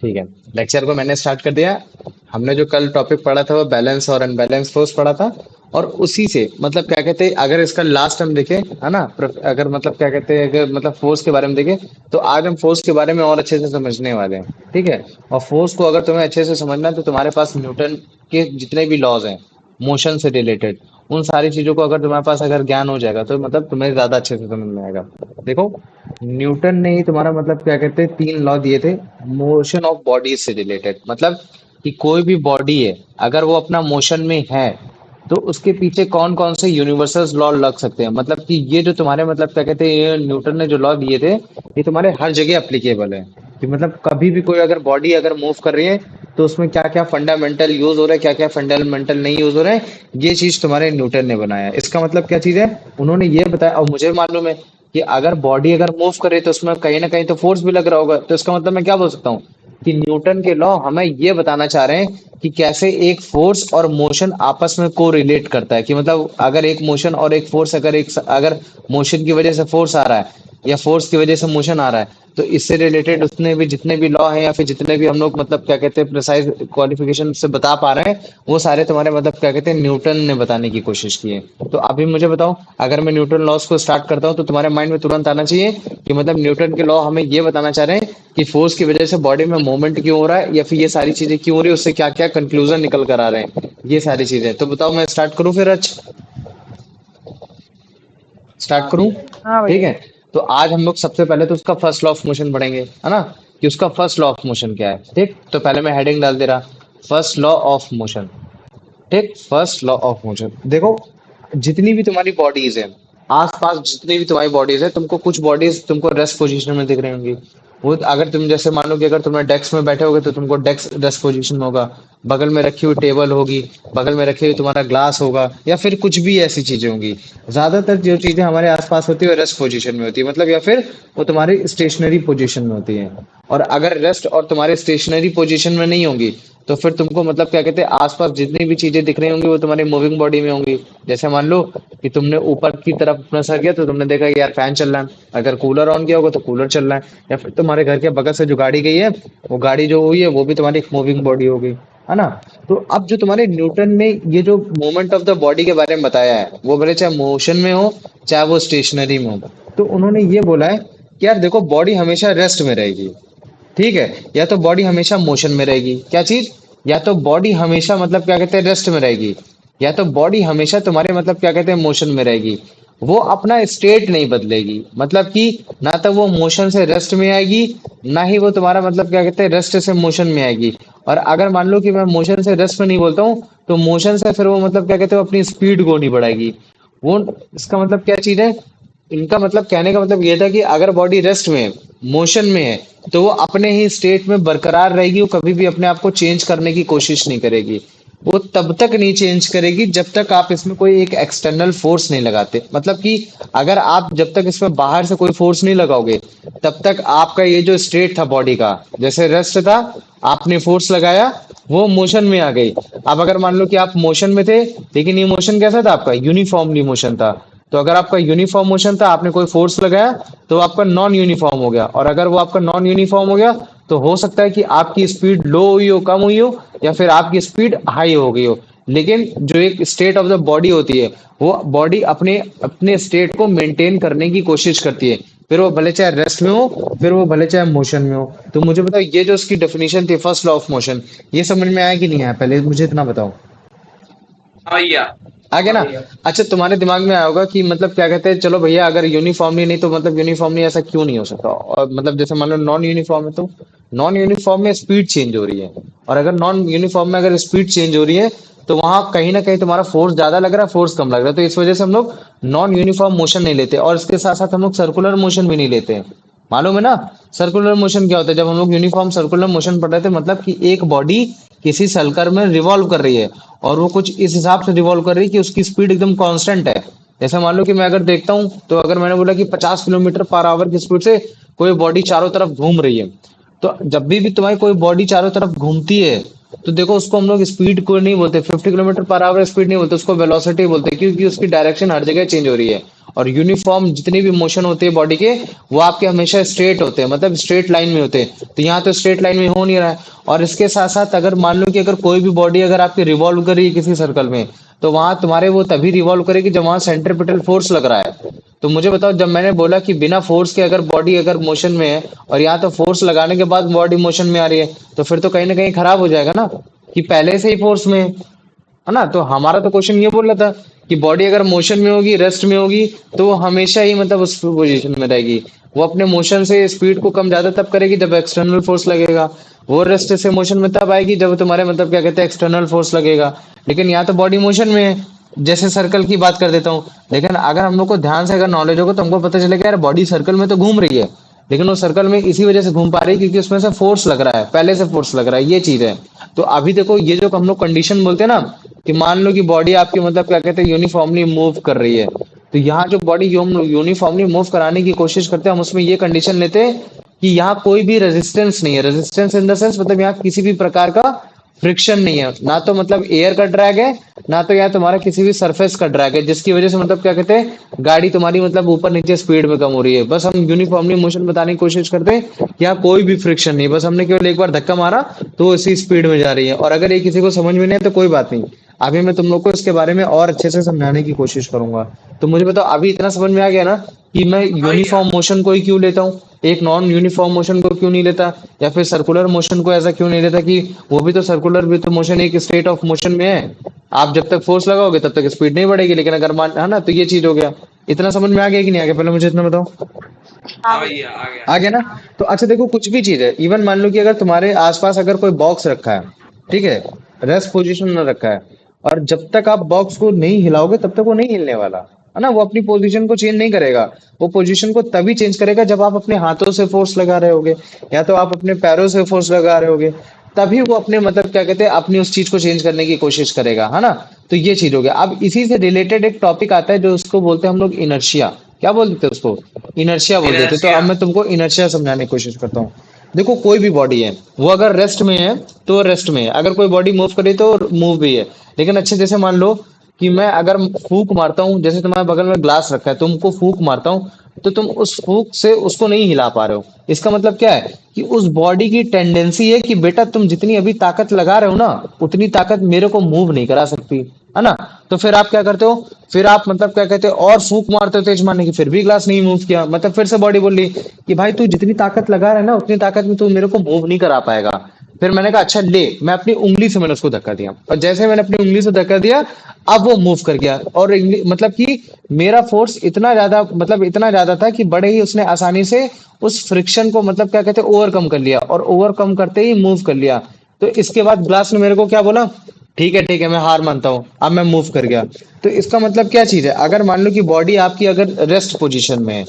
ठीक है। लेक्चर को मैंने स्टार्ट कर दिया। हमने जो कल टॉपिक पढ़ा था वो बैलेंस और अनबैलेंस फोर्स पढ़ा था। और उसी से मतलब क्या कहते हैं, अगर इसका लास्ट हम देखें, है ना, अगर मतलब क्या कहते हैं, अगर मतलब फोर्स के बारे में देखें, तो आज हम फोर्स के बारे में और अच्छे से समझने वाले हैं। ठीक है। और फोर्स को अगर तुम्हें अच्छे से समझना है तो तुम्हारे पास न्यूटन के जितने भी लॉज हैं मोशन से रिलेटेड, उन सारी चीजों को अगर तुम्हारे पास अगर ज्ञान हो जाएगा तो मतलब तुम्हें ज्यादा अच्छे से समझ में आएगा। देखो, न्यूटन ने ही तुम्हारा मतलब क्या कहते हैं तीन लॉ दिए थे मोशन ऑफ बॉडीज से रिलेटेड। मतलब कि कोई भी बॉडी है, अगर वो अपना मोशन में है तो उसके पीछे कौन कौन से यूनिवर्सल लॉ लग सकते हैं। मतलब कि ये जो तुम्हारे मतलब क्या कहते हैं, ये न्यूटन ने जो लॉ दिए थे ये तुम्हारे हर जगह अप्लीकेबल है। कि मतलब कभी भी कोई अगर बॉडी अगर मूव कर रही है तो उसमें क्या क्या फंडामेंटल यूज हो रहा है, क्या क्या फंडामेंटल नहीं यूज हो रहा है, ये चीज तुम्हारे न्यूटन ने बनाया है। इसका मतलब क्या चीज है, उन्होंने ये बताया। और मुझे मालूम है कि अगर बॉडी अगर मूव करे तो उसमें कहीं ना कहीं तो फोर्स भी लग रहा होगा। तो इसका मतलब मैं क्या बोल सकता हूँ कि न्यूटन के लॉ हमें ये बताना चाह रहे हैं कि कैसे एक फोर्स और मोशन आपस में को रिलेट करता है। कि मतलब अगर एक मोशन और एक फोर्स, अगर मोशन की वजह से फोर्स आ रहा है या फोर्स की वजह से मोशन आ रहा है, तो इससे रिलेटेड उतने भी जितने भी लॉ हैं या फिर जितने भी हम लोग मतलब क्या कहते हैं प्रिसाइज क्वालिफिकेशन से बता पा रहे हैं, वो सारे तुम्हारे मतलब क्या कहते हैं न्यूटन ने बताने की कोशिश की है। तो अभी मुझे बताओ, अगर मैं न्यूटन लॉस को स्टार्ट करता हूँ तो तुम्हारे माइंड में तुरंत आना चाहिए कि मतलब न्यूटन के लॉ हमें ये बताना चाह रहे हैं कि फोर्स की वजह से बॉडी में मूवमेंट क्यों हो रहा है या फिर ये सारी चीजें क्यों हो रही है, उससे क्या क्या कंक्लूजन निकल कर आ रहे हैं, ये सारी चीजें। तो बताओ, मैं स्टार्ट करूं फिर आज स्टार्ट करूं? हाँ ठीक भैया। है। तो आज हम लोग सबसे पहले तो उसका फर्स्ट लॉ ऑफ मोशन पढ़ेंगे, है ना, कि उसका फर्स्ट लॉ ऑफ मोशन क्या है। ठीक, तो पहले मैं हेडिंग डाल दे रहा, फर्स्ट लॉ ऑफ मोशन। ठीक, फर्स्ट लॉ ऑफ मोशन। देखो, जितनी भी तुम्हारी बॉडीज है, आसपास जितनी भी तुम्हारी बॉडीज है, तुमको कुछ बॉडीज तुमको रेस्ट पोजीशन में दिख रही होंगी। वो अगर तुम जैसे मान लो कि अगर तुम डेस्क में बैठे होगे तो तुमको डेस्क रेस्ट पोजीशन में होगा। बगल में रखी हुई टेबल होगी, बगल में रखी हुई तुम्हारा ग्लास होगा, या फिर कुछ भी ऐसी चीजें होंगी। ज्यादातर जो चीजें हमारे आसपास होती है वो रेस्ट पोजीशन में होती है, मतलब या फिर वो तुम्हारी स्टेशनरी पोजीशन में होती है। और अगर रेस्ट और तुम्हारे स्टेशनरी पोजीशन में नहीं होंगी तो फिर तुमको मतलब क्या कहते हैं आसपास जितनी भी चीजें दिख रही होंगी वो तुम्हारी मूविंग बॉडी में होंगी। जैसे मान लो कि तुमने ऊपर की तरफ अपना सर किया तो तुमने देखा कि यार फैन चल रहा है, अगर कूलर ऑन किया होगा तो कूलर चल रहा है, या फिर तुम्हारे घर के बगल से जो गाड़ी गई है वो गाड़ी जो हुई है वो भी तुम्हारी एक मूविंग बॉडी हो गई, है ना। तो अब जो तुम्हारे न्यूटन ने ये जो मूवमेंट ऑफ द बॉडी के बारे में बताया है, वो भले चाहे मोशन में हो चाहे वो स्टेशनरी में हो, तो उन्होंने ये बोला है कि यार देखो, बॉडी हमेशा रेस्ट में रहेगी। ठीक है। या तो बॉडी हमेशा मोशन में रहेगी, क्या चीज, या तो बॉडी हमेशा मतलब क्या कहते हैं रेस्ट में रहेगी, या तो बॉडी हमेशा तुम्हारे मतलब क्या कहते हैं मोशन में रहेगी। वो अपना स्टेट नहीं बदलेगी। मतलब कि ना तो वो मोशन से रेस्ट में आएगी, ना ही वो तुम्हारा मतलब क्या कहते हैं रेस्ट से मोशन में आएगी। और अगर मान लो कि मैं मोशन से रेस्ट में नहीं बोलता हूँ तो मोशन से फिर वो मतलब क्या कहते हो अपनी स्पीड को नहीं बढ़ाएगी। वो इसका मतलब क्या चीज है, इनका मतलब कहने का मतलब ये था कि अगर बॉडी रेस्ट में है, मोशन में है, तो वो अपने ही स्टेट में बरकरार रहेगी। वो कभी भी अपने आप को चेंज करने की कोशिश नहीं करेगी। वो तब तक नहीं चेंज करेगी जब तक आप इसमें कोई एक एक्सटर्नल फोर्स नहीं लगाते। मतलब कि अगर आप जब तक इसमें बाहर से कोई फोर्स नहीं लगाओगे तब तक आपका ये जो स्टेट था बॉडी का, जैसे रेस्ट था, आपने फोर्स लगाया, वो मोशन में आ गई। अब अगर मान लो कि आप मोशन में थे, लेकिन ये मोशन कैसा था आपका, यूनिफॉर्मली मोशन था। तो अगर आपका यूनिफॉर्म मोशन था, आपने कोई फोर्स लगाया, तो आपका नॉन यूनिफॉर्म हो गया। और अगर वो आपका नॉन यूनिफॉर्म हो गया तो हो सकता है कि आपकी स्पीड लो हुई हो, कम हुई हो, या फिर आपकी स्पीड हाई हो गई हो। लेकिन जो एक स्टेट ऑफ द बॉडी होती है, वो बॉडी अपने अपने स्टेट को मेंटेन करने की कोशिश करती है, फिर वो भले चाहे रेस्ट में हो, फिर वो भले चाहे मोशन में हो। तो मुझे बताओ, ये जो उसकी डेफिनेशन थी फर्स्ट लॉ ऑफ मोशन, ये समझ में आया कि नहीं आया, पहले मुझे इतना बताओ। हाँ भैया। आ गया ना। अच्छा, तुम्हारे दिमाग में आया होगा कि मतलब क्या कहते हैं, चलो भैया अगर यूनिफॉर्मली नहीं तो मतलब यूनिफॉर्मली ऐसा क्यों नहीं हो सकता। और मतलब जैसे मान लो नॉन यूनिफॉर्म है तो नॉन यूनिफॉर्म में स्पीड चेंज हो रही है, और अगर नॉन यूनिफॉर्म में अगर स्पीड चेंज हो रही है तो वहां कहीं ना कहीं तुम्हारा फोर्स ज्यादा लग रहा है, फोर्स कम लग रहा है। तो इस वजह से हम लोग नॉन यूनिफॉर्म मोशन नहीं लेते, और इसके साथ साथ हम लोग सर्कुलर मोशन भी नहीं लेते। मालूम है ना, सर्कुलर मोशन क्या होता है। जब हम लोग यूनिफॉर्म सर्कुलर मोशन पढ़ रहे थे, मतलब कि एक बॉडी किसी सर्कल में रिवॉल्व कर रही है, और वो कुछ इस हिसाब से रिवॉल्व कर रही है कि उसकी स्पीड एकदम कांस्टेंट है। जैसे मान लो कि मैं अगर देखता हूँ, तो अगर मैंने बोला कि 50 किलोमीटर पर आवर की स्पीड से कोई बॉडी चारों तरफ घूम रही है, तो जब भी तुम्हारी कोई बॉडी चारों तरफ घूमती है, तो देखो उसको हम लोग स्पीड को नहीं बोलते, 50 किलोमीटर पर आवर स्पीड नहीं बोलते, उसको वेलोसिटी बोलते हैं, क्योंकि उसकी डायरेक्शन हर जगह चेंज हो रही है। और यूनिफॉर्म जितनी भी मोशन होते हैं बॉडी के, वो आपके हमेशा स्ट्रेट होते हैं, मतलब स्ट्रेट लाइन में होते हैं। तो यहाँ तो स्ट्रेट लाइन में हो नहीं रहा है। और इसके साथ साथ अगर मान लो कि अगर कोई भी बॉडी अगर आपकी रिवॉल्व कर रही है किसी सर्कल में, तो वहां तुम्हारे वो तभी रिवॉल्व करेगी जब वहां सेंट्रीपिटल फोर्स लग रहा है। तो मुझे बताओ, जब मैंने बोला कि बिना फोर्स के अगर बॉडी अगर मोशन में है, और यहाँ तो फोर्स लगाने के बाद बॉडी मोशन में आ रही है, तो फिर तो कहीं ना कहीं खराब हो जाएगा ना, कि पहले से ही फोर्स में है ना। तो हमारा तो क्वेश्चन ये बोल रहा था कि बॉडी अगर मोशन में होगी, रेस्ट में होगी, तो वो हमेशा ही मतलब उस पोजीशन में रहेगी। वो अपने मोशन से स्पीड को कम ज्यादा तब करेगी जब एक्सटर्नल फोर्स लगेगा। वो रेस्ट से मोशन में तब आएगी जब तुम्हारे मतलब क्या कहते हैं एक्सटर्नल फोर्स लगेगा। लेकिन यहाँ तो बॉडी मोशन में है। जैसे सर्कल की बात कर देता हूँ, लेकिन अगर हम लोग को ध्यान से अगर नॉलेज होगा तो हमको पता चलेगा यार बॉडी सर्कल में तो घूम रही है, लेकिन वो सर्कल में इसी वजह से घूम पा रही है क्योंकि उसमें से फोर्स लग रहा है, पहले से फोर्स लग रहा है, ये चीज है। तो अभी देखो, ये जो हम लोग कंडीशन बोलते हैं ना, कि मान लो कि बॉडी आपकी मतलब क्या कहते हैं यूनिफॉर्मली मूव कर रही है, तो यहाँ जो बॉडी यूनिफॉर्मली मूव कराने की कोशिश करते हैं, हम उसमें ये कंडीशन लेते हैं कि यहाँ कोई भी रेजिस्टेंस नहीं है। रेजिस्टेंस इन द सेंस मतलब यहाँ किसी भी प्रकार का फ्रिक्शन नहीं है, ना तो मतलब एयर का ड्रैग है, ना तो यहाँ तुम्हारा किसी भी सरफेस का ड्रैग है, जिसकी वजह से मतलब क्या कहते हैं गाड़ी तुम्हारी मतलब ऊपर नीचे स्पीड में कम हो रही है। बस हम यूनिफॉर्मली मोशन बताने की कोशिश करते हैं कि यहाँ कोई भी फ्रिक्शन नहीं, बस हमने केवल एक बार धक्का मारा तो वो इसी स्पीड में जा रही है। और अगर ये किसी को समझ में नहीं है तो कोई बात नहीं, अभी मैं तुम लोग को इसके बारे में और अच्छे से समझाने की कोशिश करूंगा। तो मुझे बताओ, अभी इतना समझ में आ गया ना कि मैं हाँ भैया। यूनिफॉर्म मोशन को ही क्यों लेता हूँ, एक नॉन यूनिफॉर्म मोशन को क्यों नहीं लेता, या फिर सर्कुलर मोशन को ऐसा क्यों नहीं लेता कि वो भी तो सर्कुलर भी तो मोशन एक स्टेट ऑफ मोशन में है। आप जब तक फोर्स लगाओगे तब तक स्पीड नहीं बढ़ेगी, लेकिन अगर मान है ना, तो ये चीज हो गया। इतना समझ में आ गया कि नहीं आ गया, पहले मुझे इतना बताओ। हाँ भैया, आ गया। आ गया ना। तो अच्छा देखो, कुछ भी चीज है, इवन मान लो कि अगर तुम्हारे आसपास अगर कोई बॉक्स रखा है, ठीक है, रेस्ट पोजीशन में रखा है, और जब तक आप बॉक्स को नहीं हिलाओगे तब तक वो नहीं हिलने वाला, है ना। वो अपनी पोजीशन को चेंज नहीं करेगा। वो पोजीशन को तभी चेंज करेगा जब आप अपने हाथों से फोर्स लगा रहे होगे, या तो आप अपने पैरों से फोर्स लगा रहे होगे, तभी वो अपने मतलब क्या कहते हैं अपनी उस चीज को चेंज करने की कोशिश करेगा, है ना। तो ये चीज हो गया। अब इसी से रिलेटेड एक टॉपिक आता है जो उसको बोलते हैं हम लोग इनर्शिया। क्या बोल देते हैं उसको? इनर्शिया बोल देते हैं। तो अब इनर्शिया। मैं तुमको इनर्शिया समझाने की कोशिश करता हूँ। देखो, कोई भी बॉडी है, वो अगर रेस्ट में है तो रेस्ट में है, अगर कोई बॉडी मूव करे तो मूव भी है। लेकिन अच्छे, जैसे मान लो कि मैं अगर फूक मारता हूँ, जैसे तुम्हारे बगल में ग्लास रखा है, तुमको फूक मारता हूँ, तो तुम उस फूक से उसको नहीं हिला पा रहे हो। इसका मतलब क्या है कि उस बॉडी की टेंडेंसी है कि बेटा तुम जितनी अभी ताकत लगा रहे हो ना, उतनी ताकत मेरे को मूव नहीं करा सकती, है ना। तो फिर आप क्या करते हो, फिर आप मतलब क्या कहते हो और फूक मारते हो तेज मारने की, फिर भी ग्लास नहीं मूव किया, मतलब फिर से बॉडी बोल रही कि भाई तू जितनी ताकत लगा रहा है ना, उतनी ताकत में तू मेरे को मूव नहीं करा पाएगा। फिर मैंने कहा अच्छा ले, मैं अपनी उंगली से मैंने उसको धक्का दिया, और जैसे मैंने अपनी उंगली से धक्का दिया, अब वो मूव कर गया। और मतलब कि मेरा फोर्स इतना ज्यादा, मतलब इतना ज्यादा था कि बड़े ही उसने आसानी से उस फ्रिक्शन को मतलब क्या कहते हैं ओवरकम कर लिया, और ओवरकम करते ही मूव कर लिया। तो इसके बाद ग्लास ने मेरे को क्या बोला, ठीक है मैं हार मानता हूँ, अब मैं मूव कर गया। तो इसका मतलब क्या चीज है, अगर मान लो कि बॉडी आपकी अगर रेस्ट पोजीशन में है,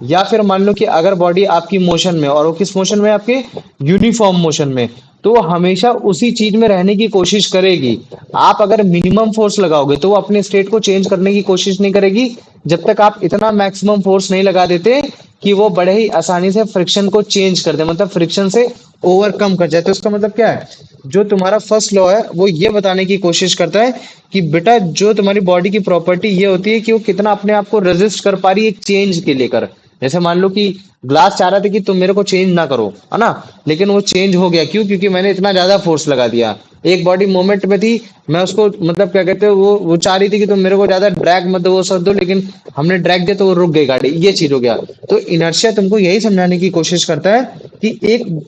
या फिर मान लो कि अगर बॉडी आपकी मोशन में, और वो किस मोशन में है आपके यूनिफॉर्म मोशन में, तो वो हमेशा उसी चीज में रहने की कोशिश करेगी। आप अगर मिनिमम फोर्स लगाओगे तो वो अपने स्टेट को चेंज करने की कोशिश नहीं करेगी जब तक आप इतना मैक्सिमम फोर्स नहीं लगा देते कि वो बड़े ही आसानी से फ्रिक्शन को चेंज कर दे, मतलब फ्रिक्शन से ओवरकम कर जाए। तो इसका मतलब क्या है, जो तुम्हारा फर्स्ट लॉ है वो ये बताने की कोशिश करता है कि बेटा जो तुम्हारी बॉडी की प्रॉपर्टी ये होती है कि वो कितना अपने आप को रेजिस्ट कर पा रही है चेंज के लेकर। जैसे मान लो कि ग्लास चाह रहा था कि तुम मेरे को चेंज ना करो, है ना, लेकिन वो चेंज हो गया, क्यों? क्योंकि मैंने इतना ज्यादा फोर्स लगा दिया। एक बॉडी मोमेंट में थी, मैं उसको मतलब क्या कहते हैं वो चाह रही थी कि तुम मेरे को ज्यादा ड्रैग मत दो, वो सब दो, लेकिन हमने ड्रैग दिया तो वो रुक गई गाड़ी, ये चीज हो गया। तो इनर्शिया तुमको यही समझाने की कोशिश करता है कि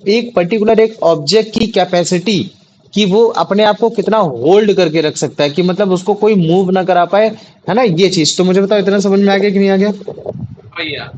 एक पर्टिकुलर एक ऑब्जेक्ट की कैपेसिटी, कि वो अपने आप को कितना होल्ड करके रख सकता है, कि मतलब उसको कोई मूव ना करा पाए, है ना, ये चीज। तो मुझे बताओ, इतना समझ में आ गया कि नहीं आ गया? भैया।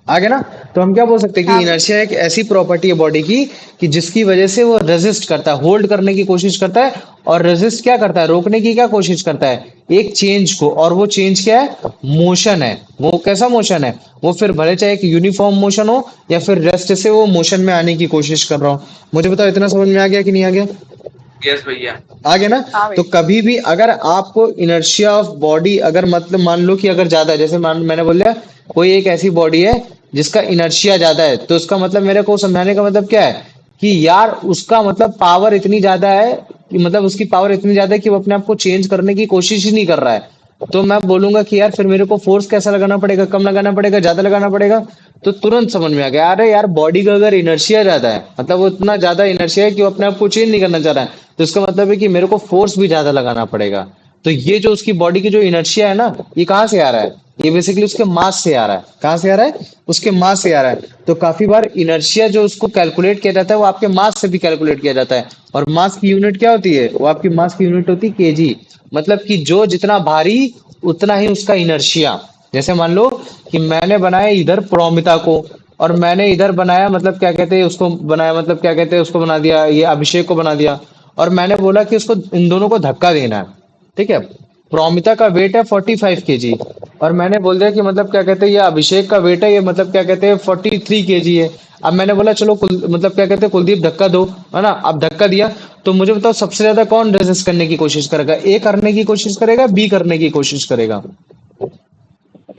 आ गया ना। तो हम क्या बोल सकते हैं कि हाँ इनर्शिया एक ऐसी प्रॉपर्टी है बॉडी की कि जिसकी वजह से वो रेजिस्ट करता है, होल्ड करने की कोशिश करता है, और रेजिस्ट क्या करता है, रोकने की क्या कोशिश करता है, एक चेंज को। और वो चेंज क्या है, मोशन है। वो कैसा मोशन है, वो फिर भले चाहे एक यूनिफॉर्म मोशन हो, या फिर रेस्ट से वो मोशन में आने की कोशिश कर रहा हो। मुझे बताओ, इतना समझ में आ गया कि नहीं आ गया? यस भैया। आ गया ना। हाँ तो भैया। कभी भी अगर आपको इनर्शिया ऑफ बॉडी अगर मतलब मान लो कि अगर ज्यादा है, जैसे मैंने बोला कोई एक ऐसी बॉडी है जिसका इनर्शिया ज्यादा है, तो उसका मतलब मेरे को समझाने का मतलब क्या है कि यार उसका मतलब पावर इतनी ज्यादा है, कि मतलब उसकी पावर इतनी ज्यादा है कि वो अपने आप को चेंज करने की कोशिश ही नहीं कर रहा है। तो मैं बोलूंगा कि यार फिर मेरे को फोर्स कैसा लगाना पड़ेगा, कम लगाना पड़ेगा, ज्यादा लगाना पड़ेगा? तो तुरंत समझ में आ गया, अरे यार बॉडी का अगर इनर्शिया ज्यादा है, मतलब वो इतना ज्यादा इनर्शिया है कि वो अपने आप को चेंज नहीं करना चाह रहा है, तो इसका मतलब है कि मेरे को फोर्स भी ज्यादा लगाना पड़ेगा। तो ये जो उसकी बॉडी की जो इनर्शिया है ना, ये कहाँ से आ रहा है? ये बेसिकली उसके मास से आ रहा है। कहाँ से आ रहा है? उसके मास से आ रहा है। तो काफी बार इनर्शिया जो उसको कैलकुलेट किया जाता है वो आपके मास से भी कैलकुलेट किया जाता है। और मास की यूनिट क्या होती है? वो आपकी मास की यूनिट होती है केजी। मतलब कि जो जितना भारी उतना ही उसका इनर्शिया। जैसे मान लो कि मैंने बनाया इधर प्रोमिता को, और मैंने इधर बनाया, मतलब क्या कहते हैं उसको बनाया, मतलब क्या कहते हैं उसको बना दिया, ये अभिषेक को बना दिया। और मैंने बोला कि उसको इन दोनों को धक्का देना है। ठीक है? प्रोमिता का वेट है 45 kg, और मैंने बोल दिया कि मतलब क्या कहते हैं ये अभिषेक का वेट है, ये मतलब क्या कहते हैं 43 kg है। अब मैंने बोला चलो मतलब क्या कहते हैं कुलदीप धक्का दो, है ना? अब धक्का दिया, तो मुझे बताओ सबसे ज्यादा कौन रेजिस्ट करने की कोशिश करेगा? ए करने की कोशिश करेगा, बी करने की कोशिश करेगा?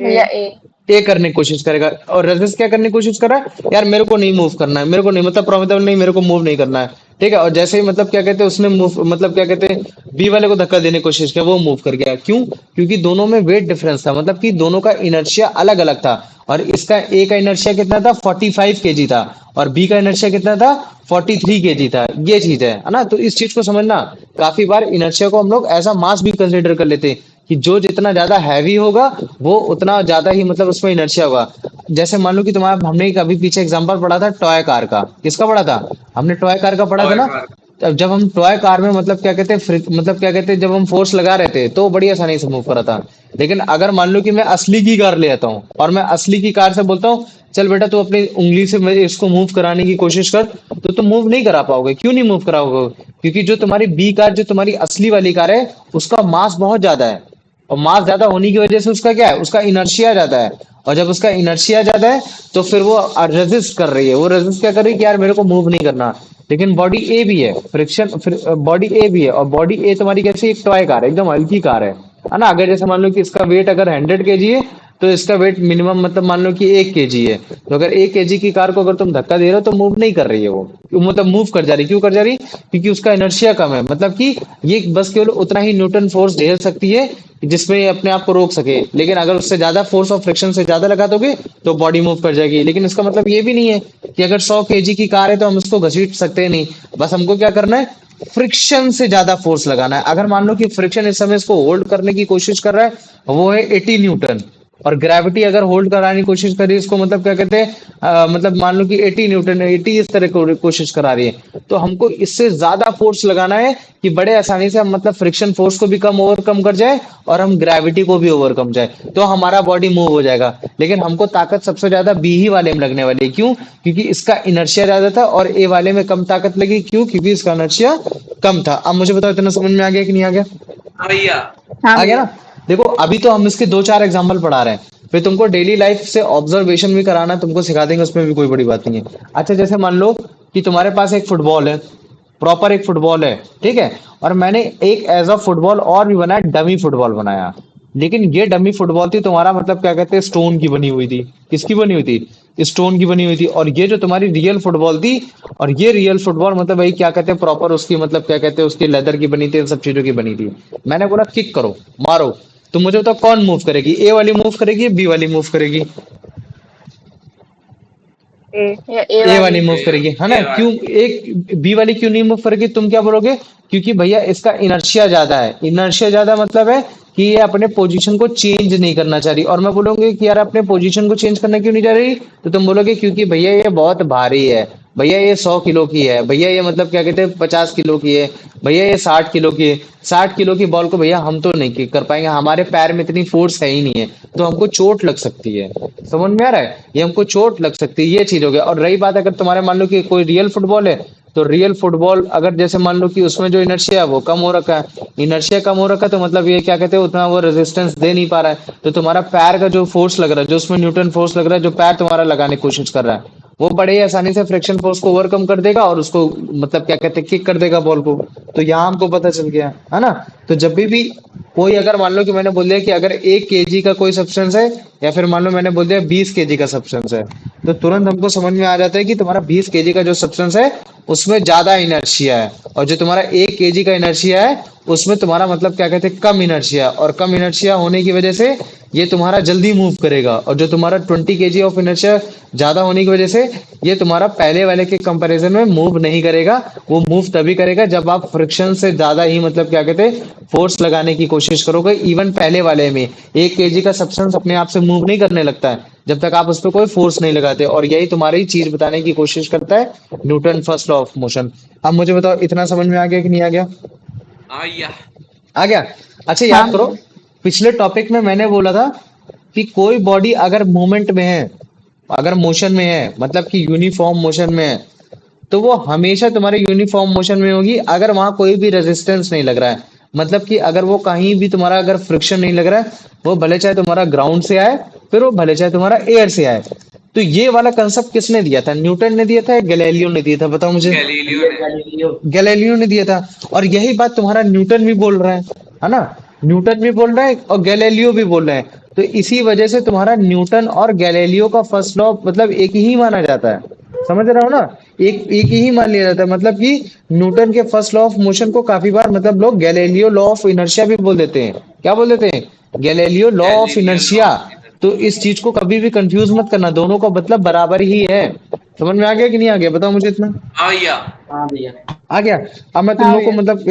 भैया ए। ए करने की कोशिश करेगा। और रजत क्या करने की कोशिश कर रहा है? यार मेरे को नहीं मूव करना है, मेरे को नहीं, मतलब प्रॉब्लम नहीं, मेरे को मूव नहीं करना है। ठीक है? और जैसे ही मतलब क्या कहते हैं उसने मूव, मतलब क्या कहते हैं बी वाले को धक्का देने की कोशिश किया, वो मूव कर गया। क्यों? क्योंकि दोनों में वेट डिफरेंस था, मतलब कि दोनों का इनर्शिया अलग अलग था। और इसका ए का इनर्शिया कितना था? 45 kg था। और बी का इनर्शिया कितना था? 43 kg था। ये चीज है ना? तो इस चीज को समझना। काफी बार इनर्शिया को हम लोग ऐसा मास भी कंसिडर कर लेते हैं कि जो जितना ज्यादा हैवी होगा वो उतना ज्यादा ही मतलब उसमें इनर्शिया होगा। जैसे मान लो कि तुम्हारा, हमने एक अभी पीछे एग्जांपल पढ़ा था टॉय कार का। किसका पढ़ा था? हमने टॉय कार का पढ़ा था टॉय ना? कार। अब जब हम टॉय कार में मतलब क्या कहते हैं मतलब क्या कहते हैं जब हम फोर्स लगा रहे थे तो बड़ी आसानी से मूव करा था। लेकिन अगर मान लो कि मैं असली की कार ले आता हूँ और मैं असली की कार से बोलता हूँ चल बेटा तू अपनी उंगली से मेरे इसको मूव कराने की कोशिश कर, तो तुम मूव नहीं करा पाओगे। क्यों नहीं मूव कराओगे? क्योंकि जो तुम्हारी बी कार, जो तुम्हारी असली वाली कार है, उसका मास बहुत ज्यादा है। और मास ज्यादा होने की वजह से उसका क्या है? उसका इनर्शिया ज्यादा है। और जब उसका इनर्शिया ज्यादा है तो फिर वो रेजिस्ट कर रही है। वो रेजिस्ट क्या कर रही है कि यार मेरे को मूव नहीं करना। लेकिन बॉडी ए भी है, फ्रिक्शन, बॉडी ए भी है। और बॉडी ए तुम्हारी कैसी? एक टॉय कार है, एकदम हल्की कार है ना? अगर जैसे मान लो कि इसका वेट अगर 100 kg है, तो इसका वेट मिनिमम मतलब मान लो कि 1 kg है। तो अगर 1 kg की कार को अगर तुम धक्का दे रहे हो तो मूव नहीं कर रही है वो, मतलब मूव कर जा रही। क्यों कर जा रही? क्योंकि उसका इनर्शिया कम है। मतलब कि ये बस केवल उतना ही न्यूटन फोर्स झेल सकती है जिसमें ये अपने आप को रोक सके। लेकिन अगर उससे ज्यादा फोर्स ऑफ फ्रिक्शन से ज्यादा लगा दोगे तो बॉडी मूव कर जाएगी। लेकिन इसका मतलब ये भी नहीं है कि अगर 100 kg की कार है तो हम उसको घसीट सकते नहीं। बस हमको क्या करना है? फ्रिक्शन से ज्यादा फोर्स लगाना है। अगर मान लो कि फ्रिक्शन इस समय इसको होल्ड करने की कोशिश कर रहा है, वो है 80 न्यूटन। और ग्रेविटी अगर होल्ड कराने की कोशिश कर रही है इसको, मतलब क्या कहते हैं मतलब मान लो कि 80 न्यूटन, 80 इस तरह को कोशिश करा रही है, तो हमको इससे ज्यादा फोर्स लगाना है कि बड़े आसानी से हम मतलब फ्रिक्शन फोर्स को भी कम ओवरकम कर जाए और हम ग्रेविटी को भी ओवरकम जाए, तो हमारा बॉडी मूव हो जाएगा। लेकिन हमको ताकत सबसे ज्यादा बी ही वाले में लगने वाली है। क्यों? क्योंकि इसका इनर्शिया ज्यादा था और ए वाले में कम ताकत लगी। क्यों? क्योंकि इसका इनर्शिया कम था। अब मुझे बताओ इतना समझ में आ गया कि नहीं आ गया? हाँ भैया। हाँ आ गया भैया। ना? देखो अभी तो हम इसके दो चार एग्जांपल पढ़ा रहे हैं, फिर तुमको डेली लाइफ से ऑब्जर्वेशन भी कराना है, तुमको सिखा देंगे, उसमें भी कोई बड़ी बात नहीं है। अच्छा जैसे मान लो कि तुम्हारे पास एक फुटबॉल है, प्रॉपर एक फुटबॉल है, ठीक है? और मैंने एक एज अ फुटबॉल और भी बनाया, डमी फुटबॉल बनाया। लेकिन ये डमी फुटबॉल थी तुम्हारा, मतलब क्या कहते हैं स्टोन की बनी हुई थी। किसकी बनी हुई थी? स्टोन की बनी हुई थी। और ये जो तुम्हारी रियल फुटबॉल थी, और ये रियल फुटबॉल मतलब वही क्या कहते हैं प्रॉपर उसकी, मतलब क्या कहते हैं उसकी लेदर की बनी थी, इन सब चीजों की बनी थी। मैंने बोला किक करो, मारो। तो मुझे बताओ कौन मूव करेगी? ए वाली मूव करेगी, बी वाली मूव करेगी? ए। या ए ए वाली। वाली मूव ए करेगी, है ना? ए क्यों? वाली। एक बी वाली क्यों नहीं मूव करेगी? तुम क्या बोलोगे? क्योंकि भैया इसका इनर्शिया ज्यादा है। इनर्शिया ज्यादा मतलब है कि ये अपने पोजीशन को चेंज नहीं करना चाह रही। और मैं बोलूंगी कि यार अपने पोजीशन को चेंज करना क्यों नहीं चाह रही, तो तुम बोलोगे क्योंकि भैया ये बहुत भारी है, भैया ये 100 किलो की है, भैया ये मतलब क्या कहते हैं 50 किलो की है, भैया ये 60 किलो की है। 60 किलो की बॉल को भैया हम तो नहीं किक कर पाएंगे, हमारे पैर में इतनी फोर्स है ही नहीं है, तो हमको चोट लग सकती है। समझ में आ रहा है? ये हमको चोट लग सकती है, ये चीज हो गया। और रही बात अगर तुम्हारे मान लो कि कोई रियल फुटबॉल है, तो रियल फुटबॉल अगर जैसे मान लो कि उसमें जो इनर्शिया है वो कम हो रखा है, इनर्शिया कम हो रखा है, तो मतलब ये क्या कहते हैं उतना वो रेजिस्टेंस दे नहीं पा रहा है, तो तुम्हारा पैर का जो फोर्स लग रहा है, जो उसमें न्यूटन फोर्स लग रहा है, जो पैर तुम्हारा लगाने की कोशिश कर रहा है, वो बड़े ही आसानी से फ्रिक्शन फोर्स को ओवरकम कर देगा और उसको मतलब क्या कहते हैं किक कर देगा बॉल को। तो यहाँ हमको पता चल गया है ना? तो जब भी कोई अगर मान लो कि मैंने बोल दिया कि अगर 1 kg का कोई सब्सटेंस है, या फिर मान लो मैंने बोल दिया 20 kg का सब्सटेंस है, तो तुरंत हमको समझ में आ जाता है कि तुम्हारा 20 kg का जो सब्सटेंस है उसमें ज्यादा इनर्शिया है, और जो तुम्हारा 1 kg का इनर्शिया है उसमें तुम्हारा मतलब क्या कहते हैं कम इनर्शिया, और कम इनर्शिया होने की वजह से ये तुम्हारा जल्दी मूव करेगा, और जो तुम्हारा 20 kg ऑफ इनर्शिया ज्यादा होने की वजह से ये तुम्हारा पहले वाले के कंपैरिजन में मूव नहीं करेगा। वो मूव तभी करेगा जब आप फ्रिक्शन से ज्यादा ही मतलब क्या कहते हैं फोर्स लगाने की कोशिश करोगे। इवन पहले वाले में 1 kg का सब्सटेंस अपने आप से मूव नहीं करने लगता है जब तक आप उस पर कोई फोर्स नहीं लगाते, और यही तुम्हारी चीज बताने की कोशिश करता है Newton first law of motion. अब मुझे बताओ इतना समझ में आ गया कि नहीं आ गया? हाँ भैया। आ गया। अच्छा हाँ याद करो, पिछले टॉपिक में मैंने बोला था कि कोई बॉडी अगर मूवमेंट में है, अगर मोशन में है, मतलब कि यूनिफॉर्म मोशन में है, तो वो हमेशा तुम्हारे यूनिफॉर्म मोशन में होगी अगर वहां कोई भी रेजिस्टेंस नहीं लग रहा है। मतलब कि अगर वो कहीं भी तुम्हारा अगर फ्रिक्शन नहीं लग रहा है, वो भले चाहे तुम्हारा ग्राउंड से आए, फिर वो भले चाहे तुम्हारा एयर से आए। तो ये वाला कंसेप्ट किसने दिया था? न्यूटन ने दिया था या गैलीलियो ने दिया था? बताओ मुझे। गैलीलियो ने। गैलीलियो ने दिया था, और यही बात तुम्हारा न्यूटन भी बोल रहा है ना? न्यूटन भी बोल रहा है और गैलीलियो भी बोल रहे हैं। तो इसी वजह से तुम्हारा न्यूटन और गैलीलियो का फर्स्ट लॉ मतलब एक ही माना जाता है। समझ रहे हो ना? एक एक ही मान लिया जाता है। मतलब कि न्यूटन के फर्स्ट लॉ ऑफ मोशन को काफी बार मतलब लोग गैलीलियो लॉ ऑफ इनर्शिया भी बोल देते हैं। क्या बोल देते हैं? Galileo law of Galileo law inertia. Of तो इस चीज को कभी भी कंफ्यूज मत करना, दोनों का मतलब बराबर ही है। समझ में आ गया कि नहीं आ गया? बताओ मुझे इतना। हाँ भैया। आ गया। अब मैं तुम हाँ लोग को भैया। मतलब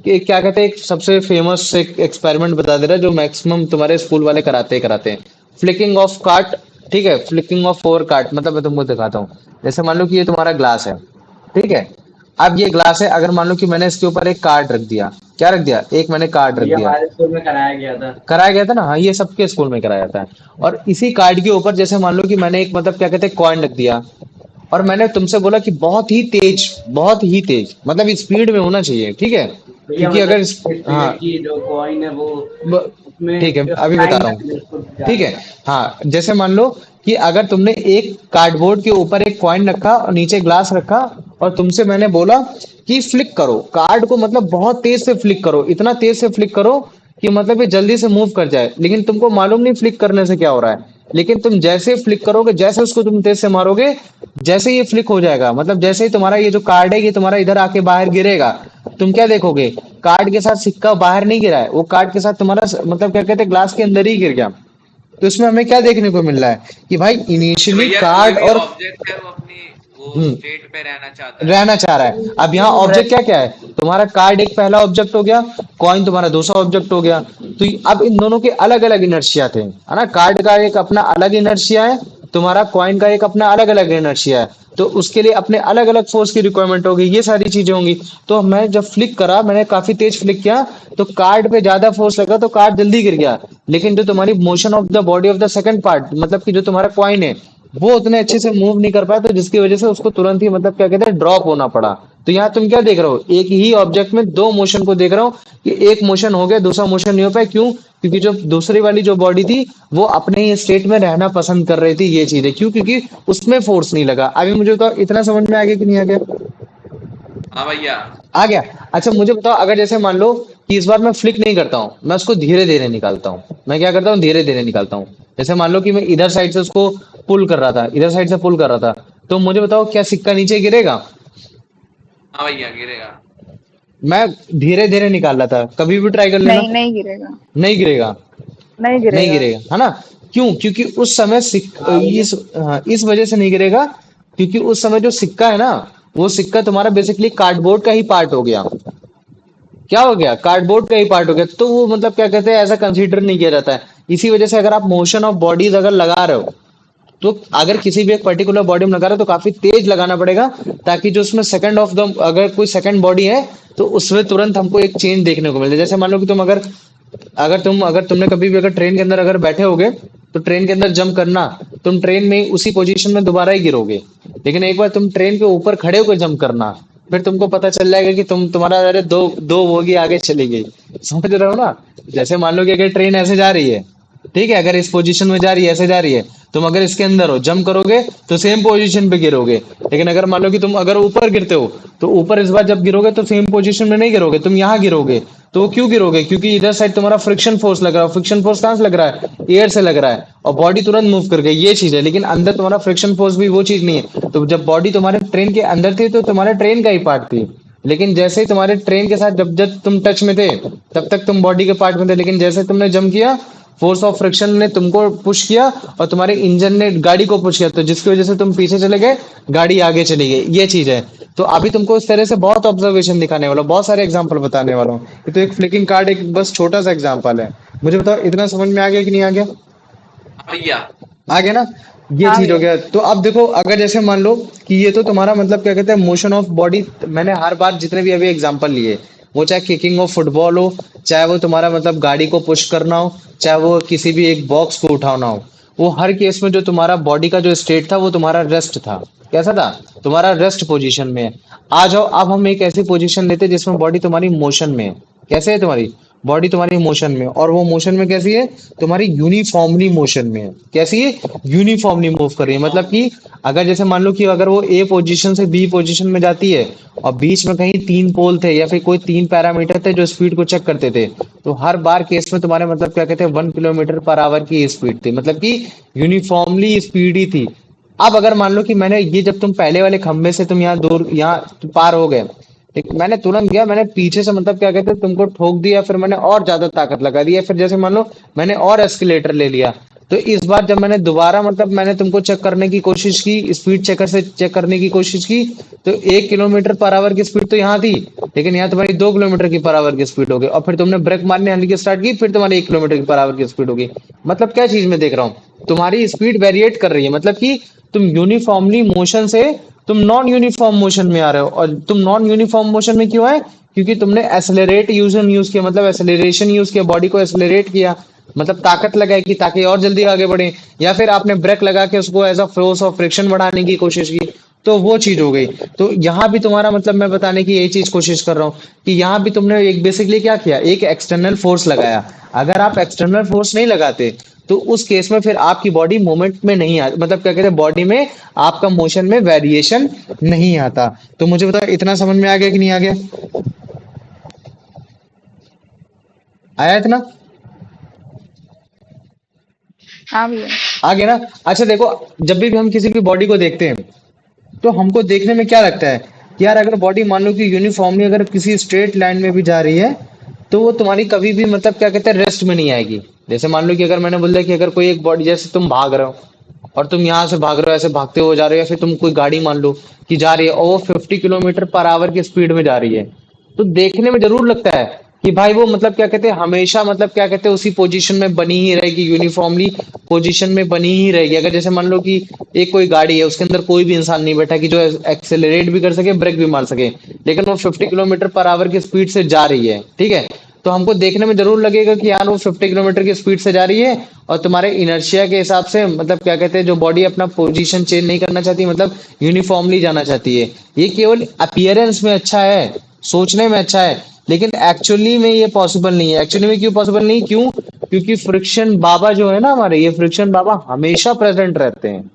एक क्या कहते हैं एक सबसे फेमस एक एक्सपेरिमेंट बता दे रहा है जो मैक्सिमम तुम्हारे स्कूल वाले कराते ही कराते हैं। Flicking of cart. ठीक है, फ्लिकिंग ऑफ फोर कार्ट। मतलब मैं तुमको दिखाता हूँ। जैसे मान लो कि ये तुम्हारा ग्लास है, ठीक है। अब ये ग्लास है, अगर मान लो कि मैंने इसके ऊपर एक कार्ड रख दिया। क्या रख दिया? एक मैंने कार्ड रख ये दिया। हमारे स्कूल में कराया गया था। कराया गया था ना? हाँ, ये सबके स्कूल में कराया जाता है। और इसी कार्ड के ऊपर जैसे मान लो कि मैंने एक मतलब क्या कहते हैं कॉइन रख दिया, और मैंने तुमसे बोला कि बहुत ही तेज मतलब स्पीड में होना चाहिए, ठीक है? भैया क्योंकि मतलब अगर हाँ, की जो कॉइन है वो ब- उसमें ठीक है जो अभी बता टाइम रहा लगता है हूँ। उसको ठीक है, जाने का। हाँ, जैसे मान लो कि अगर तुमने एक कार्डबोर्ड के ऊपर एक कॉइन रखा और नीचे ग्लास रखा, और तुमसे मैंने बोला कि फ्लिक करो कार्ड को, मतलब बहुत तेज से फ्लिक करो, इतना तेज से फ्लिक करो कि मतलब ये जल्दी से मूव कर जाए, लेकिन तुमको मालूम नहीं फ्लिक करने से क्या हो रहा है। लेकिन तुम जैसे फ्लिक करोगे, जैसे उसको तुम तेज से मारोगे, जैसे ये फ्लिक हो जाएगा, मतलब जैसे ही तुम्हारा ये जो कार्ड है ये तुम्हारा इधर आके बाहर गिरेगा, तुम क्या देखोगे? कार्ड के साथ सिक्का बाहर नहीं गिरा है, वो कार्ड के साथ तुम्हारा मतलब क्या कहते हैं ग्लास के अंदर ही गिर गया। तो इसमें हमें क्या देखने को मिल रहा है कि भाई कि इनिशियली भैया कोई कार्ड भी और ऑब्जेक्ट है वो अपनी वो हम्म स्टेट पे रहना चाहता है। रहना चाह रहा है। अब यहाँ ऑब्जेक्ट क्या क्या है? तुम्हारा कार्ड एक पहला ऑब्जेक्ट हो गया, कॉइन तुम्हारा दूसरा ऑब्जेक्ट हो गया। तो अब इन दोनों के अलग अलग इनर्शिया थे, है ना? कार्ड का एक अपना अलग इनर्शिया है, तुम्हारा कॉइन का एक अपना अलग अलग इनर्शिया है। तो उसके लिए अपने अलग अलग फोर्स की रिक्वायरमेंट होगी, ये सारी चीजें होंगी। तो मैं जब फ्लिक करा, मैंने काफी तेज फ्लिक किया, तो कार्ड पे ज्यादा फोर्स लगा तो कार्ड जल्दी गिर गया। लेकिन जो तुम्हारी motion of the body of the second part, मतलब कि जो तुम्हारा कॉइन है, वो उतने अच्छे से मूव नहीं कर पाया, तो जिसकी वजह से उसको तुरंत ही मतलब क्या कहते हैं ड्रॉप होना पड़ा। तो यहाँ तुम क्या देख रहे हो? एक ही ऑब्जेक्ट में दो मोशन को देख रहा हो कि एक मोशन हो गया, दूसरा मोशन नहीं हो पाया। क्यों? क्योंकि जो दूसरी वाली जो बॉडी थी वो अपने ही स्टेट में रहना पसंद कर रही थी। ये चीज है क्यों? क्योंकि उसमें फोर्स नहीं लगा। अभी मुझे बताओ इतना समझ में आ गया कि नहीं आ गया? हाँ भैया। आ गया। अच्छा मुझे बताओ, अगर जैसे मान लो कि इस बार मैं फ्लिक नहीं करता हूँ, मैं उसको धीरे धीरे निकालता हूँ। मैं क्या करता हूँ? धीरे धीरे निकालता हूँ। जैसे मान लो कि मैं इधर साइड से उसको पुल कर रहा था, इधर साइड से पुल कर रहा था, तो मुझे बताओ क्या सिक्का नीचे गिरेगा? हाँ भैया गिरेगा। मैं धीरे धीरे निकाल रहा था, कभी भी ट्राई कर लेना। नहीं, नहीं गिरेगा। नहीं गिरेगा। नहीं नहीं गिरेगा। गिरेगा, है ना? क्यों? क्योंकि उस समय हाँ भैया। इस वजह से नहीं गिरेगा, क्योंकि उस समय जो सिक्का है ना, वो सिक्का तुम्हारा बेसिकली कार्डबोर्ड का ही पार्ट हो गया। क्या हो गया? कार्डबोर्ड का ही पार्ट हो गया। तो वो मतलब क्या कहते हैं ऐसा कंसीडर नहीं किया जाता है। इसी वजह से अगर आप मोशन ऑफ बॉडीज अगर लगा रहे हो, तो अगर किसी भी एक पर्टिकुलर बॉडी में लगा रहे हो तो काफी तेज लगाना पड़ेगा, ताकि जो उसमें सेकंड ऑफ द अगर कोई सेकंड बॉडी है तो उसमें तुरंत हमको एक चेंज देखने को मिले। जैसे मान लो कि तुम अगर तुमने कभी भी अगर ट्रेन के अंदर अगर बैठे होगे, तो ट्रेन के अंदर जंप करना, तुम ट्रेन में उसी पोजीशन में दोबारा ही गिरोगे। लेकिन एक बार तुम ट्रेन के ऊपर खड़े होकर जंप करना, फिर तुमको पता चल जाएगा कि तुम्हारा अरे दो दो बोगी आगे चली गई। समझ रहे हो ना? जैसे मान लो कि अगर ट्रेन ऐसे जा रही है, ठीक है, अगर इस पोजीशन में जा रही है, ऐसे जा रही है, तुम अगर इसके अंदर हो जंप करोगे तो सेम पोजीशन पे गिरोगे। लेकिन अगर मान लो कि तुम अगर ऊपर गिरते हो, तो ऊपर इस बार जब गिरोगे तो सेम पोजीशन में नहीं गिरोगे, तुम यहाँ गिरोगे। तो वो क्यों गिरोगे? क्योंकि इधर साइड तुम्हारा फ्रिक्शन फोर्स लग रहा है। फ्रिक्शन फोर्स कहाँ से लग रहा है? एयर से लग रहा है, और बॉडी तुरंत मूव कर गई, ये चीज है। लेकिन अंदर तुम्हारा फ्रिक्शन फोर्स भी वो चीज नहीं है। तो जब बॉडी तुम्हारे ट्रेन के अंदर थी तो तुम्हारे ट्रेन का ही पार्ट थी, लेकिन जैसे ही तुम्हारे ट्रेन के साथ जब जब तुम टच में थे तब तक तुम बॉडी के पार्ट में थे, लेकिन जैसे तुमने जंप किया फोर्स ऑफ फ्रिक्शन ने तुमको पुश किया और तुम्हारे इंजन ने गाड़ी को पुश किया, तो जिसकी वजह से तुम पीछे चले गए, गाड़ी आगे चली गई। ये चीज है। तो अभी तुमको इस तरह से बहुत ऑब्जर्वेशन दिखाने वाला हूं, बहुत सारे एग्जांपल बताने वाला हूँ। ये तो एक फ्लिकिंग कार्ड एक बस छोटा सा एग्जांपल है। मुझे बताओ इतना समझ में आ गया कि नहीं आ गया? हाँ भैया। आ गया ना? ये हाँ चीज हो भैया। गया। तो अब देखो, अगर जैसे मान लो कि ये तो तुम्हारा मतलब क्या कहते हैं मोशन ऑफ बॉडी, मैंने हर बार जितने भी अभी एग्जांपल लिए, वो चाहे किकिंग ऑफ फुटबॉल हो, चाहे वो तुम्हारा मतलब गाड़ी को पुश करना हो, चाहे वो किसी भी एक बॉक्स को उठाना हो, वो हर केस में जो तुम्हारा बॉडी का जो स्टेट था वो तुम्हारा रेस्ट था। कैसा था? तुम्हारा रेस्ट पोजीशन में है। आ जाओ अब हम एक ऐसी पोजीशन लेते हैं जिसमें बॉडी तुम्हारी मोशन में है। कैसे है तुम्हारी बॉडी? तुम्हारी मोशन में, और वो मोशन में कैसी है? तुम्हारी यूनिफॉर्मली मोशन में है। कैसी है? यूनिफॉर्मली मूव कर रही है। मतलब कि अगर जैसे मान लो कि अगर वो ए पोजीशन से बी पोजीशन में जाती है और बीच में कहीं तीन पोल थे या फिर कोई तीन पैरामीटर थे जो स्पीड को चेक करते थे, तो हर बार केस में तुम्हारे मतलब क्या कहते हैं 1 किलोमीटर पर आवर की स्पीड थी, मतलब कि यूनिफॉर्मली स्पीड ही थी। अब अगर मान लो कि मैंने ये, जब तुम पहले वाले खंबे से तुम यहाँ दूर यहाँ पार हो गए, ठीक, मैंने तुरंत गया, मैंने पीछे से मतलब क्या कहते हैं तुमको ठोक दिया, फिर मैंने और ज्यादा ताकत लगा दी, फिर जैसे मान लो मैंने और एस्केलेटर ले लिया, तो इस बार जब मैंने दोबारा मतलब मैंने तुमको चेक करने की कोशिश की, स्पीड चेकर से चेक करने की कोशिश की, तो 1 किलोमीटर पर आवर की स्पीड तो यहाँ थी, लेकिन यहाँ तुम्हारी 2 किलोमीटर की पर आवर की स्पीड हो गई, और फिर तुमने ब्रेक मारने हल्की स्टार्ट की, फिर तुम्हारी 1 किलोमीटर की पर आवर की स्पीड होगी। मतलब क्या चीज में देख रहा हूँ, तुम्हारी स्पीड वेरिएट कर रही है। मतलब कि तुम यूनिफॉर्मली मोशन से तुम नॉन यूनिफॉर्म मोशन में आ रहे हो। और तुम नॉन यूनिफॉर्म मोशन में क्यों आए? क्योंकि तुमने एसेलरेट यूज किया, मतलब एसेलरेशन यूज किया, बॉडी को एसेलरेट किया, मतलब ताकत लगाई कि ताकि और जल्दी आगे बढ़े, या फिर आपने ब्रेक लगा के उसको as a force of friction बढ़ाने की कोशिश की, तो वो चीज हो गई। तो यहाँ भी तुम्हारा मतलब मैं बताने की यही चीज कोशिश कर रहा हूँ कि यहाँ भी तुमने एक बेसिकली क्या किया, एक एक्सटर्नल फोर्स लगाया। अगर आप एक्सटर्नल फोर्स नहीं लगाते तो उस केस में फिर आपकी बॉडी मूवमेंट में नहीं आ, मतलब क्या कहते हैं बॉडी में आपका मोशन में वेरिएशन नहीं आता। तो मुझे बताओ इतना समझ में आ गया कि नहीं आ गया? आया इतना? हाँ भैया। आ गया ना? अच्छा देखो, जब भी हम किसी की बॉडी को देखते हैं तो हमको देखने में क्या लगता है कि यार अगर बॉडी मान लो कि यूनिफॉर्मली अगर किसी स्ट्रेट लाइन में भी जा रही है तो वो तुम्हारी कभी भी मतलब क्या कहते हैं रेस्ट में नहीं आएगी। जैसे मान लो कि अगर मैंने बोल दिया कि अगर कोई एक बॉडी, जैसे तुम भाग रहे हो और तुम यहाँ से भाग रहे हो, ऐसे भागते हुए जा रहे हो, या फिर तुम कोई गाड़ी मान लो कि जा रही है और वो 50 किलोमीटर पर आवर की स्पीड में जा रही है, तो देखने में जरूर लगता है कि भाई वो मतलब क्या कहते हैं हमेशा मतलब क्या कहते हैं उसी पोजीशन में बनी ही रहेगी, यूनिफॉर्मली पोजीशन में बनी ही रहेगी। अगर जैसे मान लो कि एक कोई गाड़ी है, उसके अंदर कोई भी इंसान नहीं बैठा कि जो एक्सेलरेट भी कर सके, ब्रेक भी मार सके, लेकिन वो 50 किलोमीटर पर आवर की स्पीड से जा रही है, ठीक है, तो हमको देखने में जरूर लगेगा कि यार वो 50 किलोमीटर की स्पीड से जा रही है, और तुम्हारे इनर्शिया के हिसाब से मतलब क्या कहते हैं जो बॉडी अपना पोजीशन चेंज नहीं करना चाहती, मतलब यूनिफॉर्मली जाना चाहती है। ये केवल अपीयरेंस में अच्छा है, सोचने में अच्छा है, लेकिन एक्चुअली में ये पॉसिबल नहीं है। एक्चुअली में क्यों पॉसिबल नहीं? क्यों? क्योंकि फ्रिक्शन बाबा जो है ना हमारे, ये फ्रिक्शन बाबा हमेशा प्रेजेंट रहते हैं,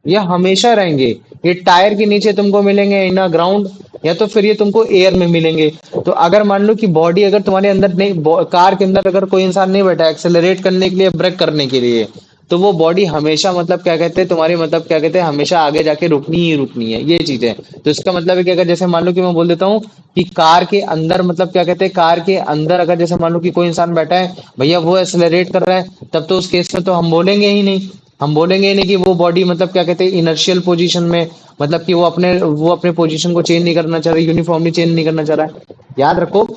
ये हमेशा रहेंगे। ये टायर के नीचे तुमको मिलेंगे इन अ ग्राउंड, या तो फिर ये तुमको एयर में मिलेंगे। तो अगर मान लो कि बॉडी अगर तुम्हारे अंदर नहीं, कार के अंदर अगर कोई इंसान नहीं बैठा एक्सेलरेट करने के लिए, ब्रेक करने के लिए, तो वो बॉडी हमेशा मतलब क्या कहते हैं तुम्हारी मतलब क्या कहते हैं हमेशा आगे जाके रुकनी ही रुकनी है। ये चीज है। तो इसका मतलब है कि अगर जैसे मान लो कि मैं बोल देता हूँ कि कार के अंदर मतलब क्या कहते हैं कार के अंदर अगर जैसे मान लो कि कोई इंसान बैठा है, भैया वो एक्सेलरेट कर रहा है, तब तो उस केस में तो हम बोलेंगे ही नहीं, हम बोलेंगे ही नहीं कि वो बॉडी मतलब क्या कहते हैं इनर्शियल पोजीशन में, मतलब कि वो अपने पोजीशन को चेंज नहीं करना चाह रहा, यूनिफॉर्मली चेंज नहीं करना चाह रहा है। याद रखो,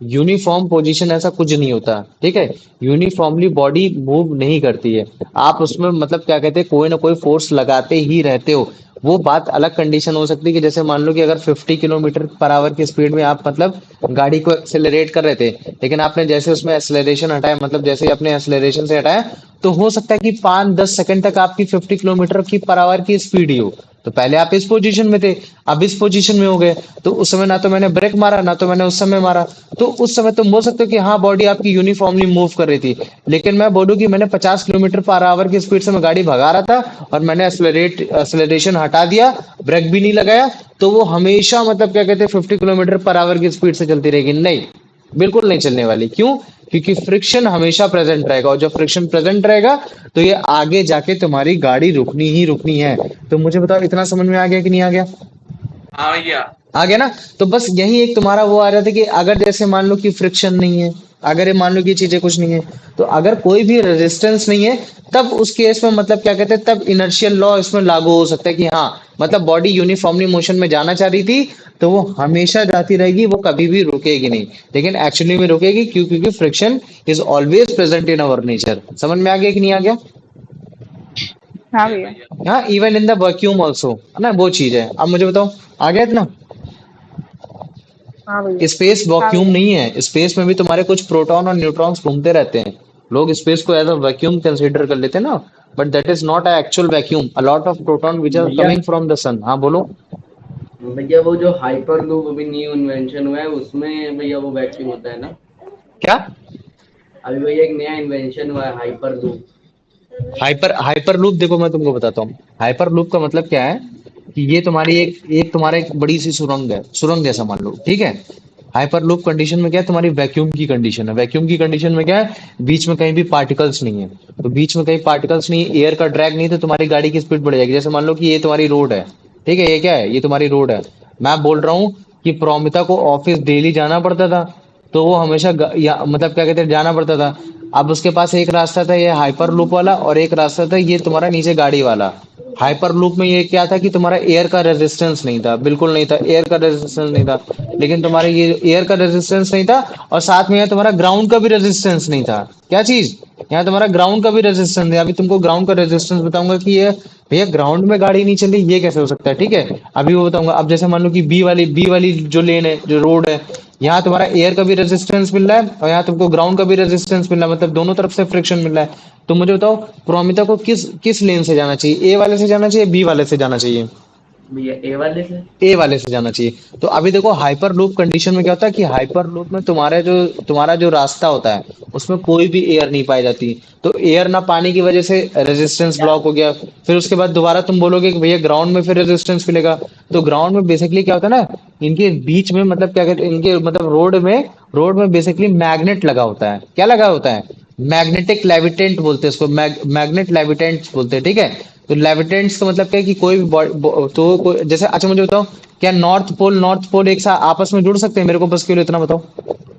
यूनिफॉर्म पोजीशन ऐसा कुछ नहीं होता, ठीक है। यूनिफॉर्मली बॉडी मूव नहीं करती है, आप उसमें मतलब क्या कहते हैं कोई ना कोई फोर्स लगाते ही रहते हो। वो बात अलग कंडीशन हो सकती है कि जैसे मान लो कि अगर 50 किलोमीटर पर आवर की स्पीड में आप मतलब गाड़ी को एक्सेलरेट कर रहे थे, लेकिन आपने जैसे उसमें एक्सेलरेशन हटाया, मतलब जैसे ही अपने एक्सेलरेशन से हटाया, तो हो सकता है कि 5-10 सेकंड तक आपकी 50 किलोमीटर पर आवर की स्पीड ही हो। तो पहले आप इस पोजीशन में थे, अब इस पोजीशन में हो गए, तो उस समय ना तो मैंने ब्रेक मारा ना तो मैंने उस समय मारा, तो उस समय तुम बोल सकते हो कि हाँ बॉडी आपकी यूनिफॉर्मली मूव कर रही थी। लेकिन मैं बोलूँ कि मैंने 50 किलोमीटर पर आवर की स्पीड से मैं गाड़ी भगा रहा था और मैंने एक्सेलरेशन हटा दिया, ब्रेक भी नहीं लगाया, तो वो हमेशा मतलब क्या कहते हैं 50 किलोमीटर पर आवर की स्पीड से चलती रहेगी? नहीं, बिल्कुल नहीं चलने वाली। क्यों? क्योंकि फ्रिक्शन हमेशा प्रेजेंट रहेगा, और जब फ्रिक्शन प्रेजेंट रहेगा तो ये आगे जाके तुम्हारी गाड़ी रुकनी ही रुकनी है। तो मुझे बताओ इतना समझ में आ गया कि नहीं आ गया? हाँ भैया। आ गया ना। तो बस यही एक तुम्हारा वो आ रहा था कि अगर जैसे मान लो कि फ्रिक्शन नहीं है, अगर ये मान लो कि चीजें कुछ नहीं है, तो अगर कोई भी रेजिस्टेंस नहीं है, तब उस केस में मतलब क्या कहते हैं, तब इनर्शियल लॉ इसमें लागू हो सकता है कि हाँ मतलब बॉडी यूनिफॉर्मली मोशन में जाना चाह रही थी, तो वो हमेशा जाती रहेगी, वो कभी भी रुकेगी नहीं। लेकिन एक्चुअली में रुकेगी क्यों? क्योंकि friction is always present in our nature. समझ में आ गया कि नहीं आ गया? हाँ है भैया। भैया। हाँ, even in the vacuum also, है ना, वो चीज है। अब मुझे बताओ, आ गया इतना? हाँ भैया। स्पेस हाँ वैक्यूम भैया। नहीं है, स्पेस में भी तुम्हारे कुछ प्रोटॉन और न्यूट्रॉन्स घूमते रहते हैं। लोग स्पेस को एज अ वैक्यूम कंसीडर कर लेते हैं ना, but that is not a actual vacuum. A lot of proton which are भैया कमिंग फ्रॉम द सन। हाँ बोलो। भैया वो जो हाइपर लूप अभी न्यू इन्वेंशन हुआ है उसमें भैया वो वैक्यूम होता है ना। क्या? अभी भैया एक नया इन्वेंशन हुआ है hyper loop. Hyper hyper loop, देखो मैं तुमको बताता हूँ। हाइपर लूप का मतलब क्या है कि ये तुम्हारी एक तुम्हारा एक बड़ी सी सुरंग है, सुरंग जैसा मान लो, ठीक है। हाइपर लूप कंडीशन में क्या है, तुम्हारी वैक्यूम की कंडीशन है। वैक्यूम की कंडीशन में क्या है, बीच में कहीं भी पार्टिकल्स नहीं है। तो बीच में कहीं पार्टिकल्स नहीं, एयर का ड्रैग नहीं, तो तुम्हारी गाड़ी की स्पीड बढ़ जाएगी। जैसे मान लो कि ये तुम्हारी रोड है, ठीक है, ये क्या है, ये तुम्हारी रोड है। मैं बोल रहा हूँ कि प्रोमिता को ऑफिस डेली जाना पड़ता था, तो वो हमेशा मतलब क्या कहते हैं, जाना पड़ता था। अब उसके पास एक रास्ता था ये हाइपर लूप वाला, और एक रास्ता था ये तुम्हारा नीचे गाड़ी वाला। हाइपर लूप में ये क्या था कि तुम्हारा एयर का रेजिस्टेंस नहीं था, बिल्कुल नहीं था, एयर का रेजिस्टेंस नहीं था। लेकिन तुम्हारे ये एयर का रेजिस्टेंस नहीं था, और साथ में यहाँ तुम्हारा ग्राउंड का भी रेजिस्टेंस नहीं था। क्या चीज? यहाँ तुम्हारा ग्राउंड का भी रेजिस्टेंस है। अभी तुमको ग्राउंड का रेजिस्टेंस बताऊंगा कि ये भैया ग्राउंड में गाड़ी नहीं चल रही, ये कैसे हो सकता है, ठीक है। अभी वो बताऊंगा। अब जैसे मान लो कि बी वाली जो लेन है, जो रोड है, यहाँ तुम्हारा एयर का भी रेजिस्टेंस मिल रहा है, और यहाँ तुमको ग्राउंड का भी रेजिस्टेंस मिल रहा है, मतलब दोनों तरफ से फ्रिक्शन मिल रहा है। तो मुझे बताओ, प्रोमिता को किस किस लेन से जाना चाहिए, ए वाले से जाना चाहिए, बी वाले से जाना चाहिए? भैया ए वाले से। ए वाले से जाना चाहिए। तो अभी देखो हाइपर लूप कंडीशन में क्या होता है कि हाइपर लूप में तुम्हारा जो रास्ता होता है, उसमें कोई भी एयर नहीं पाई जाती। तो एयर ना पाने की वजह से रेजिस्टेंस ब्लॉक हो गया। फिर उसके बाद दोबारा तुम बोलोगे कि भैया ग्राउंड में फिर रेजिस्टेंस मिलेगा। तो ग्राउंड में बेसिकली क्या होता है ना, इनके बीच में मतलब क्या कहते हैं, इनके मतलब रोड में बेसिकली मैग्नेट लगा होता है। क्या लगा होता है? मैग्नेटिक लेविटेंट बोलते हैं इसको, मैग्नेट लेविटेंट बोलते हैं, ठीक है। तो लेविटेंट्स का मतलब क्या है कि कोई भी जैसे, अच्छा मुझे बताओ, क्या नॉर्थ पोल एक साथ आपस में जुड़ सकते हैं? मेरे को बस केवल इतना बताओ।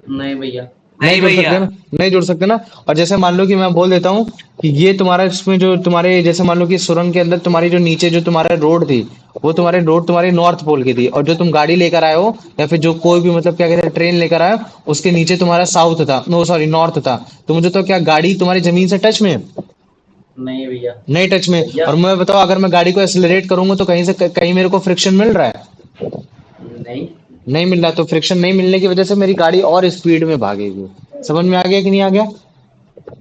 नहीं भैया। नहीं नहीं जुड़ सकते भैया। ना, नहीं जुड़ सकते ना। और जैसे मान लो कि मैं बोल देता हूँ कि ये तुम्हारा, इसमें जो तुम्हारे, जैसे मान लो कि सुरंग के अंदर तुम्हारी जो नीचे जो तुम्हारा रोड थी, वो तुम्हारी रोड तुम्हारी नॉर्थ पोल की थी, और जो तुम गाड़ी लेकर आए हो, या फिर जो कोई भी मतलब क्या कहते हैं ट्रेन लेकर आए हो, उसके नीचे तुम्हारा साउथ था, नो सॉरी नॉर्थ था। तो मुझे तो क्या गाड़ी तुम्हारी जमीन से टच में है? नहीं भैया। नहीं टच में। भैया और मैं बताओ, अगर मैं गाड़ी को एक्सेलरेट करूंगा तो कहीं से कहीं मेरे को फ्रिक्शन मिल रहा है? नहीं। नहीं मिल रहा। तो फ्रिक्शन नहीं मिलने की वजह से मेरी गाड़ी और स्पीड में भागेगी। समझ में आ गया कि नहीं आ गया?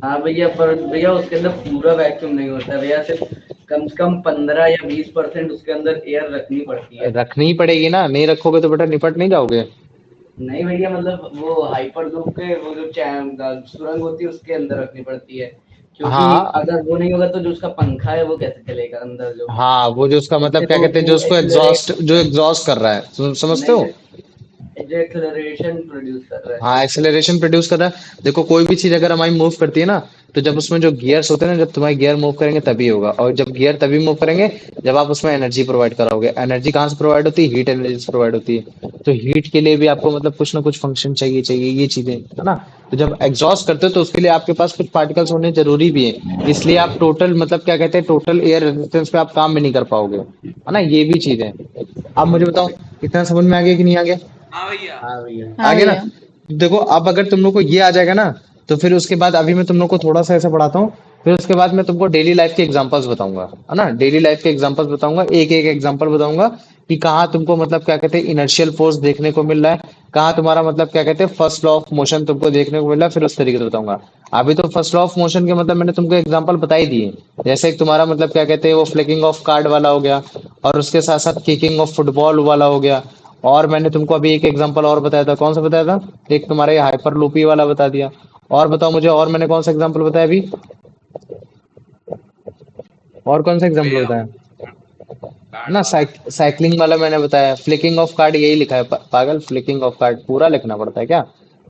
हाँ भैया पर भैया उसके अंदर पूरा वैक्यूम नहीं होता है भैया, सिर्फ कम से कम 15 या 20% उसके अंदर एयर रखनी पड़ती है। रखनी ही पड़ेगी ना, नहीं रखोगे तो बेटा निपट नहीं जाओगे। नहीं भैया मतलब वो हाइपर लूप के वो जो सुरंग होती है उसके अंदर रखनी पड़ती है, क्योंकि हाँ अगर वो नहीं होगा तो जो उसका पंखा है वो कैसे चलेगा अंदर जो। हाँ, वो जो उसका मतलब इससे क्या कहते हैं, जो वो उसको एक्सलरेट। एग्जॉस्ट कर रहा है, समझते नहीं हो? नहीं, जो एक्सलरेशन प्रोड्यूस कर रहा है। हाँ, एक्सेलरेशन प्रोड्यूस कर रहा है। देखो कोई भी चीज अगर हमारी मूव करती है ना, तो जब उसमें जो गियर्स होते हैं ना, जब तुम्हारे गियर मूव करेंगे तभी होगा। और जब गियर तभी मूव करेंगे जब आप उसमें एनर्जी प्रोवाइड कराओगे। एनर्जी कहाँ से प्रोवाइड होती है? हीट एनर्जी से प्रोवाइड होती है। तो हीट के लिए भी आपको मतलब कुछ ना कुछ फंक्शन चाहिए ये चीजें, है ना। तो जब एग्जॉस्ट करते हो तो उसके लिए आपके पास कुछ पार्टिकल्स होने जरूरी भी है, इसलिए आप टोटल मतलब क्या कहते हैं, टोटल एयर रेजिस्टेंस पे आप काम भी नहीं कर पाओगे, है ना, ये भी चीज है। अब मुझे बताओ, इतना समझ में आ गया कि नहीं आ गया? हाँ भैया। हाँ भैया। हाँ आगे ना। भैया। देखो अब अगर तुम लोग को ये आ जाएगा ना, तो फिर उसके बाद अभी मैं तुम लोग को थोड़ा सा ऐसा पढ़ाता हूँ। फिर उसके बाद मैं तुमको डेली लाइफ के एग्जांपल्स बताऊंगा, है ना, डेली लाइफ के एग्जांपल्स बताऊंगा, एक एक एग्जांपल बताऊंगा कि कहाँ तुमको मतलब क्या कहते हैं इनर्शियल फोर्स देखने को मिल रहा है, कहाँ तुम्हारा मतलब क्या कहते हैं फर्स्ट लॉ ऑफ मोशन तुमको देखने को मिल रहा है। फिर उस तरीके से बताऊंगा। अभी तो फर्स्ट लॉ ऑफ मोशन के मतलब मैंने तुमको एग्जांपल बता ही दिए। जैसे एक तुम्हारा मतलब क्या कहते हैं वो फ्लिकिंग ऑफ कार्ड वाला हो गया, और उसके साथ साथ किकिंग ऑफ फुटबॉल वाला हो गया। और मैंने तुमको अभी एक एग्जांपल और बताया था, कौन सा बताया था? एक तुम्हारा ये हाइपर लूपी वाला बता दिया। और बताओ मुझे, और मैंने कौन सा एग्जांपल बताया अभी? और कौन सा एग्जांपल भैया बताया? कार्ड ना वाला। साइकिलिंग वाला मैंने बताया। फ्लिकिंग ऑफ कार्ड यही लिखा है, पागल, फ्लिकिंग ऑफ कार्ड पूरा लिखना पड़ता है क्या?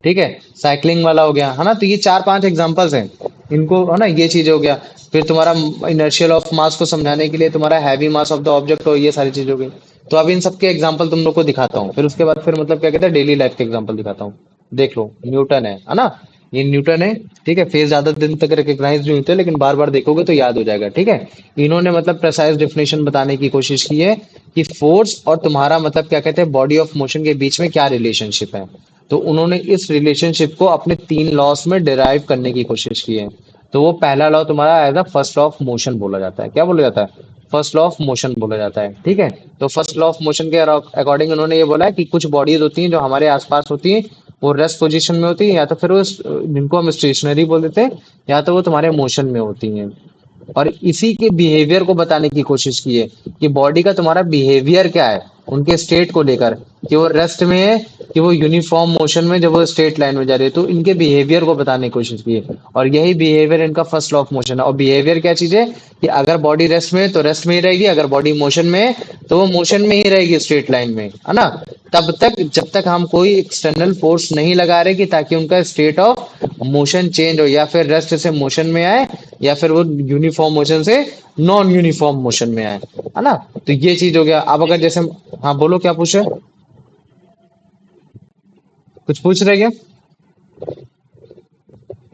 ठीक है। साइकिलिंग वाला हो गया, है ना। तो ये चार पांच एग्जांपल्स हैं, इनको, है ना, ये चीज हो गया। फिर तुम्हारा इनर्शियल ऑफ मास को समझाने के लिए तुम्हारा heavy mass of the object हो, ये सारी चीज हो गई। तो अब इन सबके एग्जांपल तुम लोग को दिखाता हूँ, फिर उसके बाद फिर मतलब क्या कहते हैं डेली लाइफ के एग्जांपल दिखाता हूँ। देख लो, न्यूटन है ना, ये न्यूटन है। ठीक है, फेस ज्यादा दिन तक रिकग्नाइज नहीं होते, लेकिन बार बार देखोगे तो याद हो जाएगा। ठीक है, इन्होंने मतलब प्रेसाइज डेफिनेशन बताने की कोशिश की है कि फोर्स और तुम्हारा मतलब क्या कहते हैं बॉडी ऑफ मोशन के बीच में क्या रिलेशनशिप है। तो उन्होंने इस रिलेशनशिप को अपने 3 लॉस में डिराइव करने की कोशिश की है। तो वो पहला लॉ तुम्हारा as a first law of motion बोला जाता है। क्या बोला जाता है? फर्स्ट लॉ ऑफ मोशन बोला जाता है। ठीक है, तो फर्स्ट लॉ ऑफ मोशन के अकॉर्डिंग उन्होंने ये बोला है कि कुछ बॉडीज होती हैं जो हमारे आसपास होती हैं, वो रेस्ट पोजीशन में होती है, या तो फिर वो जिनको हम स्टेशनरी बोल देते हैं, या तो वो तुम्हारे मोशन में होती हैं। और इसी के बिहेवियर को बताने की कोशिश की है कि बॉडी का तुम्हारा बिहेवियर क्या है उनके स्टेट को लेकर, कि वो रेस्ट में है कि वो यूनिफॉर्म मोशन में जब वो स्ट्रेट लाइन में जा रही है। तो इनके बिहेवियर को बताने की कोशिश की है, और यही बिहेवियर इनका फर्स्ट लॉ ऑफ मोशन है। और बिहेवियर क्या चीज है कि अगर बॉडी रेस्ट में है तो रेस्ट में ही रहेगी, अगर बॉडी मोशन में है तो वो मोशन में ही रहेगी, स्ट्रेट लाइन में, है ना। तब तक जब तक हम कोई एक्सटर्नल फोर्स नहीं लगा रहे कि ताकि उनका स्टेट ऑफ मोशन चेंज हो, या फिर रेस्ट से मोशन में आए, या फिर वो यूनिफॉर्म मोशन से नॉन यूनिफॉर्म मोशन में आए, है ना। तो ये चीज हो गया। अब अगर जैसे, हाँ बोलो क्या पूछ रहे हो? कुछ पूछ रहे क्या?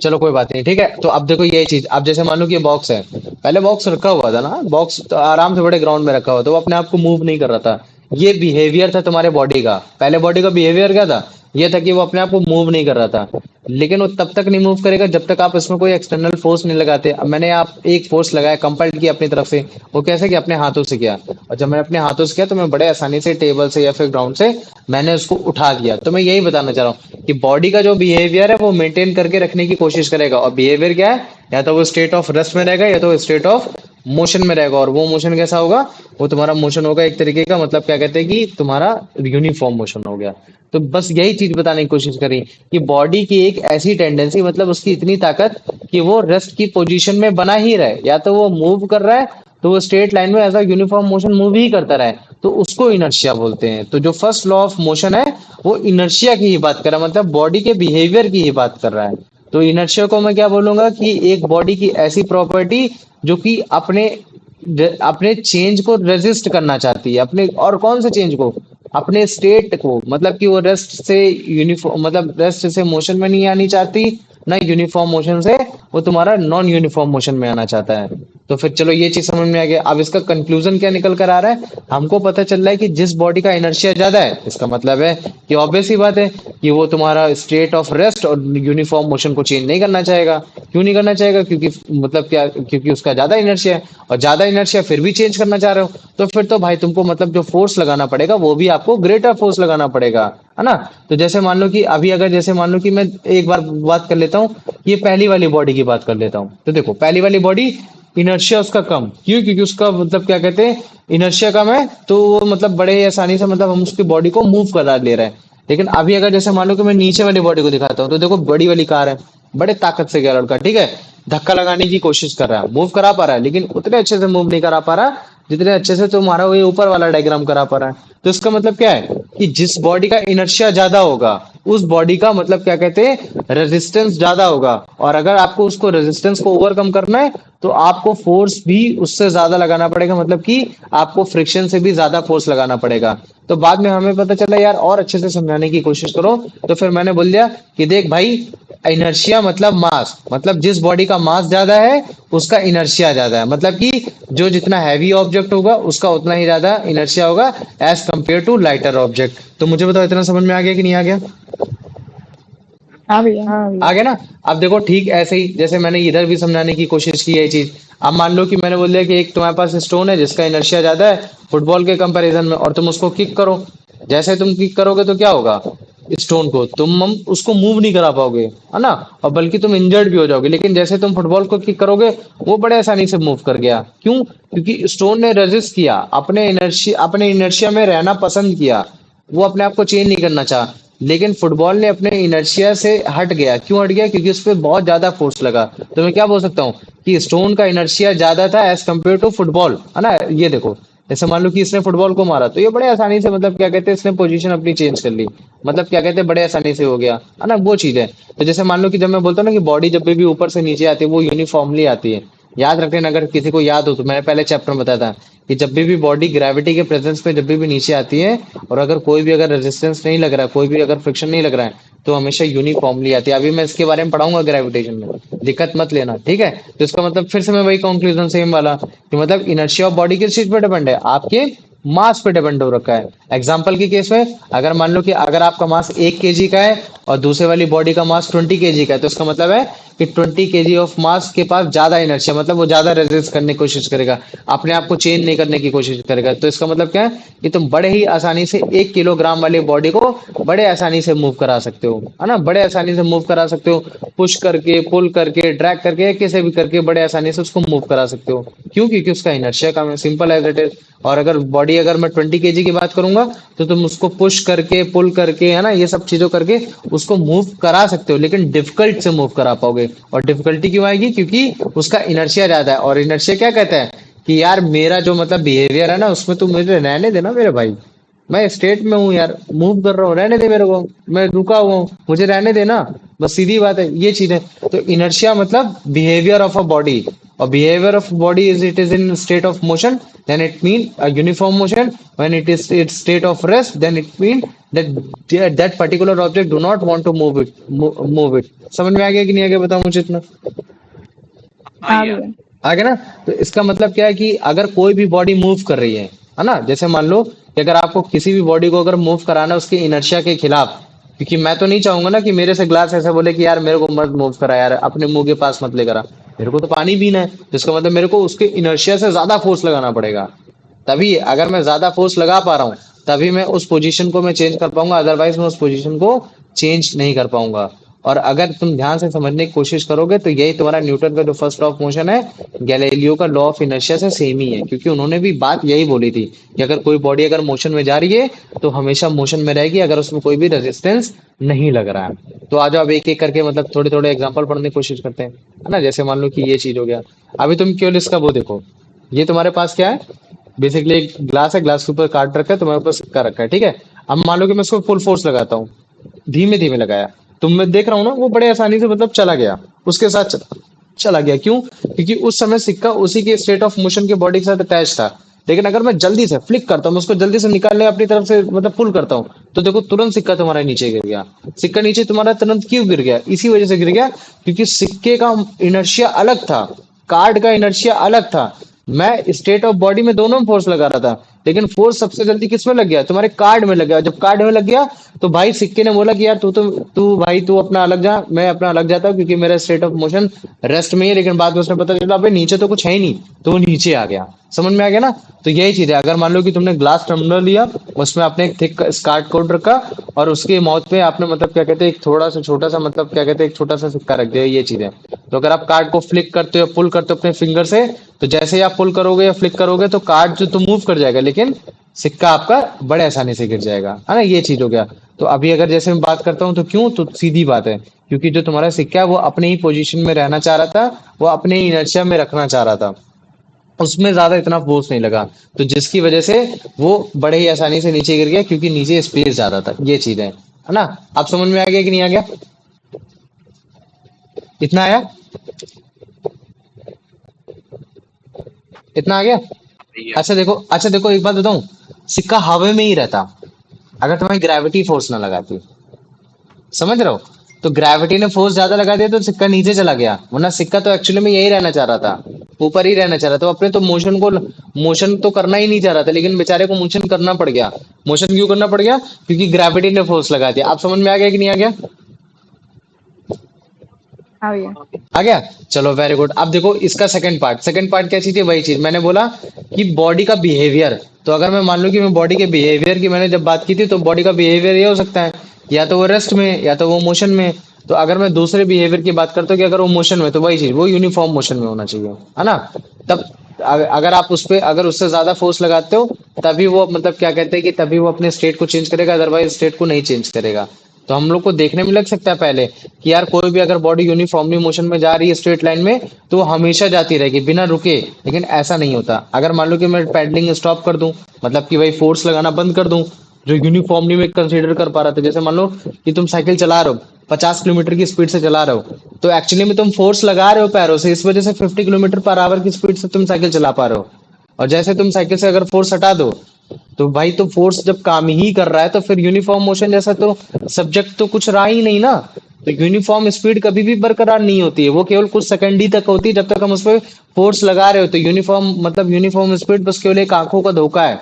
चलो कोई बात नहीं, ठीक है। तो अब देखो यही चीज, अब जैसे मान लो कि ये बॉक्स है, पहले बॉक्स रखा हुआ था ना, बॉक्स तो आराम से बड़े ग्राउंड में रखा हुआ था, वो अपने आप को मूव नहीं कर रहा था। ये बिहेवियर था तुम्हारे बॉडी का। पहले बॉडी का बिहेवियर क्या था? ये था कि वो अपने आप को मूव नहीं कर रहा था। लेकिन वो तब तक नहीं मूव करेगा जब तक आप इसमें कोई एक्सटर्नल फोर्स नहीं लगाते। अब मैंने आप एक फोर्स लगाया, कंपल्ड किया अपनी तरफ से, वो कैसे किया? अपने हाथों से किया। और जब मैंने अपने हाथों से किया तो मैं बड़े आसानी से टेबल से या फिर ग्राउंड से मैंने उसको उठा दिया। तो मैं यही बताना चाह रहा हूँ कि बॉडी का जो बिहेवियर है वो मेंटेन करके रखने की कोशिश करेगा। और बिहेवियर क्या है? या तो वो स्टेट ऑफ रेस्ट में रहेगा, या तो वो स्टेट ऑफ मोशन में रहेगा। और वो मोशन कैसा होगा? वो तुम्हारा मोशन होगा एक तरीके का, मतलब क्या कहते हैं कि तुम्हारा यूनिफॉर्म मोशन हो गया। तो बस यही चीज बताने की कोशिश करी कि बॉडी की एक ऐसी टेंडेंसी, मतलब उसकी इतनी ताकत कि वो रेस्ट की पोजीशन में बना ही रहे, या तो वो मूव कर रहा है तो वो स्ट्रेट लाइन में ऐसा यूनिफॉर्म मोशन मूव ही करता रहे, तो उसको इनर्शिया बोलते हैं। तो जो फर्स्ट लॉ ऑफ मोशन है वो इनर्शिया की ही बात कर रहा है, मतलब बॉडी के बिहेवियर की ही बात कर रहा है। तो इनर्शिया को मैं क्या बोलूंगा कि एक बॉडी की ऐसी प्रॉपर्टी जो कि अपने अपने चेंज को रेजिस्ट करना चाहती है, अपने, और कौन से चेंज को? अपने स्टेट को, मतलब कि वो रेस्ट से यूनिफॉर्म, मतलब रेस्ट से मोशन में नहीं आनी चाहती, ना यूनिफॉर्म मोशन से वो तुम्हारा नॉन यूनिफॉर्म मोशन में आना चाहता है। तो फिर चलो ये चीज समझ में आ गया। अब इसका कंक्लूजन क्या निकल कर आ रहा है? हमको पता चल रहा है कि जिस बॉडी का इनर्शिया ज्यादा है, इसका मतलब है कि ऑब्वियस ही बात है कि वो तुम्हारा स्टेट ऑफ रेस्ट और यूनिफॉर्म मोशन को चेंज नहीं करना चाहेगा। क्यों नहीं करना चाहेगा? क्योंकि मतलब क्या? क्योंकि उसका ज्यादा इनर्शिया है, और ज्यादा इनर्शिया फिर भी चेंज करना चाह रहे हो, तो फिर तो भाई तुमको मतलब जो फोर्स लगाना पड़ेगा वो भी आपको ग्रेटर फोर्स लगाना पड़ेगा, है ना। तो जैसे मान लो कि अभी अगर जैसे मान लो कि मैं एक बार बात कर लेता हूँ, ये पहली वाली बॉडी की बात कर लेता हूँ। तो देखो पहली वाली बॉडी इनर्शिया उसका कम, क्यों? क्योंकि उसका मतलब क्या कहते हैं इनर्शिया कम है, तो वो मतलब बड़े आसानी से मतलब हम उसकी बॉडी को मूव करा ले रहे हैं। लेकिन अभी अगर जैसे मान लो कि मैं नीचे वाली बॉडी को दिखाता हूँ, तो देखो बड़ी वाली कार है, बड़े ताकत से गया लड़का, ठीक है, धक्का लगाने की कोशिश कर रहा है, मूव करा पा रहा है, लेकिन उतने अच्छे से मूव नहीं करा पा रहा जितने अच्छे से तुम्हारा वो ऊपर वाला डायग्राम करा पा रहा है। तो इसका मतलब क्या है कि जिस बॉडी का इनर्शिया ज्यादा होगा उस बॉडी का मतलब क्या कहते हैं रेजिस्टेंस ज्यादा होगा। और अगर आपको उसको रेजिस्टेंस को ओवरकम करना है तो आपको फोर्स भी उससे ज्यादा लगाना पड़ेगा, मतलब कि आपको फ्रिक्शन से भी ज्यादा फोर्स लगाना पड़ेगा। तो बाद में हमें पता चला यार और अच्छे से समझाने की कोशिश करो, तो फिर मैंने बोल दिया कि देख भाई, इनर्शिया मतलब मास, मतलब जिस बॉडी का मास ज्यादा है उसका इनर्शिया ज्यादा है, मतलब कि जो जितना हैवी ऑब्जेक्ट होगा उसका उतना ही ज्यादा इनर्शिया होगा as compare to lighter object. तो मुझे बताओ इतना समझ में आ गया कि नहीं आ गया? हाँ भैया। आ गया ना। अब देखो ठीक ऐसे ही जैसे मैंने इधर भी समझाने की कोशिश की है चीज। अब मान लो कि मैंने बोल दिया कि एक तुम्हारे पास स्टोन है जिसका इनर्शिया ज्यादा है फुटबॉल के कंपैरिजन में, और तुम उसको किक करो। जैसे तुम किक करोगे तो क्या होगा? स्टोन को तुम उसको मूव नहीं करा पाओगे, है ना, और बल्कि तुम इंजर्ड भी हो जाओगे। लेकिन जैसे तुम फुटबॉल को किक करोगे वो बड़े आसानी से मूव कर गया। क्यों? क्योंकि स्टोन ने रेजिस्ट किया, अपने इनर्शिया में रहना पसंद किया, वो अपने आप को चेंज नहीं करना चाहा। लेकिन फुटबॉल ने अपने इनर्शिया से हट गया। क्यों हट गया? क्योंकि उस पर बहुत ज्यादा फोर्स लगा। तो मैं क्या बोल सकता हूँ कि स्टोन का इनर्शिया ज्यादा था एज कम्पेयर टू फुटबॉल, है ना। ये देखो जैसे मान लो कि इसने फुटबॉल को मारा तो ये बड़े आसानी से मतलब क्या कहते हैं इसने पोजीशन अपनी चेंज कर ली, मतलब क्या कहते हैं बड़े आसानी से हो गया, है ना, वो चीज है। तो जैसे मान लो कि जब मैं बोलता हूँ ना कि बॉडी जब भी ऊपर से नीचे आती है वो यूनिफॉर्मली आती है, याद रखना, अगर किसी को याद हो तो मैंने पहले चैप्टर में बताया था कि जब भी बॉडी ग्रेविटी के प्रेजेंस में जब भी नीचे आती है, और अगर कोई भी अगर रेजिस्टेंस नहीं लग रहा है, कोई भी अगर फ्रिक्शन नहीं लग रहा है, तो हमेशा यूनिफॉर्मली आती है। अभी मैं इसके बारे में पढ़ाऊंगा ग्रेविटेशन में, दिक्कत मत लेना, ठीक है। तो इसका मतलब फिर से मैं वही कंक्लूजन सेम वाला कि मतलब इनर्शिया ऑफ बॉडी किस चीज पे डिपेंड है, आपके मास पे डिपेंड हो रखा है। एग्जाम्पल के केस में अगर मान लो कि अगर आपका मास 1 kg का है और दूसरे वाली बॉडी का मास 20 kg का है, तो इसका मतलब है कि 20 kg ऑफ मास के पास ज्यादा इनर्शिया, मतलब वो ज्यादा रेजिस्ट करने की कोशिश करेगा, अपने आप को चेंज नहीं करने की कोशिश करेगा। तो इसका मतलब क्या है कि तुम बड़े ही आसानी से 1 किलोग्राम वाली बॉडी को बड़े आसानी से मूव करा सकते हो, है ना, बड़े आसानी से मूव करा सकते हो, पुश करके, पुल करके, ड्रैग करके, कैसे भी करके बड़े आसानी से उसको मूव करा सकते हो। क्यों? क्योंकि उसका इनर्शिया कम है, सिंपल एज इट इज। और अगर बॉडी अगर मैं 20 kg की बात करूंगा, तो तुम उसको पुश करके, पुल करके, है ना, ये सब चीजों करके उसको मूव करा सकते हो, लेकिन डिफिकल्ट से मूव करा पाओगे। और डिफिकल्टी क्यों आएगी? क्योंकि उसका इनर्शिया ज्यादा है। और इनर्शिया क्या कहता है कि यार मेरा जो मतलब बिहेवियर है ना, उसमें तुम मुझे रहने देना मेरे भाई, मैं स्टेट में हूँ यार, मूव कर रहा हूँ, रहने दे मेरे को, मैं रुका हुआ हूँ, मुझे रहने देना, बस सीधी बात है, ये चीज है। तो इनर्शिया मतलब बिहेवियर ऑफ अ बॉडी, और behaviour of body is it is in state of motion, then it mean a uniform motion. When it is its state of rest, then it mean that particular object do not want to move it. समझ में आ गया कि नहीं आ गया, बताओ मुझे इतना। हाँ भैया भैया। आगे ना, तो इसका मतलब क्या है कि अगर कोई भी बॉडी मूव कर रही है ना, जैसे मान लो कि अगर आपको किसी भी बॉडी को अगर मूव कराना है उसके इनर्शिया के खिलाफ, क्योंकि मैं तो नहीं चाहूंगा ना कि मेरे से ग्लास ऐसे बोले कि यार मेरे को मत मूव करा यार, अपने मुंह के पास मत लेकर आ, मेरे को तो पानी पीना है, जिसका मतलब मेरे को उसके इनर्शिया से ज्यादा फोर्स लगाना पड़ेगा। तभी अगर मैं ज्यादा फोर्स लगा पा रहा हूँ, तभी मैं उस पोजीशन को मैं चेंज कर पाऊंगा, अदरवाइज मैं उस पोजीशन को चेंज नहीं कर पाऊंगा। और अगर तुम ध्यान से समझने की कोशिश करोगे तो यही तुम्हारा न्यूटन का जो फर्स्ट लॉ ऑफ मोशन है, गैलीलियो का लॉ ऑफ इनर्शिया से सेम ही है, क्योंकि उन्होंने भी बात यही बोली थी कि अगर कोई बॉडी अगर मोशन में जा रही है तो हमेशा मोशन में रहेगी, अगर उसमें कोई भी रेजिस्टेंस नहीं लग रहा है। तो आ जाओ अब एक एक करके मतलब थोड़े थोड़े एग्जांपल पढ़ने की कोशिश करते हैं, है ना। जैसे मान लो कि ये चीज हो गया, अभी तुम केवल इसका वो देखो, ये तुम्हारे पास क्या है, बेसिकली एक ग्लास है, ग्लास के ऊपर काट रखा है, तुम्हारे ऊपर सिक्का रखा है, ठीक है। अब मान लो कि मैं इसको फुल फोर्स लगाता हूँ, धीमे धीमे लगाया, तो मैं देख रहा हूँ ना वो बड़े आसानी से मतलब चला गया, उसके साथ चला गया। क्यों? क्योंकि उस समय सिक्का उसी के स्टेट ऑफ मोशन के बॉडी के साथ अटैच था। लेकिन अगर मैं जल्दी से फ्लिक करता हूँ, मैं उसको जल्दी से निकालने अपनी तरफ से मतलब पुल करता हूँ, तो देखो तुरंत सिक्का तुम्हारा नीचे गिर गया। सिक्का नीचे तुम्हारा तुरंत क्यों गिर गया? इसी वजह से गिर गया क्योंकि सिक्के का इनर्शिया अलग था, कार्ड का इनर्शिया अलग था। मैं स्टेट ऑफ बॉडी में दोनों में फोर्स लगा रहा था, लेकिन फोर्स सबसे जल्दी किस में लग गया? तुम्हारे कार्ड में लग गया। जब कार्ड में लग गया तो भाई सिक्के ने बोला कि यार तू भाई तू अपना अलग जा, मैं अपना अलग जाता हूँ, क्योंकि मेरा स्टेट ऑफ मोशन रेस्ट में ही है। लेकिन बाद में उसने पता चला भाई नीचे तो कुछ है ही नहीं, तो वो नीचे आ गया। समझ में आ गया ना? तो यही चीज है, अगर मान लो कि तुमने ग्लास टम्बलर लिया, उसमें आपने एक थिक स्कार्ट कोट रखा, और उसके माउथ पे आपने मतलब क्या कहते हैं एक थोड़ा सा छोटा सा मतलब क्या कहते हैं एक छोटा सा सिक्का रख दिया, ये चीज है। तो अगर आप कार्ड को फ्लिक करते हो, पुल करते हो अपने फिंगर से, तो जैसे ही आप पुल करोगे या फ्लिक करोगे तो कार्ड जो तो मूव कर जाएगा, लेकिन सिक्का आपका बड़े आसानी से गिर जाएगा, है ना। ये चीज हो गया। तो अभी अगर जैसे मैं बात करता हूँ तो क्यों, तो सीधी बात है, क्योंकि जो तुम्हारा सिक्का है वो अपने ही पोजीशन में रहना चाह रहा था, वो अपने ही इनर्शिया में रखना चाह रहा था, उसमें ज्यादा इतना फोर्स नहीं लगा, तो जिसकी वजह से वो बड़े ही आसानी से नीचे गिर गया, क्योंकि नीचे स्पेस ज्यादा था। ये चीज है ना। आप समझ में आ गया कि नहीं आ गया? इतना आया? इतना आ गया? भैया अच्छा देखो एक बात बताऊं, सिक्का हवा में ही रहता अगर तुम्हें ग्रेविटी फोर्स ना लगाती। समझ रहे हो? तो ग्रेविटी ने फोर्स ज्यादा लगा दिया तो सिक्का नीचे चला गया, वरना सिक्का तो एक्चुअली में यही रहना चाह रहा था, ऊपर ही रहना चाह रहा था। तो अपने तो मोशन तो करना ही नहीं चाह रहा था, लेकिन बेचारे को मोशन करना पड़ गया। मोशन क्यों करना पड़ गया? क्योंकि ग्रेविटी ने फोर्स लगा दिया। आप समझ में आ गया कि नहीं आ गया? हाँ भैया। आ गया? चलो वेरी गुड। अब देखो इसका सेकंड पार्ट क्या चीज है? वही चीज मैंने बोला कि बॉडी का बिहेवियर। तो अगर मैं मान लूं कि मैं बॉडी के बिहेवियर की मैंने जब बात की थी, तो बॉडी का बिहेवियर ये हो सकता है या तो वो रेस्ट में या तो वो मोशन में। तो अगर मैं दूसरे बिहेवियर की बात करता हूँ कि अगर वो मोशन में, तो वही चीज वो यूनिफॉर्म मोशन में होना चाहिए, है ना। तब अगर आप उस पे अगर उससे ज्यादा फोर्स लगाते हो, तभी वो मतलब क्या कहते हैं कि तभी वो अपने स्टेट को चेंज करेगा, अदरवाइज स्टेट को नहीं चेंज करेगा। तो हम लोग को देखने में लग सकता है पहले कि यार कोई भी अगर बॉडी यूनिफॉर्मली मोशन में जा रही है स्ट्रेट लाइन में, तो वो हमेशा जाती रहेगी बिना रुके। लेकिन ऐसा नहीं होता। अगर मान लो कि मैं पैडलिंग स्टॉप कर दूं, मतलब कि भाई फोर्स लगाना बंद कर दूं, जो यूनिफॉर्मली में कंसीडर कर पा रहा था, जैसे मान लो कि तुम साइकिल चला रहे हो, 50 किलोमीटर की स्पीड से चला रहे हो, तो एक्चुअली में तुम फोर्स लगा रहे हो पैरों से, इस वजह से 50 किलोमीटर पर आवर की स्पीड से तुम साइकिल चला पा रहे हो। और जैसे तुम साइकिल से अगर फोर्स हटा दो, तो भाई तो फोर्स जब काम ही कर रहा है तो फिर यूनिफॉर्म मोशन जैसा तो सब्जेक्ट तो कुछ रहा ही नहीं ना। तो यूनिफॉर्म स्पीड कभी भी बरकरार नहीं होती है, वो केवल कुछ सेकंड ही तक होती है जब तक हम उस पर फोर्स लगा रहे हो। तो यूनिफॉर्म मतलब यूनिफॉर्म स्पीड बस केवल एक आंखों का धोखा है।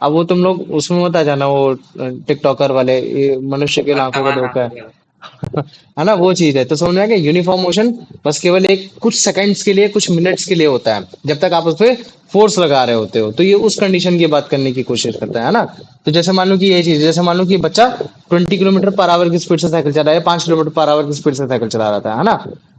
अब वो तुम लोग उसमें मत आ जाना, वो टिकटॉकर वाले, ये मनुष्य के आंखों का वर्तमान धोखा आ है। गया। है ना, वो चीज है। तो समझ में आ गया, यूनिफॉर्म मोशन बस केवल एक कुछ सेकंड्स के लिए, कुछ मिनट्स के लिए होता है, जब तक आप उस पर फोर्स लगा रहे होते हो। तो ये उस कंडीशन की बात करने की कोशिश करता है ना। तो जैसे मान लो कि ये चीज, जैसे मान लो कि बच्चा 20 किलोमीटर पर आवर की स्पीड से साइकिल चला रहा है, 5 किलोमीटर पर आवर की स्पीड से साइकिल चला रहा था, है ना।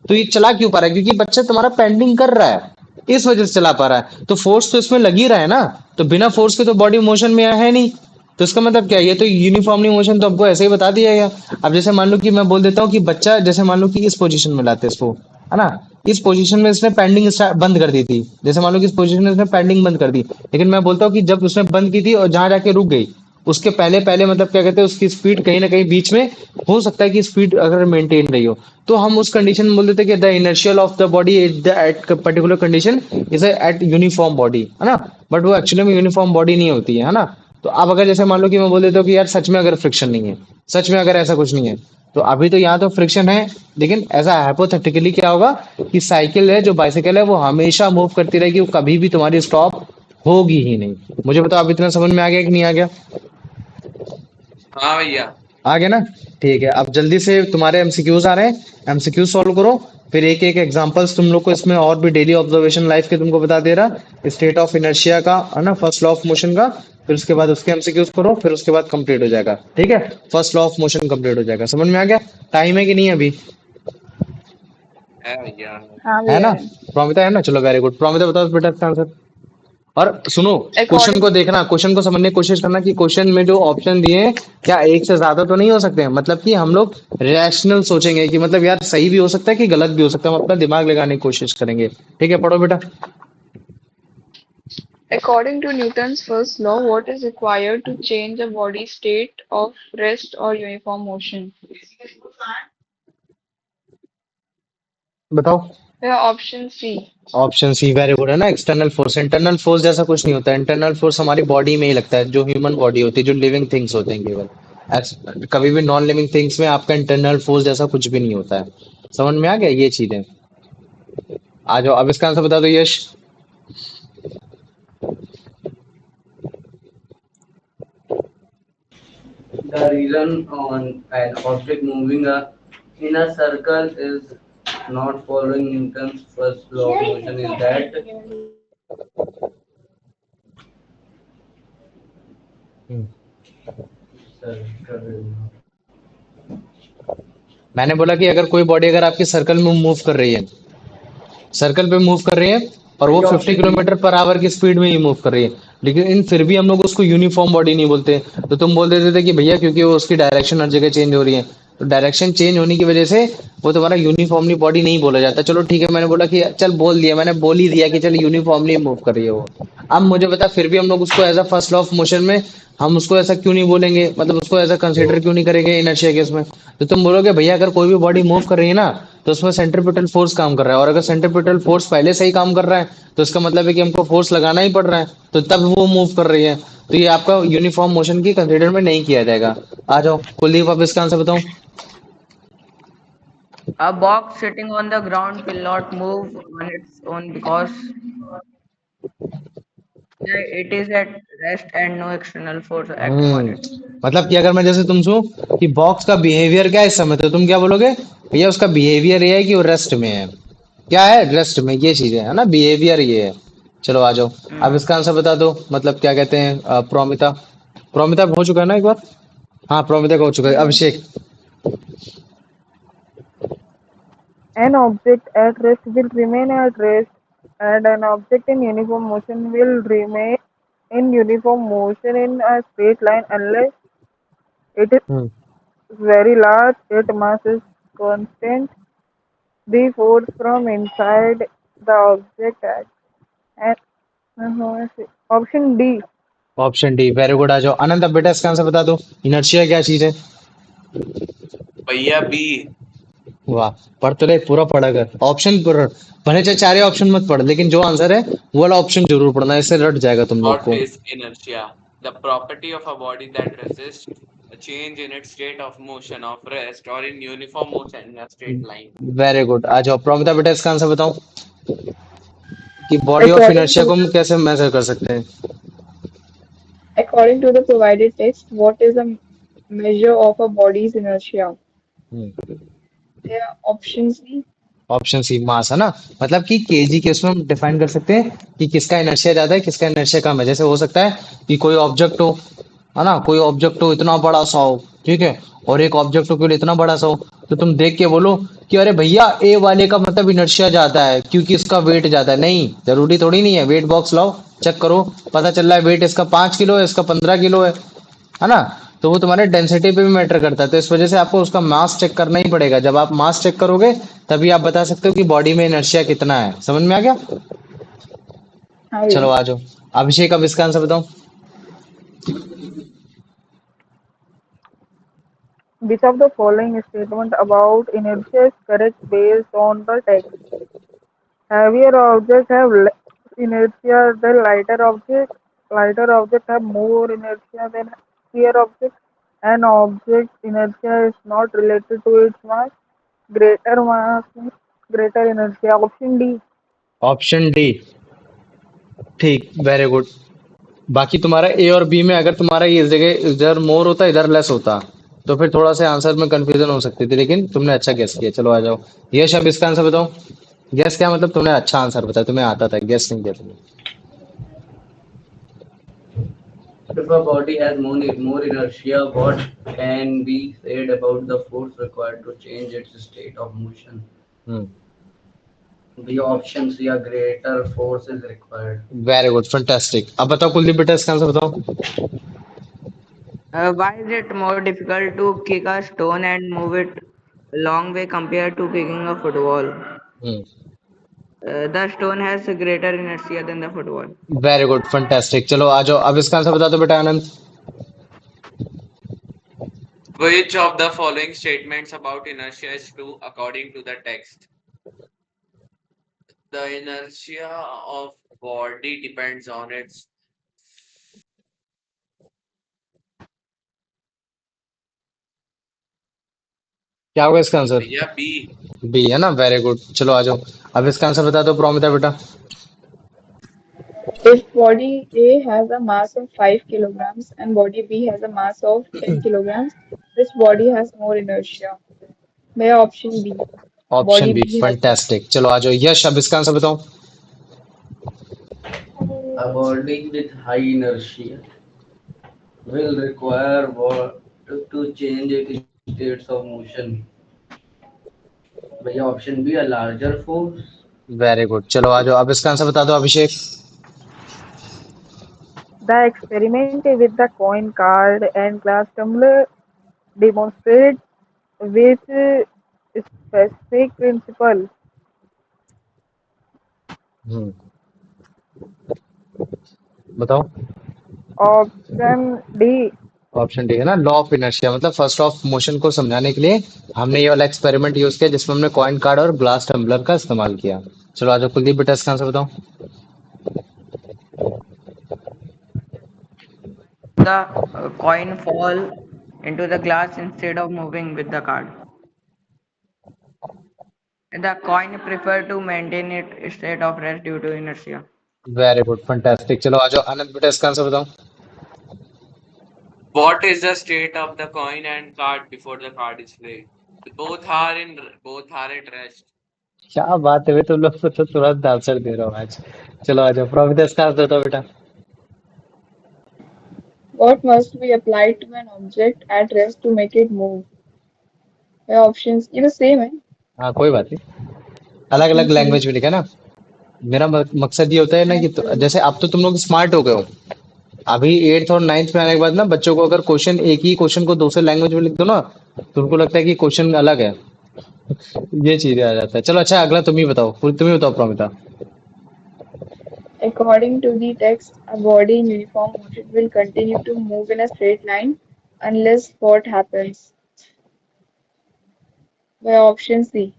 तो ये चला क्यों पा रहा है? क्योंकि बच्चा तुम्हारा पेंडिंग कर रहा है, इस वजह से चला पा रहा है। तो फोर्स तो इसमें लग ही रहा है ना। तो बिना फोर्स के तो बॉडी मोशन में है नहीं। तो इसका मतलब क्या है? ये तो यूनिफॉर्मली मोशन तो हमको ऐसे ही बता दिया गया। अब जैसे मान लो कि मैं बोल देता हूँ कि बच्चा, जैसे मान लो कि इस पोजीशन में लाते हैं इसको, है ना। इस पोजीशन में इसने पेंडिंग बंद कर दी थी। जैसे मान लो कि इस पोजीशन में इसने पेंडिंग बंद कर दी, लेकिन मैं बोलता हूँ कि जब उसने बंद की थी और जहां जाके रुक गई, उसके पहले पहले मतलब क्या कहते हैं, उसकी स्पीड कहीं ना कहीं बीच में हो सकता है कि स्पीड अगर मेंटेन रही हो, तो हम उस कंडीशन में बोल देते हैं कि the inertial of the body at particular condition is eight uniform body, है ना। बट वो एक्चुअली में यूनिफॉर्म बॉडी नहीं होती है ना। तो अब अगर जैसे मान लो कि मैं बोल देता हूँ कि यार सच में अगर फ्रिक्शन नहीं है, सच में अगर ऐसा कुछ नहीं है, तो अभी तो यहाँ तो फ्रिक्शन है, लेकिन ऐसा हाइपोथेटिकली क्या होगा कि साइकिल है, जो बाइसाइकिल है, वो हमेशा मूव करती रहेगी, वो कभी भी तुम्हारी स्टॉप होगी ही नहीं। मुझे बताओ अब इतना समझ में आ गया कि नहीं आ गया? हाँ भैया। आ गया ना। ठीक है, अब जल्दी से तुम्हारे एमसीक्यूज आ रहे हैं, एमसीक्यूज सॉल्व करो। फिर एक एक एग्जांपल्स तुम लोग को इसमें और भी डेली ऑब्जर्वेशन लाइफ के तुमको बता दे रहा, स्टेट ऑफ इनर्शिया का, है ना, फर्स्ट लॉ ऑफ मोशन का। फिर उसके बाद उसके एमसीक्यूज करो, फिर उसके बाद कंप्लीट हो जाएगा। ठीक है, first law of motion complete हो जाएगा। समझ में आ गया? टाइम है कि नहीं अभी? है भैया। हाँ है भैया ना। है। प्रोमिता है ना, चलो वेरी गुड। प्रोमिता बताओ बेटा इसका आंसर। और सुनो, क्वेश्चन अकॉर्डिंग को देखना, क्वेश्चन को समझने की कोशिश करना कि क्वेश्चन में जो ऑप्शन दिए हैं, क्या एक से ज्यादा तो नहीं हो सकते हैं। मतलब कि हम लोग रैशनल सोचेंगे कि मतलब यार सही भी हो सकता है कि गलत भी हो सकता है, हम अपना दिमाग लगाने की कोशिश करेंगे। ठीक है, पढ़ो बेटा। According to Newton's first law, what is required to change a body state of rest or uniform motion? बताओ। Option C. Option C very good, है ना, एक्सटर्नल फोर्स। इंटरनल फोर्स जैसा कुछ नहीं होता है। इंटरनल फोर्स हमारी बॉडी में ही लगता है, जो ह्यूमन बॉडी होती है, जो लिविंग थिंग्स होते हैं केवल। कभी भी नॉन लिविंग थिंग्स में आपका इंटरनल फोर्स जैसा कुछ भी नहीं होता है। समझ में आ गया ये चीजें? आ जाओ, अब इसका आंसर बता दो यश। The reason on an object moving in a circle is not following Newton's first law of motion is that circle. मैंने बोला कि अगर कोई बॉडी अगर आपकी सर्कल में मूव कर रही है, सर्कल पे मूव कर रही है, और वो ये 50 किलोमीटर पर आवर की स्पीड में ही मूव कर रही है, लेकिन इन फिर भी हम लोग उसको यूनिफॉर्म बॉडी नहीं बोलते। तो तुम बोल देते थे कि भैया क्योंकि वो उसकी डायरेक्शन हर जगह चेंज हो रही है, तो डायरेक्शन चेंज होने की वजह से वो तुम्हारा यूनिफॉर्मली बॉडी नहीं बोला जाता। चलो ठीक है, मैंने बोला कि चल बोल दिया, मैंने बोल ही दिया कि चल यूनिफॉर्मली मूव कर रही है वो। अब मुझे बता, फिर भी हम लोग उसको as a first law of motion में हम उसको ऐसा क्यों नहीं बोलेंगे, मतलब उसको ऐसा कंसिडर क्यों नहीं करेंगे इनर्शिया केस में? तो तुम बोलोगे भैया अगर कोई भी बॉडी मूव कर रही है ना, तो उसमें सेंट्रीपिटल फोर्स काम कर रहा है, और अगर सेंट्रीपिटल फोर्स पहले से ही काम कर रहा है, तो इसका मतलब है कि हमको फोर्स लगाना ही पड़ रहा है, तो तब वो मूव कर रही है। तो ये आपका यूनिफॉर्म मोशन की कंसिडर में नहीं किया जाएगा। आ जाओ कुलदीप, आप इसका आंसर बताओ। A box sitting on the ground will not move on its own because it is at rest and no external force acting on it. मतलब कि अगर मैं जैसे तुमसे कि बॉक्स का बिहेवियर क्या है इस समय, तो तुम क्या बोलोगे? भैया उसका बिहेवियर ये है कि वो रेस्ट में है। क्या है? रेस्ट में। ये चीजें है ना, बिहेवियर ये है। चलो आ जाओ, अब इसका आंसर बता दो। मतलब क्या कहते हैं, प्रोमिता। प्रोमिता हो चुका है ना एक बार? हाँ प्रोमिता का हो चुका है। अभिषेक। An object at rest will remain at rest, and an object in uniform motion will remain in uniform motion in a straight line unless it is hmm very large, its mass is constant, the force from inside the object acts. And option D. Option D very good. आ जाओ आनंद, अब बेटा इसका answer बता दो, inertia क्या चीज है? भैया बी। वाह, पढ़ तो ले, पूरा पढ़ा कर, ऑप्शन पढ़, भले चाहे चारे ऑप्शन मत पढ़, लेकिन जो आंसर है वो वाला ऑप्शन जरूर पढ़ना, इससे रट जाएगा तुम लोग What को। is inertia? The property of a body that resists a change in its state of motion, of rest, or in uniform motion in a straight line. Very good, आ जाओ प्रोमिता बेटा, इसका आंसर बताओ कि body of According inertia to को हम कैसे major कर सकते हैं। according to the provided text, what is a measure of a body's inertia? There are options B. Option C, mass, है ना, मतलब कि केजी के उसमें हम डिफाइन कर सकते हैं कि किसका इनर्शिया ज्यादा है, किसका इनर्शिया कम है। जैसे हो सकता है कि कोई ऑब्जेक्ट हो, है ना, कोई ऑब्जेक्ट हो इतना बड़ा सा हो, ठीक है, और एक ऑब्जेक्ट हो केवल इतना बड़ा सा हो, तो तुम देख के बोलो कि अरे भैया ए वाले का मतलब इनर्शिया ज्यादा है क्योंकि इसका वेट ज्यादा है। नहीं, जरूरी थोड़ी नहीं है, वेट बॉक्स लाओ, चेक करो, पता चल रहा है वेट इसका 5 किलो है, इसका 15 किलो है ना, तो वो तुम्हारे डेंसिटी पे भी मैटर करता है। तो इस वजह से आपको उसका मास चेक करना ही पड़ेगा। जब आप मास चेक करोगे तभी आप बता सकते हो कि बॉडी में इनर्शिया कितना है। समझ में आ गया? चलो Hi. आ जाओ, अभिषेक अब इसका आंसर बताओ। Which of the following statement about inertia is correct based on the text? Heavier objects have less inertia than lighter objects. Lighter objects have more inertia than heavier objects. An object's inertia is not related to its mass. Greater mass means greater inertia. Option D. Option D, ठीक, very good. बाकी तुम्हारा ए और B में अगर तुम्हारा ये इस जगह इधर मोर होता इधर लेस होता तो फिर थोड़ा सा आंसर में कंफ्यूजन हो सकती थी, लेकिन तुमने अच्छा गेस किया। चलो आ जाओ, यश अब इसका आंसर बताओ। गेस क्या मतलब, तुमने अच्छा आंसर बताया, तुम्हें आता था, गेस नहीं किया तुमने। If a body has more inertia, what can be said about the force required to change its state of motion? Hmm, The options here greater force is required. Very good, fantastic. अब बताओ कुलदीप बेटा, इसका answer बताओ। Why is it more difficult to kick a stone and move it a long way compared to kicking a football? Hmm, The stone has greater inertia than the football. Very good, fantastic. चलो आ जाओ, अब इसका answer बता दो बेटा आनंद। Which of the following statements about inertia is true according to the text? The inertia of body depends on its. क्या होगा इसका आंसर? भैया बी। बी, है ना, वेरी गुड। चलो आ जाओ, अब इसका आंसर बता दो प्रोमिता बेटा। If body A has a mass of 5 kilograms and body B has a mass of 10 kilograms, which body has more inertia? By option B. Option Body B, B has more. Fantastic. चलो आ जाओ, यश अब इसका answer बताओ। A body with high inertia will require what to change its states of motion. भैया option B, a larger force. Very good, चलो आ जाओ, अब इसका आंसर बता दो अभिषेक। The experiment with the coin card and glass tumbler demonstrates which specific principle. हम्म, बताओ। Option D. Option D, है ना, लॉ ऑफ इनर्शिया, मतलब फर्स्ट ऑफ मोशन को समझाने के लिए हमने ये वाला एक्सपेरिमेंट यूज किया जिसमें हमने कॉइन कार्ड और ग्लास टम्बलर का इस्तेमाल किया। चलो आ जाओ कुलदीप बेटा, इसका आंसर बताओ। The coin fall into the glass instead of moving with the card. The coin prefer to maintain its state of rest due to inertia. Very good, fantastic. चलो आ जाओ आनंद बेटा, इसका आंसर बताओ। What is the state of the coin and card before the card is played? Both are at rest. क्या बात है बे, तुम लोग को तो तुरंत आंसर दे रहा हूँ आज। चलो आ जाओ प्रोमिता, इसका आंसर बताओ बेटा। What must be applied to an object at rest to make it move? The options, ये तो same है. हाँ कोई बात नहीं, अलग Option अलग C. लैंग्वेज में लिखा है ना। मेरा मकसद ये होता है ना कि And जैसे अब तो तुम लोग स्मार्ट हो गए हो, अभी एट्थ और नाइन्थ में आने के बाद ना बच्चों को अगर क्वेश्चन, एक ही क्वेश्चन को दूसरे लैंग्वेज में लिख दो ना, तो उनको लगता है कि क्वेश्चन अलग है। ये चीजें आ जाता है। चलो अच्छा, अगला तुम ही बताओ, तुम ही बताओ Promita. according to the text, a body in uniform motion will continue to move in a straight line unless what happens? by option C.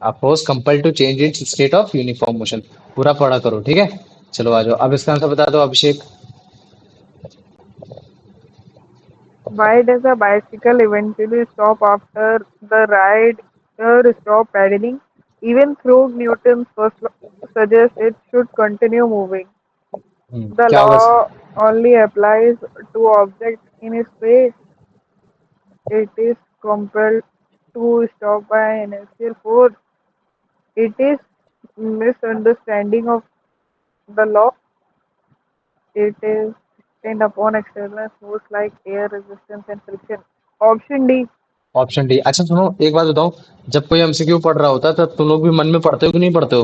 A force compelled to change its state of uniform motion। पूरा पढ़ा करो, ठीक है। चलो आ जाओ, अब इसका आंसर बता दो अभिषेक। Why does a bicycle eventually stop after the rider stop pedaling? Even though Newton's first law suggests it should continue moving, the क्या होगा? law only applies to objects in space. It is compelled to stop by inertial force. It is misunderstanding of the law. It is depend upon external force like air resistance and friction. Option D. Option D. अच्छा सुनो, एक बात बताओ, जब कोई MCQ पढ़ रहा होता है तब तुम लोग भी मन में पढ़ते हो कि नहीं पढ़ते हो?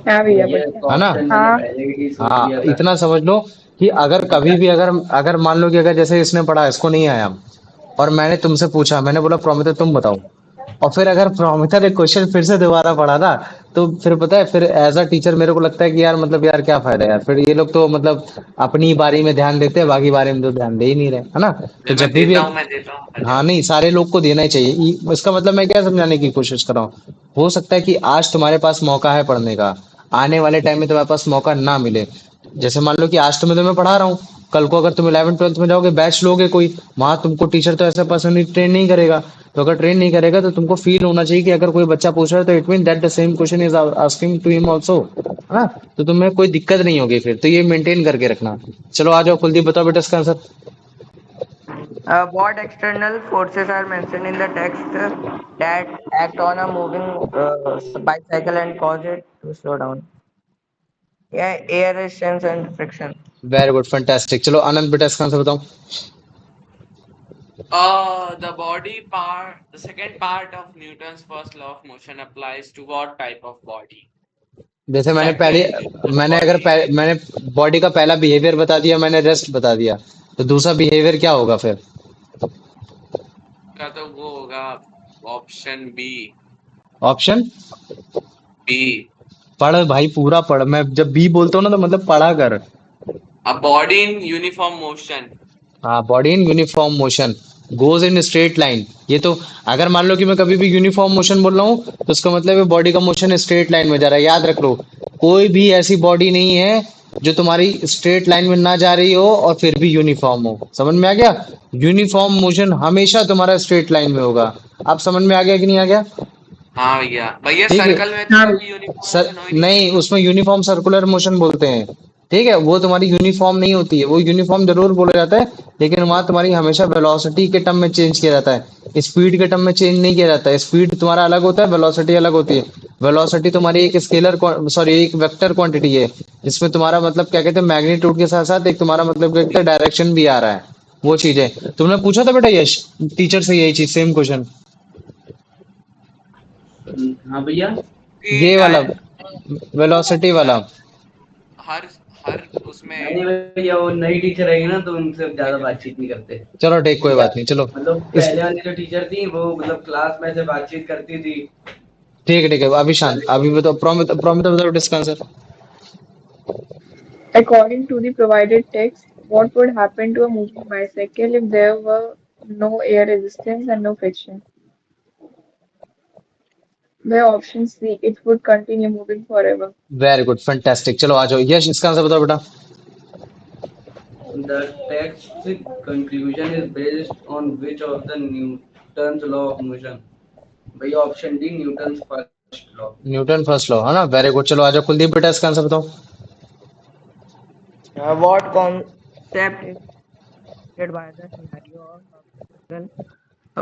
हाँ भैया भैया बढ़िया। इसका है ना? ऑप्शन मैंने हाँ पहले ही सोच हाँ, लिया था। इतना समझ लो कि अगर कभी भी अगर अगर मान लो कि अगर जैसे इसने पढ़ा, इसको नहीं आया, और मैंने तुमसे पूछा, मैंने बोला प्रोमिता तुम बताओ, और फिर अगर प्रोमिता ने क्वेश्चन फिर से दोबारा पढ़ा ना, तो फिर पता है, फिर एज अ टीचर मेरे को लगता है कि यार मतलब यार क्या फायदा यार, फिर ये लोग तो मतलब अपनी बारी में ध्यान देते हैं, बाकी बारे में तो ध्यान दे ही नहीं रहे, है ना? तो जब भी मैं देता हूँ हाँ नहीं, सारे लोग को देना ही चाहिए। इसका मतलब मैं क्या समझाने की कोशिश कर रहा हूँ, हो सकता है कि आज तुम्हारे पास मौका है पढ़ने का, आने वाले टाइम में तुम्हारे पास मौका ना मिले। जैसे मान लो कि आज तो मैं तुम्हें पढ़ा रहा हूँ, कल को अगर तुम 11th 12th में जाओगे, बैच लोगे कोई, वहां तुमको टीचर तो ऐसा पर्सनली ट्रेन नहीं करेगा। तो अगर ट्रेन नहीं करेगा तो तुमको फील होना चाहिए कि अगर कोई बच्चा पूछ रहा है तो it mean that the same question is asking to him also, है ना? तो तुम्हें कोई दिक्कत नहीं होगी फिर, तो ये मेंटेन करके रखना। चलो आ जाओ, कुलदीप बताओ बेटा इसका answer. What external forces are mentioned in the text that act on a moving bicycle and cause it to slow down? Yeah, air resistance and friction. Very good, fantastic. चलो आनंद बेटा इसका आंसर बताओ। The second part of Newton's first law of motion applies to what type of body? जैसे Second body मैंने body का पहला behaviour बता दिया, मैंने रेस्ट बता दिया, तो दूसरा बिहेवियर क्या होगा फिर? का तो वो होगा ऑप्शन बी। Option B. पढ़ भाई, पूरा पढ़। मैं जब बी बोलता हूँ ना तो मतलब पढ़ा कर। A body in uniform motion. हाँ, body in uniform motion goes in straight line. ये तो अगर मान लो कि मैं कभी भी यूनिफॉर्म मोशन बोल रहा हूँ तो उसका मतलब है बॉडी का मोशन स्ट्रेट लाइन में जा रहा है। याद रख लो, कोई भी ऐसी बॉडी नहीं है जो तुम्हारी स्ट्रेट लाइन में ना जा रही हो और फिर भी यूनिफॉर्म हो। समझ में आ गया? यूनिफॉर्म मोशन हमेशा तुम्हारा स्ट्रेट लाइन में होगा। आप समझ में आ गया कि नहीं आ गया? हाँ भैया, भैया ठीक है सर्कल में तो हाँ कभी यूनिफॉर्म सर, मोशन हो ही नहीं नहीं, सकता। उसमें यूनिफॉर्म सर्कुलर मोशन बोलते हैं। ठीक है, वो तुम्हारी यूनिफॉर्म नहीं होती है, वो यूनिफॉर्म जरूर बोला जाता है, लेकिन वहां तुम्हारी हमेशा वेलोसिटी के टर्म में चेंज किया जाता है, स्पीड के टर्म में चेंज नहीं किया जाता है। स्पीड तुम्हारा अलग होता है, वेलोसिटी अलग होती है। वेलोसिटी तुम्हारी एक स्केलर, सॉरी एक वेक्टर क्वांटिटी है, जिसमें तुम्हारा मतलब क्या कहते हैं, मैग्नीट्यूड के साथ साथ एक तुम्हारा मतलब क्या कहते हैं, डायरेक्शन भी आ रहा है। वो चीज है। तुमने पूछा था बेटा यश टीचर से यही चीज, सेम क्वेश्चन, हाँ भैया। ये वाला वेलोसिटी वाला। हर हर उसमें नहीं भैया, वो नई टीचर आएगी ना तो उनसे ज्यादा बातचीत नहीं करते। चलो ठीक, कोई बात नहीं, चलो मतलब इस पहले वाली जो टीचर थी वो मतलब क्लास में से बातचीत करती थी। ठीक है ठीक है, अभी शांत, अभी बताओ, प्रोमित प्रोमित बताओ इसका answer. According to the provided text, what would happen to a moving bicycle if there were no air resistance and no friction? By option C, it would continue moving forever. Very good, fantastic. चलो आ जाओ यश, इसका answer बताओ बेटा। The text conclusion is based on which of the Newton's law of motion? भैया option D, Newton's first law. Newton first law, है ना? Very good. चलो आ जाओ कुलदीप बेटा, इसका आंसर बताओ। What concept is created by the scenario of obstacle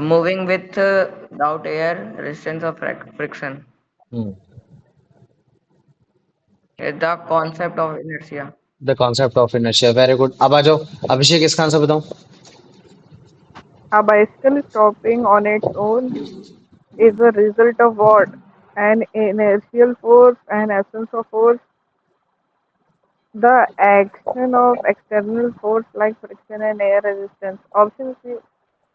moving without air resistance of friction? The concept of inertia. The concept of inertia, very good. अब आ जाओ अभिषेक, इसका आंसर बताओ। A bicycle stopping on its own is a result of what? An inertial force and absence of force. The action of external force like friction and air resistance. Option C.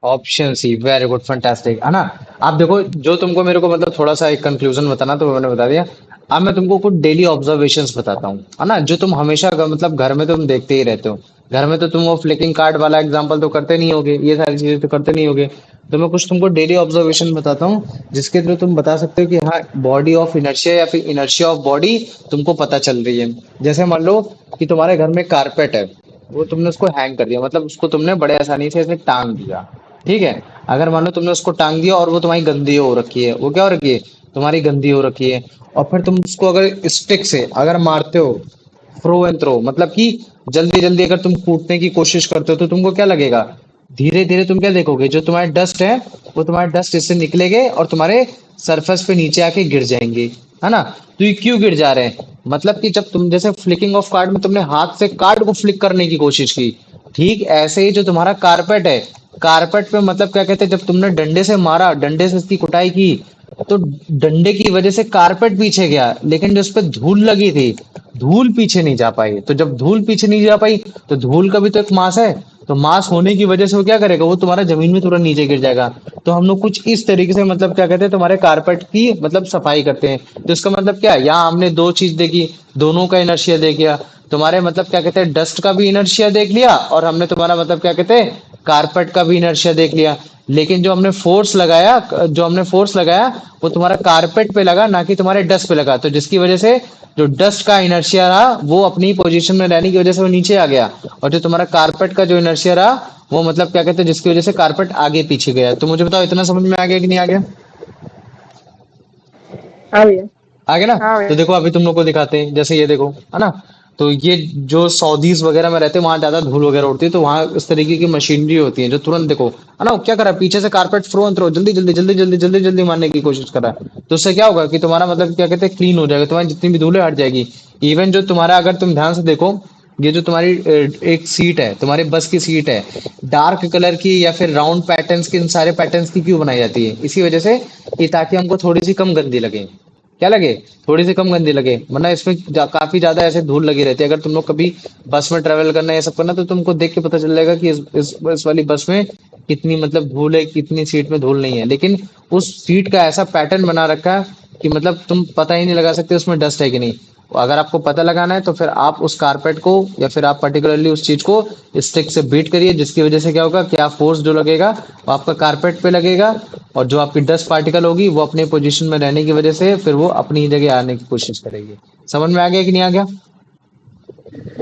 Option C, very good, fantastic, है ना? आप देखो, जो तुमको मेरे को मतलब थोड़ा सा एक कंक्लूजन बताना तो मैंने बता दिया। अब मैं तुमको कुछ डेली ऑब्जर्वेशंस बताता हूँ, है ना, जो तुम हमेशा मतलब घर में तुम देखते ही रहते हो। घर में तो तुम वो फ्लिकिंग कार्ड वाला एग्जांपल तो करते नहीं होगे, ये सारी चीजें तो करते नहीं होगे। तो मैं कुछ तुमको डेली ऑब्जर्वेशन बताता हूँ जिसके थ्रू तुम बता सकते हो कि हाँ बॉडी ऑफ इनर्शिया या फिर इनर्शिया ऑफ बॉडी तुमको पता चल रही है। जैसे मान लो कि तुम्हारे घर में कारपेट है, वो तुमने उसको हैंग कर दिया, मतलब उसको तुमने बड़े आसानी से ऐसे टांग दिया। ठीक है, अगर मान लो तुमने उसको टांग दिया और वो तुम्हारी गंदी हो रखी है, वो क्या हो रखी है, तुम्हारी गंदी हो रखी है, और फिर तुम उसको अगर स्टिक से अगर मारते हो, थ्रो एंड थ्रो मतलब कि जल्दी जल्दी अगर तुम कूटने की कोशिश करते हो तो तुमको क्या लगेगा, धीरे धीरे तुम क्या देखोगे, जो तुम्हारे डस्ट है वो तुम्हारे डस्ट इससे निकलेंगे और तुम्हारे सरफेस पे नीचे आके गिर जाएंगे, है ना। तो ये क्यों गिर जा रहे हैं, मतलब कि जब तुम जैसे फ्लिकिंग ऑफ कार्ड में तुमने हाथ से कार्ड को फ्लिक करने की कोशिश की, ठीक ऐसे ही जो तुम्हारा कारपेट है, कारपेट पे मतलब क्या कहते हैं, जब तुमने डंडे से मारा, डंडे से इसकी कुटाई की, तो डंडे की वजह से कारपेट पीछे गया, लेकिन जो उस पे धूल लगी थी, धूल पीछे नहीं जा पाई। तो जब धूल पीछे नहीं जा पाई तो धूल का भी तो एक मास है, तो मास होने की वजह से वो क्या करेगा, वो तुम्हारा जमीन में तुरंत नीचे गिर जाएगा। तो हम लोग कुछ इस तरीके से मतलब क्या कहते हैं, तुम्हारे कारपेट की मतलब सफाई करते हैं। तो इसका मतलब क्या है, यहाँ हमने दो चीज देखी, दोनों का इनर्शिया देख लिया, तुम्हारे मतलब क्या कहते हैं डस्ट का भी इनर्शिया देख लिया, और हमने तुम्हारा मतलब क्या कहते हैं कारपेट का भी इनर्शिया देख लिया। लेकिन जो हमने फोर्स लगाया वो तुम्हारा कारपेट पे लगा, ना कि तुम्हारे डस्ट पे लगा। तो जिसकी वजह से जो डस्ट का इनर्शिया रहा वो अपनी पोजीशन में रहने की वजह से वो नीचे आ गया, और जो तुम्हारा कारपेट का जो इनर्शिया रहा वो मतलब क्या कहते हैं जिसकी वजह से कारपेट आगे पीछे गया। तो मुझे बताओ इतना समझ में आ गया कि नहीं आ गया, हाँ भैया। आ गया ना। हाँ तो भैया। देखो अभी तुम लोग को दिखाते हैं, जैसे ये देखो, है ना। तो ये जो सऊदीज वगैरह में रहते हैं वहां ज्यादा धूल वगैरह उड़ती है, तो वहां इस तरीके की मशीनरी होती है जो तुरंत देखो, है ना, वो क्या करा, पीछे से कारपेट थ्रो एंड थ्रो जल्दी जल्दी जल्दी जल्दी जल्दी जल्दी मारने की कोशिश करा। तो उससे क्या होगा कि तुम्हारा मतलब क्या कहते हैं क्लीन हो जाएगा, तुम्हारी जितनी भी धूल है हट जाएगी। इवन जो तुम्हारा, अगर तुम ध्यान से देखो, ये जो तुम्हारी एक सीट है, तुम्हारी बस की सीट है, डार्क कलर की या फिर राउंड पैटर्न्स की, इन सारे पैटर्न्स की क्यों बनाई जाती है, इसी वजह से कि ताकि हमको थोड़ी सी कम गंदी लगे, क्या लगे, थोड़ी सी कम गंदी लगे, वरना इसमें काफी ज्यादा ऐसे धूल लगी रहती है। अगर तुम लोग कभी बस में ट्रेवल करना है ये सब करना, तो तुमको देख के पता चल जाएगा कि इस वाली बस में कितनी मतलब धूल है, कितनी सीट में धूल नहीं है। लेकिन उस सीट का ऐसा पैटर्न बना रखा है कि मतलब तुम पता ही नहीं लगा सकते उसमें डस्ट है कि नहीं। अगर आपको पता लगाना है तो फिर आप उस कारपेट को या फिर आप पर्टिकुलरली उस चीज को स्टिक से बीट करिए, जिसकी वजह से क्या होगा कि आप फोर्स जो लगेगा वो आपका कारपेट पे लगेगा, और जो आपकी डस्ट पार्टिकल होगी वो अपने पोजीशन में रहने की वजह से फिर वो अपनी ही जगह आने की कोशिश करेगी। समझ में आ गया कि नहीं आ गया,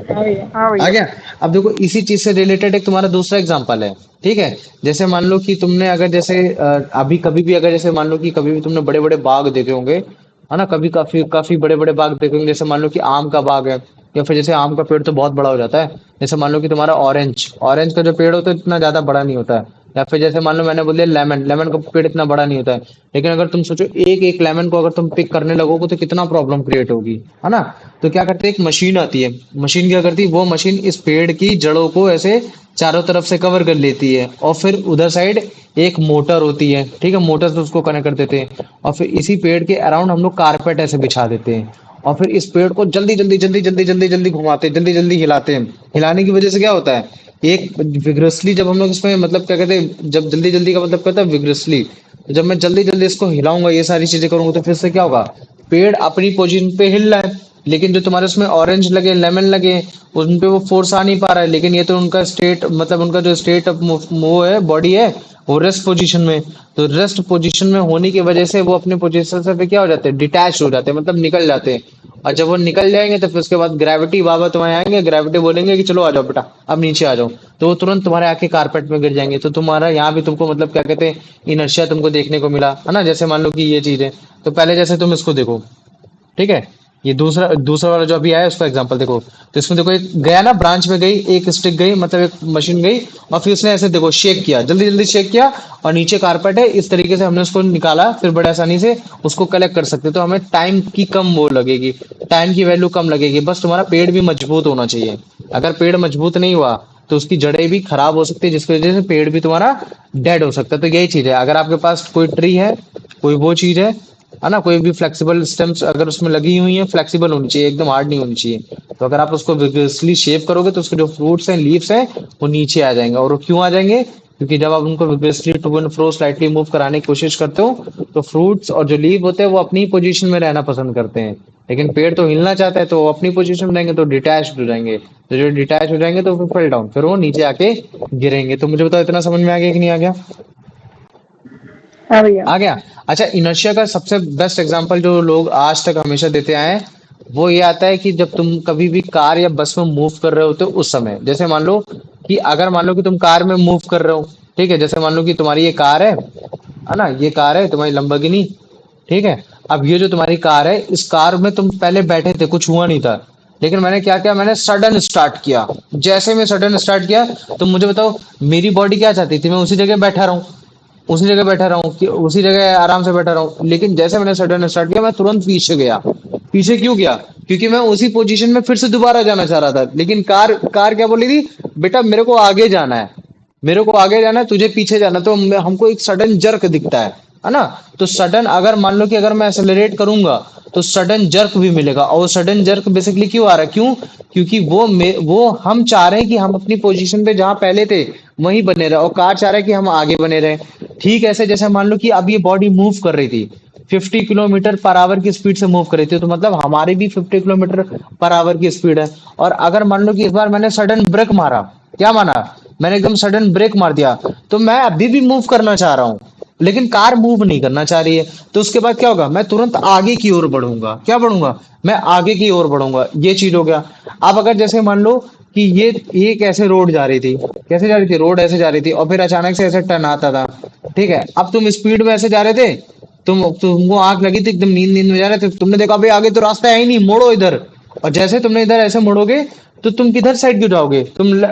हाँ भैया। हाँ आ भैया। गया। अब देखो इसी चीज से रिलेटेड एक तुम्हारा दूसरा एग्जांपल है, ठीक है। जैसे मान लो कि तुमने अगर जैसे अभी कभी भी अगर जैसे मान लो कि कभी भी तुमने बड़े बड़े बाग देखे होंगे, है ना, कभी काफी काफी बड़े बड़े बाग देखे होंगे। जैसे मान लो कि आम का बाग है, या फिर जैसे आम का पेड़ तो बहुत बड़ा हो जाता है। जैसे मान लो कि तुम्हारा ऑरेंज ऑरेंज का जो पेड़ होता है इतना ज्यादा बड़ा नहीं होता है। या फिर जैसे मान लो मैंने बोल दिया लेमन लेमन का पेड़ इतना बड़ा नहीं होता है। लेकिन अगर तुम सोचो एक एक लेमन को अगर तुम पिक करने लगोगे तो कितना प्रॉब्लम क्रिएट होगी, है ना। तो क्या करते हैं, एक मशीन आती है, मशीन क्या करती है, वो मशीन इस पेड़ की जड़ों को ऐसे चारों तरफ से कवर कर लेती है, और फिर उधर साइड एक मोटर होती है, ठीक है, मोटर से उसको कनेक्ट कर देते हैं, और फिर इसी पेड़ के अराउंड हम लोग कारपेट ऐसे बिछा देते हैं, और फिर इस पेड़ को जल्दी जल्दी जल्दी जल्दी जल्दी जल्दी घुमाते हैं, जल्दी जल्दी हिलाते हैं। हिलाने की वजह से क्या होता है, एक विग्रसली जब हम लोग इसमें मतलब क्या कहते हैं, जब जल्दी जल्दी का मतलब कहता है विग्रसली, तो जब मैं जल्दी जल्दी इसको हिलाऊंगा, ये सारी चीजें करूंगा, तो फिर से क्या होगा, पेड़ अपनी पोजीशन पे हिल रहा है, लेकिन जो तुम्हारे उसमें ऑरेंज लगे लेमन लगे उन पे वो फोर्स आ नहीं पा रहा है। लेकिन ये तो उनका स्टेट मतलब उनका जो स्टेट ऑफ वो है, बॉडी है, वो रेस्ट पोजीशन में। तो रेस्ट पोजीशन में होने की वजह से वो अपने पोजीशन से फिर क्या हो जाते हैं, डिटैच हो जाते हैं, मतलब निकल जाते हैं। और जब वो निकल जाएंगे तो फिर उसके बाद ग्रेविटी बाबा तुम्हारे आएंगे, ग्रेविटी बोलेंगे कि चलो आ जाओ बेटा अब नीचे आ जाओ, तो वो तुरंत तुम्हारे आके कारपेट में गिर जाएंगे। तो तुम्हारा यहाँ भी तुमको मतलब क्या कहते हैं, इनर्शिया तुमको देखने को मिला, है ना। जैसे मान लो कि ये चीज है, तो पहले जैसे तुम इसको देखो, ठीक है, ये दूसरा दूसरा वाला जो अभी आया उसका एग्जांपल देखो। तो इसमें देखो एक गया ना, ब्रांच में गई, एक स्टिक गई, मतलब एक मशीन गई, और फिर उसने ऐसे देखो शेक किया, जल्दी जल्दी शेक किया, और नीचे कारपेट है, इस तरीके से हमने उसको निकाला, फिर बड़े आसानी से उसको कलेक्ट कर सकते हैं। तो हमें टाइम की कम वो लगेगी, टाइम की वैल्यू कम लगेगी। बस तुम्हारा पेड़ भी मजबूत होना चाहिए। अगर पेड़ मजबूत नहीं हुआ तो उसकी जड़ें भी खराब हो सकती है, जिसकी वजह से पेड़ भी तुम्हारा डेड हो सकता है। तो यही चीज है, अगर आपके पास कोई ट्री है, कोई वो चीज है ना, कोई भी फ्लेक्सिबल स्टेम्स अगर उसमें लगी हुई है, फ्लेक्सिबल होनी चाहिए, एकदम हार्ड नहीं होनी चाहिए। तो अगर आप उसको विग्रसली शेप करोगे तो उसके जो फ्रूट्स हैं, लीव्स हैं, वो नीचे आ जाएंगे। और वो क्यों आ जाएंगे, क्योंकि जब आप उनको vigorously to and fro slightly move कराने की कोशिश करते हो तो फ्रूट्स और जो लीव होते हैं वो अपनी पोजीशन में रहना पसंद करते हैं, लेकिन पेड़ तो हिलना चाहता है तो वो अपनी पोजीशन में रहेंगे तो डिटैच हो जाएंगे, तो जो डिटैच हो जाएंगे तो फिर फॉल डाउन, फिर वो नीचे आके गिरेंगे। तो मुझे बताओ इतना समझ में आ गया कि नहीं आ गया? हाँ भैया। आ गया। अच्छा, इनर्शिया का सबसे बेस्ट एग्जांपल जो लोग आज तक हमेशा देते आए हैं वो ये आता है कि जब तुम कभी भी कार या बस में मूव कर रहे होते हो उस समय, जैसे मान लो कि अगर मान लो कि तुम कार में मूव कर रहे हो, ठीक है, जैसे मान लो कि तुम्हारी ये कार है ना, ये कार है तुम्हारी लंबरगिनी, ठीक है। अब ये जो तुम्हारी कार है, इस कार में तुम पहले बैठे थे, कुछ हुआ नहीं था, लेकिन मैंने क्या किया, मैंने सडन स्टार्ट किया। जैसे मैं सडन स्टार्ट किया तो मुझे बताओ मेरी बॉडी क्या चाहती थी, मैं उसी जगह बैठा रहूं, उसी जगह बैठा रहूं कि उसी जगह आराम से बैठा रहूं, लेकिन जैसे मैंने सडन स्टार्ट किया मैं तुरंत पीछे गया। पीछे क्यों गया? क्योंकि मैं उसी पोजीशन में फिर से दोबारा जाना चाह रहा था, लेकिन कार कार क्या बोली थी, बेटा मेरे को आगे जाना है, मेरे को आगे जाना है, तुझे पीछे जाना है। तो हमको एक सडन जर्क दिखता है ना। तो सडन अगर मान लो कि अगर मैं एक्सेलरेट करूंगा तो सडन जर्क भी मिलेगा, और सडन जर्क बेसिकली क्यों आ रहा है, क्यों? क्योंकि वो हम चाह रहे हैं कि हम अपनी पोजीशन पे जहां पहले थे वहीं बने रहे, और कार चाह रहा है कि हम आगे बने रहे। ठीक ऐसे जैसे मान लो कि अब ये बॉडी मूव कर रही थी 50 किलोमीटर पर आवर की स्पीड से मूव कर रही थी, तो मतलब हमारी भी 50 किलोमीटर पर आवर की स्पीड है। और अगर मान लो कि इस बार मैंने सडन ब्रेक मारा, क्या माना, मैंने एकदम सडन ब्रेक मार दिया, तो मैं अभी भी मूव करना चाह रहा हूँ लेकिन कार मूव नहीं करना चाह रही है। तो उसके बाद क्या होगा, मैं तुरंत आगे की ओर बढ़ूंगा। क्या बढ़ूंगा? मैं आगे की ओर बढ़ूंगा। ये चीज हो गया। अब अगर जैसे मान लो कि ये कैसे रोड जा रही थी, कैसे जा रही थी, रोड ऐसे जा रही थी और फिर अचानक से ऐसे टर्न आता था, ठीक है। अब तुम स्पीड में ऐसे जा रहे थे, तुमको आंख लगी थी, एकदम नींद नींद में जा रहे थे, तुमने देखा भाई आगे तो रास्ता है ही नहीं, मोड़ो इधर। और जैसे तुमने इधर ऐसे मुड़ोगे तो तुम किधर साइड क्यों जाओगे,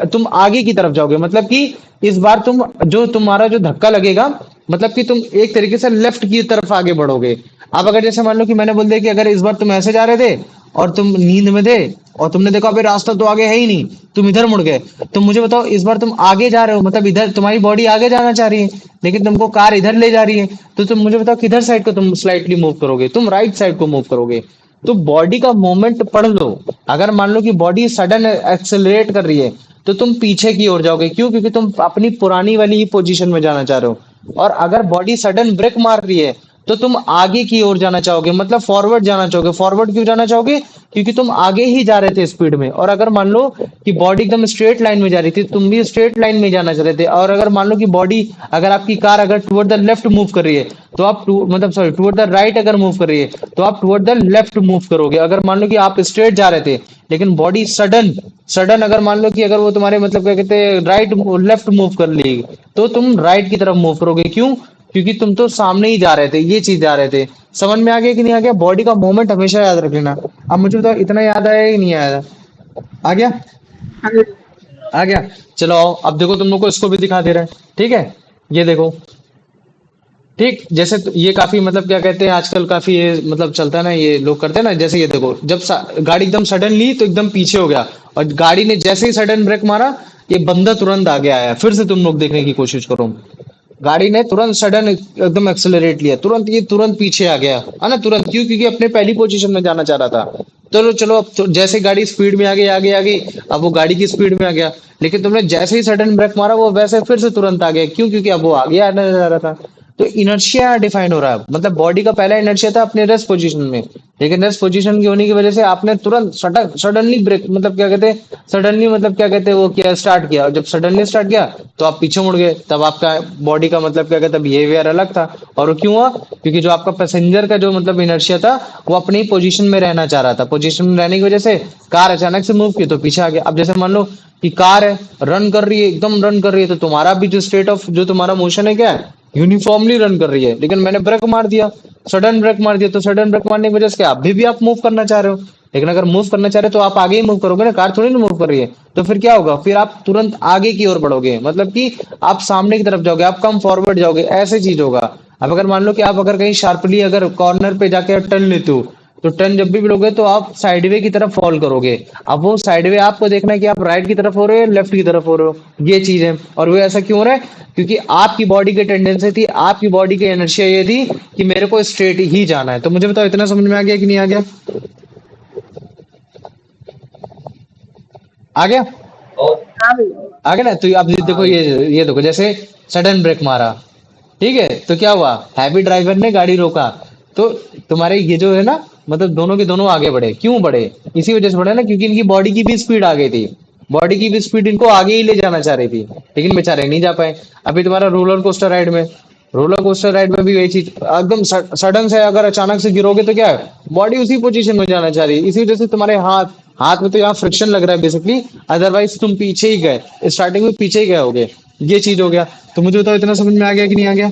तुम आगे की तरफ जाओगे। मतलब कि इस बार तुम्हारा जो धक्का लगेगा, मतलब कि तुम एक तरीके से लेफ्ट की तरफ आगे बढ़ोगे। अब अगर जैसे मान लो कि मैंने बोल दिया कि अगर इस बार तुम ऐसे जा रहे थे और तुम नींद में थे और तुमने देखा भाई रास्ता तो आगे है ही नहीं, तुम इधर मुड़ गए, तो मुझे बताओ इस बार तुम आगे जा रहे हो, मतलब इधर तुम्हारी बॉडी आगे जाना चाह रही है लेकिन तुमको कार इधर ले जा रही है, तो तुम मुझे बताओ किधर साइड को तुम स्लाइटली मूव करोगे, तुम राइट साइड को मूव करोगे। तो बॉडी का मूवमेंट पढ़ लो। अगर मान लो कि बॉडी सडन एक्सेलरेट कर रही है तो तुम पीछे की ओर जाओगे, क्यों? क्योंकि तुम अपनी पुरानी वाली ही पोजीशन में जाना चाह रहे हो। और अगर बॉडी सडन ब्रेक मार रही है तो तुम आगे की ओर जाना चाहोगे, मतलब फॉरवर्ड जाना चाहोगे। फॉरवर्ड क्यों जाना चाहोगे? क्योंकि तुम आगे ही जा रहे थे स्पीड में। और अगर मान लो कि बॉडी एकदम स्ट्रेट लाइन में जा रही थी, तुम भी स्ट्रेट लाइन में जाना चाह रहे थे। और अगर मान लो कि बॉडी, अगर आपकी कार अगर टुवर्ड द लेफ्ट मूव कर रही है तो आप मतलब सॉरी टुवर्ड द राइट अगर मूव कर रही है तो आप टुवर्ड द लेफ्ट मूव करोगे। अगर मान लो कि आप स्ट्रेट जा रहे थे लेकिन बॉडी सडन सडन अगर मान लो कि अगर वो तुम्हारे मतलब क्या कहते हैं राइट लेफ्ट मूव कर ली तो तुम राइट की तरफ मूव करोगे। क्यों? क्योंकि तुम तो सामने ही जा रहे थे, ये चीज जा रहे थे। समझ में आ गया कि नहीं आ गया? बॉडी का मूवमेंट हमेशा याद रख लेना। अब मुझे बताओ इतना याद आया कि नहीं आया? आ गया? हाँ जी। आ गया। चलो आओ, अब देखो तुम लोग को इसको भी दिखा दे रहे हैं, ठीक है। ये देखो, ठीक, जैसे ये काफी मतलब क्या कहते हैं आजकल काफी ये मतलब चलता है ना, ये लोग करते हैं ना। जैसे ये देखो, जब गाड़ी एकदम सडन ली तो एकदम पीछे हो गया, और गाड़ी ने जैसे ही सडन ब्रेक मारा ये बंदा तुरंत आगे आया। फिर से तुम लोग देखने की कोशिश करो, गाड़ी ने तुरंत सडन एकदम एक्सेलरेट लिया, तुरंत ये तुरंत पीछे आ गया, है ना। तुरंत क्यों? क्योंकि अपने पहली पोजीशन में जाना चाह रहा था। चलो चलो, अब तो जैसे गाड़ी स्पीड में आगे आगे आ गई, अब वो गाड़ी की स्पीड में आ गया, लेकिन तुमने जैसे ही सडन ब्रेक मारा वो वैसे फिर से तुरंत आ गया। क्यों? क्योंकि अब वो आगे आने जा रहा था। तो इनर्शिया डिफाइन हो रहा है, मतलब बॉडी का पहला इनर्शिया था अपने रेस्ट पोजीशन में, लेकिन रेस्ट पोजीशन की होने की वजह से आपने तुरंत सडनली ब्रेक मतलब क्या कहते हैं सडनली मतलब क्या कहते हैं वो किया, स्टार्ट किया। और जब सडनली स्टार्ट किया तो आप पीछे मुड़ गए, तब आपका बॉडी का मतलब क्या कहते हैं बिहेवियर अलग था। और वो क्यों हुआ? क्योंकि जो आपका पैसेंजर का जो मतलब इनर्शिया था वो अपनी पोजीशन में रहना चाह रहा था, पोजीशन में रहने की वजह से कार अचानक से मूव की तो पीछे आ गया। अब जैसे मान लो कि कार है, रन कर रही है, एकदम रन कर रही है, तो तुम्हारा भी जो स्टेट ऑफ जो तुम्हारा मोशन है क्या है, यूनिफॉर्मली रन कर रही है। लेकिन मैंने ब्रेक मार दिया, सडन ब्रेक मार दिया, तो सडन ब्रेक मारने की वजह से क्या अभी भी आप मूव करना चाह रहे हो, लेकिन अगर मूव करना चाह रहे हो तो आप आगे ही मूव करोगे ना, कार थोड़ी ना मूव कर रही है। तो फिर क्या होगा, फिर आप तुरंत आगे की ओर बढ़ोगे, मतलब कि आप सामने की तरफ जाओगे, आप कम फॉरवर्ड जाओगे, ऐसे चीज होगा। अब अगर मान लो कि आप अगर कहीं शार्पली अगर कॉर्नर पे जाके टर्न लेते हो तो टर्न जब भी लोगे तो आप साइडवे की तरफ फॉल करोगे। अब वो साइडवे आपको देखना है कि आप राइट की तरफ हो रहे हो या लेफ्ट की तरफ हो रहे हो, ये चीज है। और वो ऐसा क्यों हो रहा है? क्योंकि आपकी बॉडी की टेंडेंसी थी, आपकी बॉडी की एनर्शिया ये थी कि मेरे को स्ट्रेट ही जाना है। तो मुझे बताओ इतना समझ में आ गया कि नहीं आ गया? आ गया? हाँ भैया। आ गया ना। तो अब ये देखो, ये देखो, जैसे सडन ब्रेक मारा, ठीक है, तो क्या हुआ, हैवी ड्राइवर ने गाड़ी रोका, तो तुम्हारे ये जो है ना, मतलब दोनों के दोनों आगे बढ़े, क्यों बढ़े, इसी वजह से बढ़े ना, क्योंकि इनकी बॉडी की भी स्पीड आ गई थी, बॉडी की भी स्पीड इनको आगे ही ले जाना चाह रही थी, लेकिन बेचारे नहीं जा पाए। अभी तुम्हारा रोलर कोस्टर राइड में भी वही चीज, एकदम सडन से अगर अचानक से गिरोगे तो क्या है, बॉडी उसी पोजीशन में जाना चाह रही है, इसी वजह से तुम्हारे हाथ हाथ में तो यहाँ फ्रिक्शन लग रहा है बेसिकली, अदरवाइज तुम पीछे ही गए, स्टार्टिंग में पीछे ही गए होगे, ये चीज हो गया। तो मुझे बताओ इतना समझ में आ गया कि नहीं आ गया?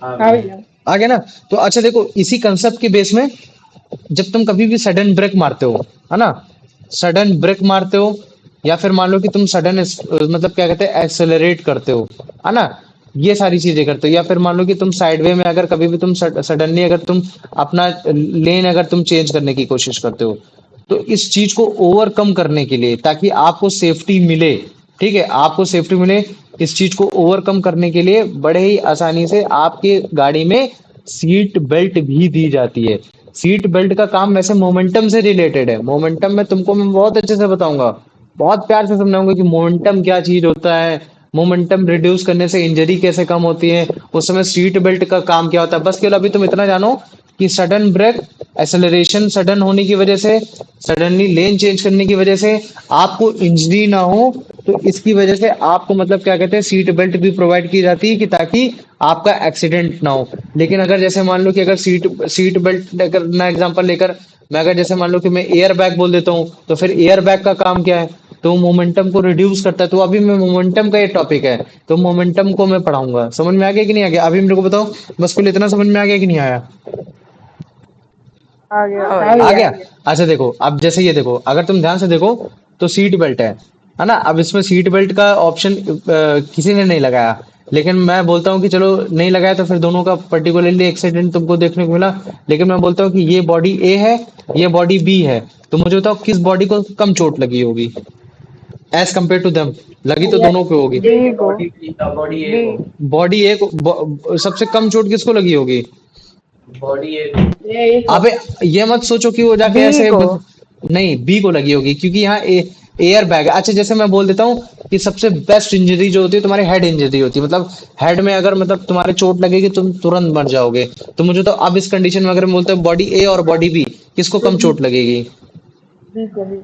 हाँ हाँ भैया। भैया। आ गया ना? तो अच्छा देखो, इसी कंसेप्ट के बेस में जब तुम कभी भी सडन ब्रेक मारते हो, है ना, सडन ब्रेक मारते हो, या फिर मान लो कि तुम सडन मतलब क्या कहते हैं, एक्सेलरेट करते हो, है ना, ये सारी चीजें करते हो, या फिर मान लो कि तुम साइडवे में अगर कभी भी तुम सडनली अगर तुम अपना लेन अगर तुम चेंज करने की कोशिश करते हो, तो इस चीज को ओवरकम करने के लिए, ताकि आपको सेफ्टी मिले, ठीक है, आपको सेफ्टी मिले, इस चीज को ओवरकम करने के लिए बड़े ही आसानी से आपके गाड़ी में सीट बेल्ट भी दी जाती है। सीट बेल्ट का काम वैसे मोमेंटम से रिलेटेड है, मोमेंटम में तुमको मैं बहुत अच्छे से बताऊंगा, बहुत प्यार से समझाऊंगा कि मोमेंटम क्या चीज होता है, मोमेंटम रिड्यूस करने से इंजरी कैसे कम होती है, उस समय सीट बेल्ट का काम क्या होता है। बस केवल अभी तुम इतना जानो कि सडन ब्रेक, एक्सेलरेशन सडन होने की वजह से, सडनली लेन चेंज करने की वजह से आपको इंजरी ना हो, तो इसकी वजह से आपको मतलब क्या कहते हैं, सीट बेल्ट भी प्रोवाइड की जाती है कि ताकि आपका एक्सीडेंट ना हो। लेकिन अगर जैसे मान लो कि अगर सीट बेल्ट अगर ना एग्जांपल लेकर मैं अगर जैसे मान लो कि मैं एयर बैग बोल देता हूँ, तो फिर एयर बैग का काम क्या है, तो मोमेंटम को रिड्यूस करता है। तो अभी मैं मोमेंटम का ये टॉपिक है, तो मोमेंटम को मैं पढ़ाऊंगा। समझ में आ गया कि नहीं आ गया? अभी मेरे को बताओ, बस कुल इतना समझ में आ गया कि नहीं आया? आ गया। हाँ हाँ भैया। आ भैया। गया। अच्छा देखो, अब जैसे ये देखो, अगर तुम ध्यान से देखो तो सीट बेल्ट है ना, अब इसमें सीट बेल्ट का ऑप्शन किसी ने नहीं लगाया, लेकिन मैं बोलता हूँ कि चलो नहीं लगाया तो फिर दोनों का पर्टिकुलरली एक्सीडेंट तुमको देखने को मिला, लेकिन मैं बोलता हूँ कि ये बॉडी ए है, ये बॉडी बी है, तो मुझे बताओ किस बॉडी को कम चोट लगी होगी एज कम्पेयर टू दम? लगी तो दोनों को होगी। बी को। Body A B. को। बॉडी ए को सबसे कम चोट किसको लगी होगी? बॉडी ए को। ए को। अबे ये मत सोचो कि वो जाके बी ऐसे को। नहीं, बी को लगी होगी, क्योंकि यहाँ एयर बैग है। अच्छा जैसे मैं बोल देता हूँ कि सबसे बेस्ट इंजरी जो होती है तुम्हारी हेड इंजरी होती है, मतलब हेड में अगर मतलब तुम्हारे चोट लगेगी तुम तुरंत मर जाओगे। तो मुझे तो अब इस कंडीशन में अगर मैं बोलता हूँ बॉडी ए और बॉडी बी, किसको कम चोट लगेगी? बी को। बी।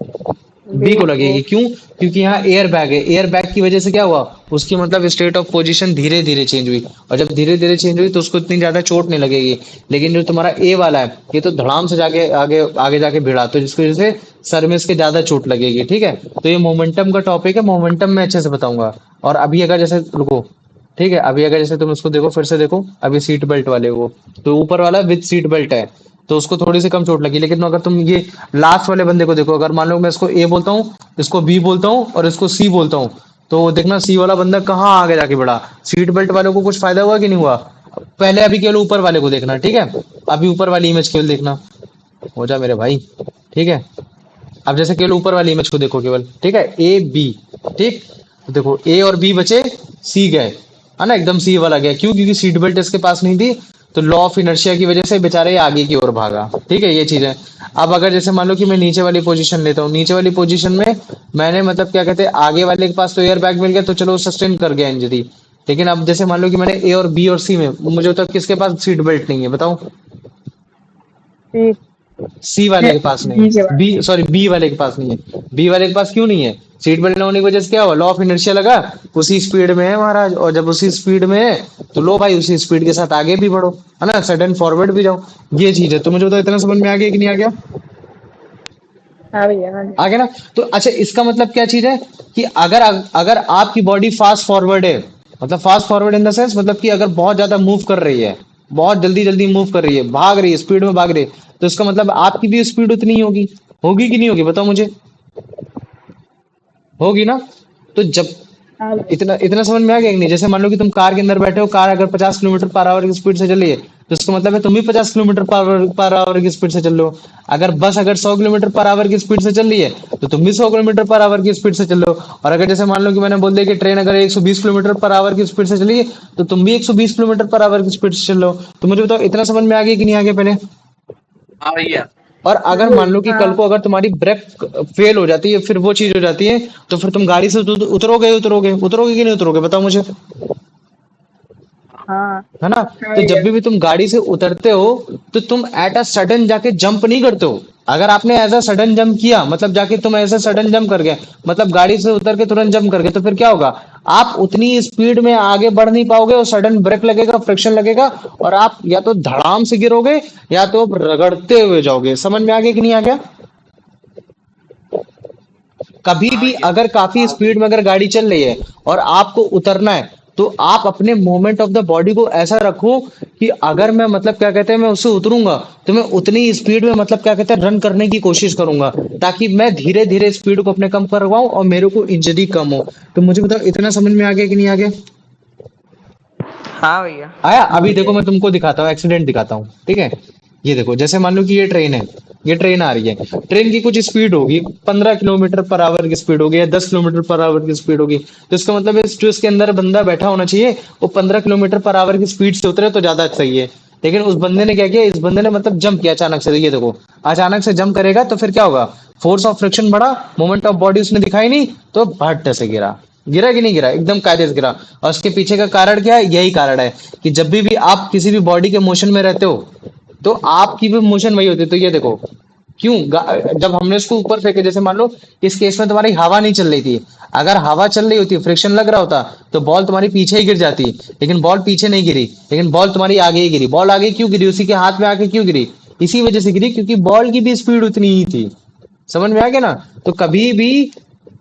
बी को लगेगी। क्यों? क्योंकि यहाँ एयर बैग है, एयर बैग की वजह से क्या हुआ, उसकी मतलब स्टेट ऑफ पोजीशन धीरे धीरे चेंज हुई, और जब धीरे धीरे चेंज हुई तो उसको इतनी ज्यादा चोट नहीं लगेगी। लेकिन जो तुम्हारा ए वाला है, ये तो धड़ाम से जाके आगे आगे जाके भिड़ा, तो जिसकी वजह से सर में इसके ज्यादा चोट लगेगी। ठीक है, तो ये मोमेंटम का टॉपिक है, मोमेंटम में अच्छे से बताऊंगा। और अभी अगर जैसे रुको, ठीक है, अभी अगर जैसे तुम इसको देखो, फिर से देखो, अभी सीट बेल्ट वाले को, तो ऊपर वाला विद सीट बेल्ट है, तो उसको थोड़ी सी कम चोट लगी। लेकिन अगर तुम ये लास्ट वाले बंदे को देखो, अगर मान लो मैं इसको ए बोलता हूँ, इसको बी बोलता हूँ और इसको सी बोलता हूँ, तो देखना सी वाला बंदा कहाँ आगे जाके बढ़ा। सीट बेल्ट वालों को कुछ फायदा हुआ कि नहीं हुआ? पहले अभी केवल ऊपर वाले को देखना, ठीक है, अभी ऊपर वाली इमेज केवल देखना, हो जा मेरे भाई, ठीक है। अब जैसे केवल ऊपर वाली इमेज को देखो केवल, ठीक है, ए बी, ठीक, तो देखो ए और बी बचे, सी गए, है ना, एकदम सी वाला गया। क्यों? क्योंकि सीट बेल्ट इसके पास नहीं थी, तो लॉ ऑफ इनर्शिया की वजह से बेचारे आगे की ओर भागा। ठीक है, ये चीज है। अब अगर जैसे मान लो कि मैं नीचे वाली पोजीशन लेता हूँ, नीचे वाली पोजीशन में मैंने मतलब क्या कहते हैं, आगे वाले के पास तो एयर बैग मिल गया, तो चलो सस्टेन कर गया इंजरी। लेकिन अब जैसे मान लो कि मैंने ए और बी और सी में, मुझे तो किसके पास सीट बेल्ट नहीं है बताओ? सी। सी वाले के पास नहीं बी के है, बाद। बी सॉरी बी वाले के पास नहीं है। बी वाले के पास क्यों नहीं है? सीट बेल्ट न होने की वजह से क्या हुआ, लॉ ऑफ इनर्शिया लगा, उसी स्पीड में है महाराज, और जब उसी स्पीड में है तो लो भाई उसी स्पीड के साथ आगे भी बढ़ो, है ना, सडन फॉरवर्ड भी जाओ। ये चीज है। तो मुझे बताओ इतना समझ में आ गया कि नहीं आ गया? हाँ भैया। हाँ आ गया ना? तो अच्छा इसका मतलब क्या चीज है कि अगर अगर आपकी बॉडी फास्ट फॉरवर्ड है, मतलब fast forward in the sense मतलब कि अगर बहुत ज्यादा मूव कर रही है, बहुत जल्दी जल्दी मूव कर रही है, भाग रही है, स्पीड में भाग रही है, तो इसका मतलब आपकी भी स्पीड उतनी ही होगी। होगी कि नहीं होगी बताओ मुझे? होगी ना? तो जब हाँ भैया। इतना इतना समझ में आ गया कि नहीं? जैसे मान लो कि तुम कार के अंदर बैठे हो, कार अगर 50 किलोमीटर पर आवर की स्पीड से चल रही है, तो इसका मतलब है तुम भी 50 किलोमीटर पर आवर की स्पीड से चल रहे हो। अगर बस अगर 100 किलोमीटर पर आवर की स्पीड से चल रही है, तो तुम भी 100 किलोमीटर पर आवर की स्पीड से चल रहे हो। और अगर जैसे मान लो कि मैंने बोल दिया कि ट्रेन अगर 120 किलोमीटर पर आवर की स्पीड से चली है, तो तुम भी 120 किलोमीटर पर आवर की स्पीड से चल रहे हो। तो मुझे बताओ इतना समझ में आ गया कि नहीं आ गया पहले? हाँ भैया। और अगर मान लो कि कल को अगर तुम्हारी ब्रेक फेल हो जाती है, फिर वो चीज हो जाती है, तो फिर तुम गाड़ी से उतरोगे उतरोगे उतरोगे कि नहीं उतरोगे, बताओ मुझे, हाँ है ना। तो जब भी तुम गाड़ी से उतरते हो तो तुम एट अ सडन जाके जंप नहीं करते हो। अगर आपने ऐसा सडन जंप किया, मतलब जाके तुम ऐसे सडन जंप कर गए, मतलब गाड़ी से उतर के तुरंत जंप कर गए, तो फिर क्या होगा, आप उतनी स्पीड में आगे बढ़ नहीं पाओगे और सडन ब्रेक लगेगा, फ्रिक्शन लगेगा, और आप या तो धड़ाम से गिरोगे या तो आप रगड़ते हुए जाओगे। समझ में आ गया कि नहीं आ गया। कभी हाँ भी ये अगर काफी स्पीड में अगर गाड़ी चल रही है और आपको उतरना है, तो आप अपने मूवमेंट ऑफ द बॉडी को ऐसा रखो कि अगर मैं मतलब क्या कहते हैं मैं उससे उतरूंगा, तो मैं उतनी स्पीड में मतलब क्या कहते हैं रन करने की कोशिश करूंगा, ताकि मैं धीरे धीरे स्पीड को अपने कम करवाऊं और मेरे को इंजरी कम हो। तो मुझे बताओ इतना समझ में आ गया कि नहीं आ गया। हाँ भैया। आया। अभी देखो मैं तुमको दिखाता हूँ, एक्सीडेंट दिखाता हूँ, ठीक है। ये देखो, जैसे मान लो कि ये ट्रेन है, ये ट्रेन आ रही है, ट्रेन की कुछ स्पीड होगी, 15 किलोमीटर पर आवर की स्पीड होगी या 10 किलोमीटर पर आवर की स्पीड होगी। तो इसका मतलब है जो इसके अंदर बंदा बैठा होना चाहिए वो 15 किलोमीटर पर आवर की स्पीड से उतरे तो ज्यादा सही है। लेकिन उस बंदे ने क्या किया, इस बंदे ने मतलब जंप किया अचानक से। ये देखो, अचानक से जंप करेगा तो फिर क्या होगा, फोर्स ऑफ फ्रिक्शन बढ़ा, मोमेंट ऑफ बॉडी उसने दिखाई नहीं, तो भट से गिरा। गिरा कि नहीं गिरा, एकदम कायदे से गिरा। और उसके पीछे का कारण क्या है, यही कारण है कि जब भी आप किसी भी बॉडी के मोशन में रहते हो तो आपकी भी मोशन वही होती है। तो ये देखो, क्यों जब हमने उसको ऊपर फेंके, जैसे मान लो इस केस में तुम्हारी हवा नहीं चल रही थी, अगर हवा चल रही होती, फ्रिक्शन लग रहा होता, तो बॉल तुम्हारी पीछे ही गिर जाती। लेकिन बॉल पीछे नहीं गिरी, लेकिन बॉल तुम्हारी आगे ही गिरी। बॉल आगे क्यों गिरी, उसी के हाथ में आके क्यों गिरी, इसी वजह से गिरी क्योंकि बॉल की भी स्पीड उतनी ही थी। समझ में आ गया ना। तो कभी भी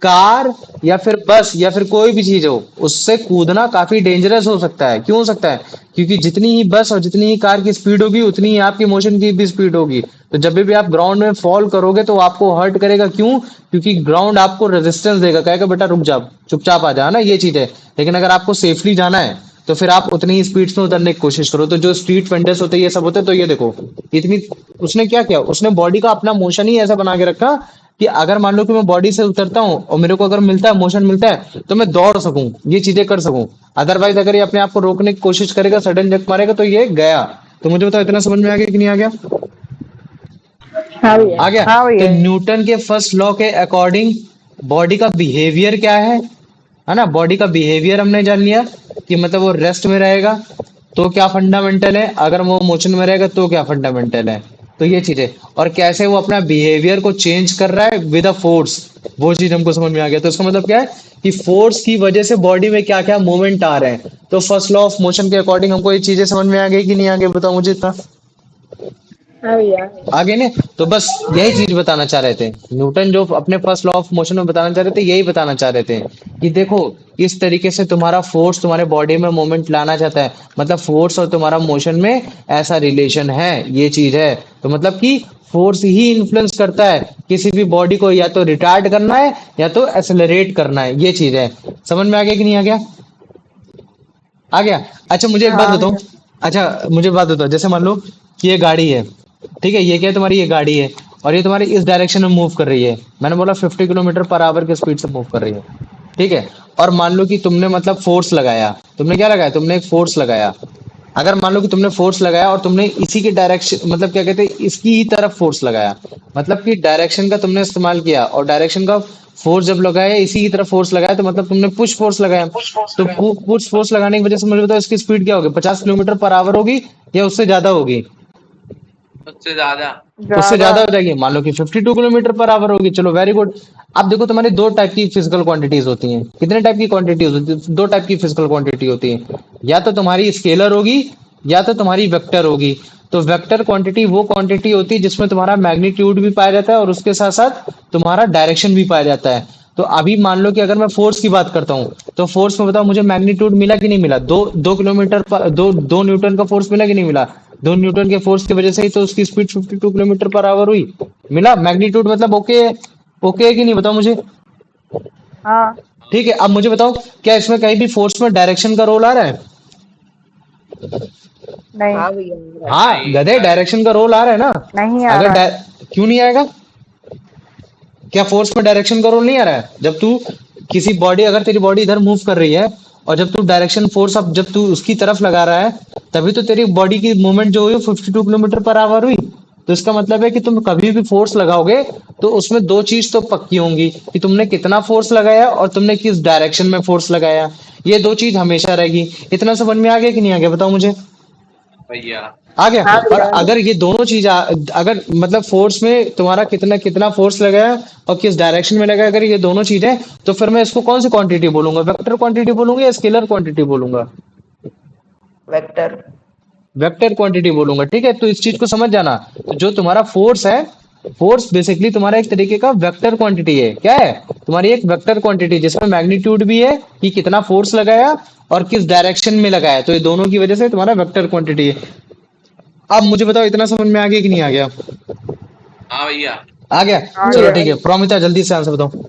कार या फिर बस या फिर कोई भी चीज हो, उससे कूदना काफी डेंजरस हो सकता है। क्यों हो सकता है, क्योंकि जितनी ही बस और जितनी ही कार की स्पीड होगी उतनी ही आपकी मोशन की भी स्पीड होगी। तो जब भी आप ग्राउंड में फॉल करोगे तो आपको हर्ट करेगा। क्यों, क्योंकि ग्राउंड आपको रेजिस्टेंस देगा, कहेगा बेटा रुक जा, चुपचाप आ जा ना, ये चीज है। लेकिन अगर आपको सेफली जाना है तो फिर आप उतनी ही स्पीड में उतरने की कोशिश करो। तो जो स्ट्रीट वेंडर्स होते हैं ये सब होते हैं, तो ये देखो इतनी, उसने क्या किया, उसने बॉडी का अपना मोशन ही ऐसा बना के रखा कि अगर मान लो कि मैं बॉडी से उतरता हूँ और मेरे को अगर मिलता है मोशन मिलता है तो मैं दौड़ सकूं, ये चीजें कर सकूं। अदरवाइज अगर ये अपने आप को रोकने की कोशिश करेगा, सडन जंप मारेगा, तो ये गया। तो मुझे बताओ इतना समझ में आ गया कि नहीं आ गया। हाँ भैया। आ गया। हाँ तो भैया। न्यूटन के फर्स्ट लॉ के अकॉर्डिंग बॉडी का बिहेवियर क्या है ना। बॉडी का बिहेवियर हमने जान लिया कि मतलब वो रेस्ट में रहेगा तो क्या फंडामेंटल है, अगर वो मोशन में रहेगा तो क्या फंडामेंटल है। तो ये चीज है, और कैसे वो अपना बिहेवियर को चेंज कर रहा है विद अ फोर्स, वो चीज हमको समझ में आ गया। तो इसका मतलब क्या है कि फोर्स की वजह से बॉडी में क्या क्या मूवमेंट आ रहे हैं। तो फर्स्ट लॉ ऑफ मोशन के अकॉर्डिंग हमको ये चीजें समझ में आ गई कि नहीं आ गई, बताओ मुझे इतना। हाँ भैया। आगे ने तो बस यही चीज बताना चाह रहे थे न्यूटन, जो अपने फर्स्ट लॉ ऑफ मोशन में बताना चाह रहे थे, यही बताना चाह रहे थे कि देखो इस तरीके से तुम्हारा फोर्स तुम्हारे बॉडी में मोमेंट लाना चाहता है, मतलब फोर्स और तुम्हारा मोशन में ऐसा रिलेशन है, ये चीज है। तो मतलब कि फोर्स ही इन्फ्लुएंस करता है किसी भी बॉडी को, या तो रिटार्ड करना है या तो एक्सेलरेट करना है, ये चीज है। समझ में आ गया कि नहीं आ गया। आ गया। अच्छा मुझे एक बात हाँ बताओ, भैया। अच्छा मुझे बात बताओ, जैसे मान लो कि ये गाड़ी है, ठीक है, ये क्या है तुम्हारी, ये गाड़ी है और ये तुम्हारी इस डायरेक्शन में मूव कर रही है। मैंने बोला 50 किलोमीटर पर आवर की स्पीड से मूव कर रही है, ठीक है। और मान लो कि तुमने मतलब फोर्स लगाया, तुमने क्या लगाया, तुमने एक फोर्स लगाया। अगर मान लो कि तुमने फोर्स लगाया और तुमने इसी के डायरेक्शन मतलब क्या कहते हैं इसकी ही तरफ फोर्स लगाया, मतलब कि डायरेक्शन का तुमने इस्तेमाल किया, और डायरेक्शन का फोर्स जब लगाया इसी की तरफ फोर्स लगाया, तो मतलब तुमने पुश फोर्स लगाया। तो पुश फोर्स लगाने की वजह से मुझे बताओ इसकी स्पीड क्या होगी, 50 किलोमीटर पर आवर होगी या उससे ज्यादा होगी। उससे ज्यादा। उससे ज्यादा। ज्यादा हो जाएगी, मान लो कि 52 किलोमीटर पर आवर होगी। चलो वेरी गुड। अब देखो तुम्हारी दो टाइप की फिजिकल क्वांटिटीज होती हैं। कितने टाइप की क्वांटिटीज होती है, दो टाइप की फिजिकल क्वांटिटी होती है, या तो तुम्हारी स्केलर होगी या तो तुम्हारी वेक्टर होगी। तो वेक्टर क्वांटिटी वो क्वांटिटी होती है जिसमें तुम्हारा मैग्नीट्यूड भी पाया जाता है और उसके साथ साथ तुम्हारा डायरेक्शन भी पाया जाता है। तो अभी मान लो कि अगर मैं फोर्स की बात करता हूँ, तो फोर्स में बताओ मुझे मैग्नीट्यूड मिला कि नहीं मिला, दो किलोमीटर पर दो न्यूटन का फोर्स मिला कि नहीं मिला। 2 न्यूटन के फोर्स की वजह से ही तो उसकी स्पीड 52 किलोमीटर पर आवर हुई। मिला मैग्नीट्यूड, मतलब ओके, ओके है कि नहीं, बताओ मुझे। हाँ। ठीक है, अब मुझे बताओ क्या इसमें कहीं भी फोर्स में डायरेक्शन का रोल आ रहा है। नहीं। हाँ भैया। हाँ नहीं गधे, डायरेक्शन का रोल आ रहा है ना। नहीं आ अगर रहा है। क्यों नहीं आएगा, क्या फोर्स में डायरेक्शन का रोल नहीं आ रहा है। जब तू किसी बॉडी, अगर तेरी बॉडी इधर मूव कर रही है और जब तू डायरेक्शन फोर्स अब जब तू उसकी तरफ लगा रहा है, तभी तो तेरी बॉडी की मूवमेंट जो हुई 52 किलोमीटर पर आवर हुई। तो इसका मतलब है कि तुम कभी भी फोर्स लगाओगे तो उसमें दो चीज तो पक्की होंगी कि तुमने कितना फोर्स लगाया और तुमने किस डायरेक्शन में फोर्स लगाया। ये दो चीज हमेशा रहेगी। इतना समझ में आ गया कि नहीं आ गया बताओ मुझे। भैया आ गया। हाँ और भैया आ गया। अगर ये दोनों चीज अगर मतलब फोर्स में तुम्हारा कितना कितना फोर्स लगाया और किस डायरेक्शन में लगाया, अगर ये दोनों चीज है तो फिर मैं इसको कौन सी क्वांटिटी बोलूंगा, वेक्टर क्वांटिटी बोलूंगा या स्केलर क्वांटिटी बोलूंगा। वेक्टर। वेक्टर क्वांटिटी बोलूंगा। ठीक है, तो इस चीज को समझ जाना। तो जो तुम्हारा फोर्स है, फोर्स बेसिकली तुम्हारा एक तरीके का वेक्टर क्वांटिटी है। क्या है, तुम्हारी एक वेक्टर क्वांटिटी जिसमें मैग्नीट्यूड भी है कि कितना फोर्स लगाया और किस डायरेक्शन में लगाया, तो ये दोनों की वजह से तुम्हारा वेक्टर क्वांटिटी है। अब मुझे बताओ इतना समझ में आ गया कि नहीं आ गया। हाँ भैया। आ गया। हाँ चलो भैया ठीक है, प्रोमिता जल्दी से आंसर बताओ।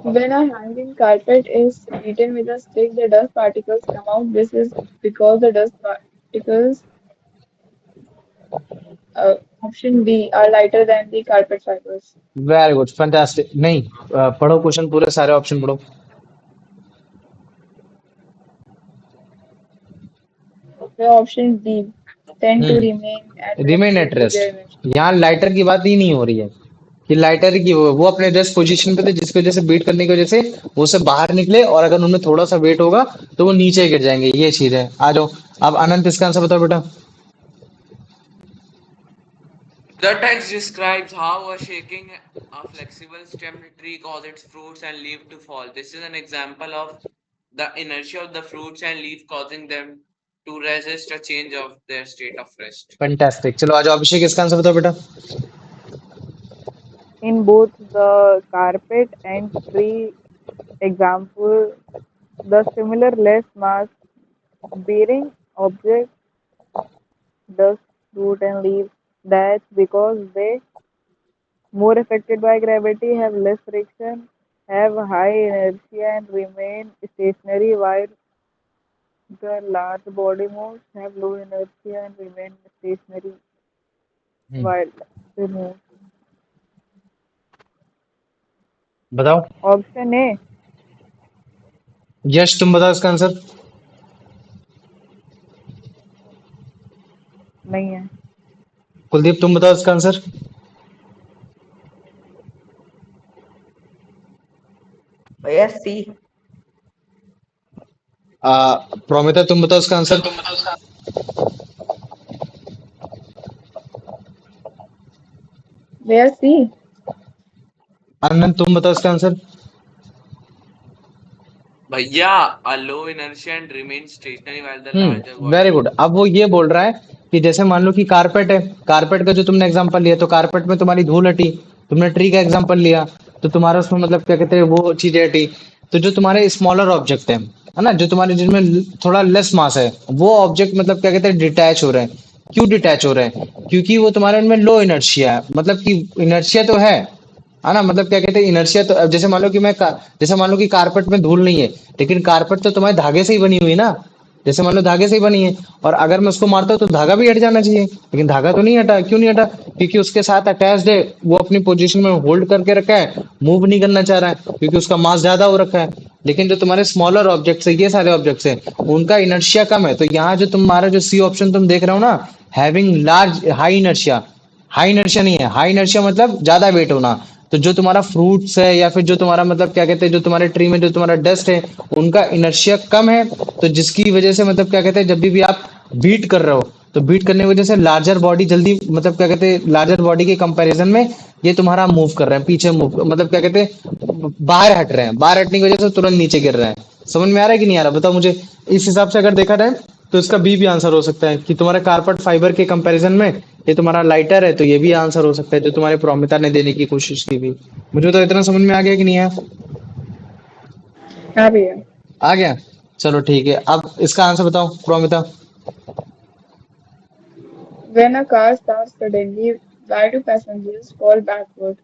When a hanging carpet is beaten with a stick, the dust particles come out. This is because the dust particles, option B, are lighter than the carpet fibers. Very good, fantastic. नहीं, पढ़ो question पूरे, सारे option पढ़ो। The option D, tend to remain at hmm, rest remain due at to rest. their inertia. यहाँ lighter की बात ही नहीं हो रही है कि लाइटर की वो अपने रेस्ट पोजीशन पे थे जिसकी वजह से बीट करने की वजह से वो सब बाहर निकले, और अगर उनमें थोड़ा सा वेट होगा तो वो नीचे गिर जाएंगे। ये चीज है। आ जाओ। अब अनंत इसका आंसर बताओ बेटा। The text describes how a shaking a flexible stemmed tree causes its fruits and leaf to fall. This is an example of the inertia of the fruits and leaf causing them to resist a change of their state of rest. Fantastic. चलो आ जाओ अभिषेक, इसका answer बताओ बेटा। In both the carpet and tree example, the similar less mass bearing object, dust, fruit and leaves, that's because they more affected by gravity, have less friction, have high inertia and remain stationary, while the large body moves have low inertia and remain stationary hmm, while they move. बताओ। Option A. यश तुम बताओ इसका answer. नहीं है। कुलदीप तुम बताओ इसका answer. भैया सी। प्रोमिता तुम बताओ इसका आंसर। Where C? अनंत तुम बताओ इसका आंसर। भैया, a low inertia and remain stationary while the larger very body good. moves. अब वो ये बोल रहा है कि जैसे मान लो कि कारपेट है, कारपेट का जो तुमने एग्जांपल लिया, तो कारपेट में तुम्हारी धूल हटी। तुमने ट्री का एग्जांपल लिया तो तुम्हारा उसमें मतलब क्या कहते हैं वो चीजें हटी। तो जो तुम्हारे स्मॉलर ऑब्जेक्ट है ना, जो तुम्हारे जिनमें थोड़ा लेस मास है, वो ऑब्जेक्ट मतलब क्या कहते हैं डिटैच हो रहे हैं। क्यों डिटैच हो रहे हैं, क्योंकि वो तुम्हारे उनमें लो इनर्शिया है। मतलब कि इनर्शिया तो है ना, मतलब क्या कहते हैं इनर्शिया। तो अब जैसे मान लो कि जैसे मान लो कि कारपेट में धूल नहीं है, लेकिन कारपेट तो तुम्हारे धागे से ही बनी हुई ना। जैसे मान लो धागे से ही बनी है, और अगर मैं उसको मारता हूँ तो धागा भी हट जाना चाहिए, लेकिन धागा तो नहीं हटा। क्यों नहीं हटा, क्योंकि उसके साथ अटैच्ड है, वो अपनी पोजीशन में होल्ड करके रखा है, मूव नहीं करना चाह रहा है क्योंकि उसका मास ज्यादा हो रखा है। लेकिन जो तुम्हारे स्मॉलर ऑब्जेक्ट्स है, ये सारे ऑब्जेक्ट्स है, उनका इनर्शिया कम है। तो यहाँ जो तुम्हारा जो सी ऑप्शन तुम देख रहे हो ना, having large high inertia, high inertia नहीं है, हाई इनर्शिया मतलब ज्यादा वेट होना। तो जो तुम्हारा फ्रूट्स है या फिर जो तुम्हारा मतलब क्या कहते हैं जो तुम्हारे ट्री में जो तुम्हारा डस्ट है, उनका इनर्शिया कम है। तो जिसकी वजह से मतलब क्या कहते हैं जब भी आप बीट कर रहे हो, तो बीट करने की वजह से लार्जर बॉडी जल्दी मतलब क्या कहते हैं लार्जर बॉडी के कंपैरिजन में ये तुम्हारा मूव कर रहे हैं, पीछे मूव मतलब क्या कहते हैं बाहर हट रहे हैं, बाहर हटने की वजह से तुरंत नीचे गिर रहे हैं। समझ में आ रहा है कि नहीं आ रहा बताओ मुझे। इस हिसाब से अगर देखा जाए तो इसका बी भी आंसर हो सकता है कि तुम्हारे कारपेट फाइबर के कंपैरिजन में ये तुम्हारा लाइटर है। तो ये भी आंसर हो सकता है जो तुम्हारे प्रोमिता ने देने की कोशिश की भी। मुझे तो इतना समझ में आ गया कि नहीं आया। हाँ भैया। आ गया। चलो ठीक है, अब इसका आंसर बताओ Promita. When a car starts suddenly, why do passengers fall backward?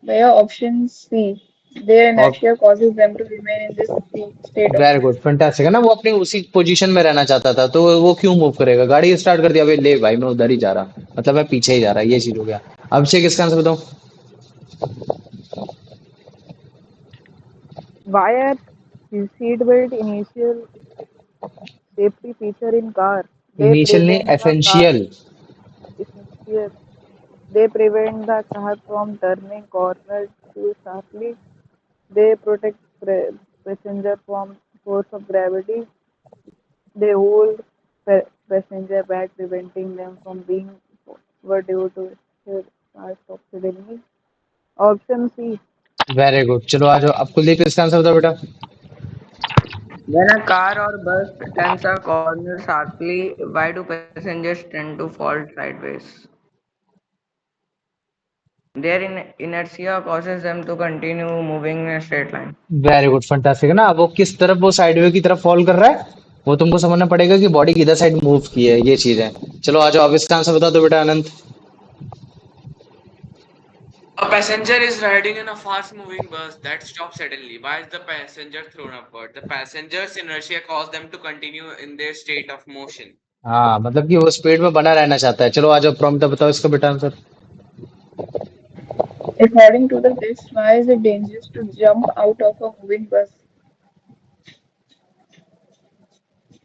Via option C. Their और inertia causes them to remain in this state of very good, rest. Fantastic है ना, वो अपनी उसी पोजीशन में रहना चाहता था तो वो क्यों मूव करेगा, गाड़ी स्टार्ट कर दिया भाई, ले भाई मैं उधर ही जा रहा, मतलब मैं पीछे ही जा रहा, ये चीज हो गया। अभिषेक इसका आंसर बताओ। Why are seat belt initial safety feature in car? They initial नहीं, prevent the car essential. essential. They prevent the car from turning corners too sharply. They protect passenger from force of gravity. They hold passenger back, preventing them from being were due to their car stop suddenly. Option C. Very good, चलो आ जाओ। अब कुलदीप इसका answer बताओ बेटा। When a car or bus turns a corner sharply, why do passengers tend to fall sideways? Their inertia causes them to continue moving in a straight line. Very good, fantastic है ना। अब वो किस तरफ, वो sideway की तरफ fall कर रहा है, वो तुमको समझना पड़ेगा कि बॉडी किधर साइड मूव की है, ये चीज है। चलो आ जाओ, अब इसका आंसर बता दो बेटा अनंत। A passenger is riding in a fast moving bus that stops suddenly. Why is the passenger thrown upward? The passenger's inertia caused them to continue in their state of motion. हाँ, मतलब कि वो speed में बना रहना चाहता है। चलो आ जाओ, प्रॉम्प्ट बताओ इसका बेटा answer. According to the text, why is it dangerous to jump out of a moving bus?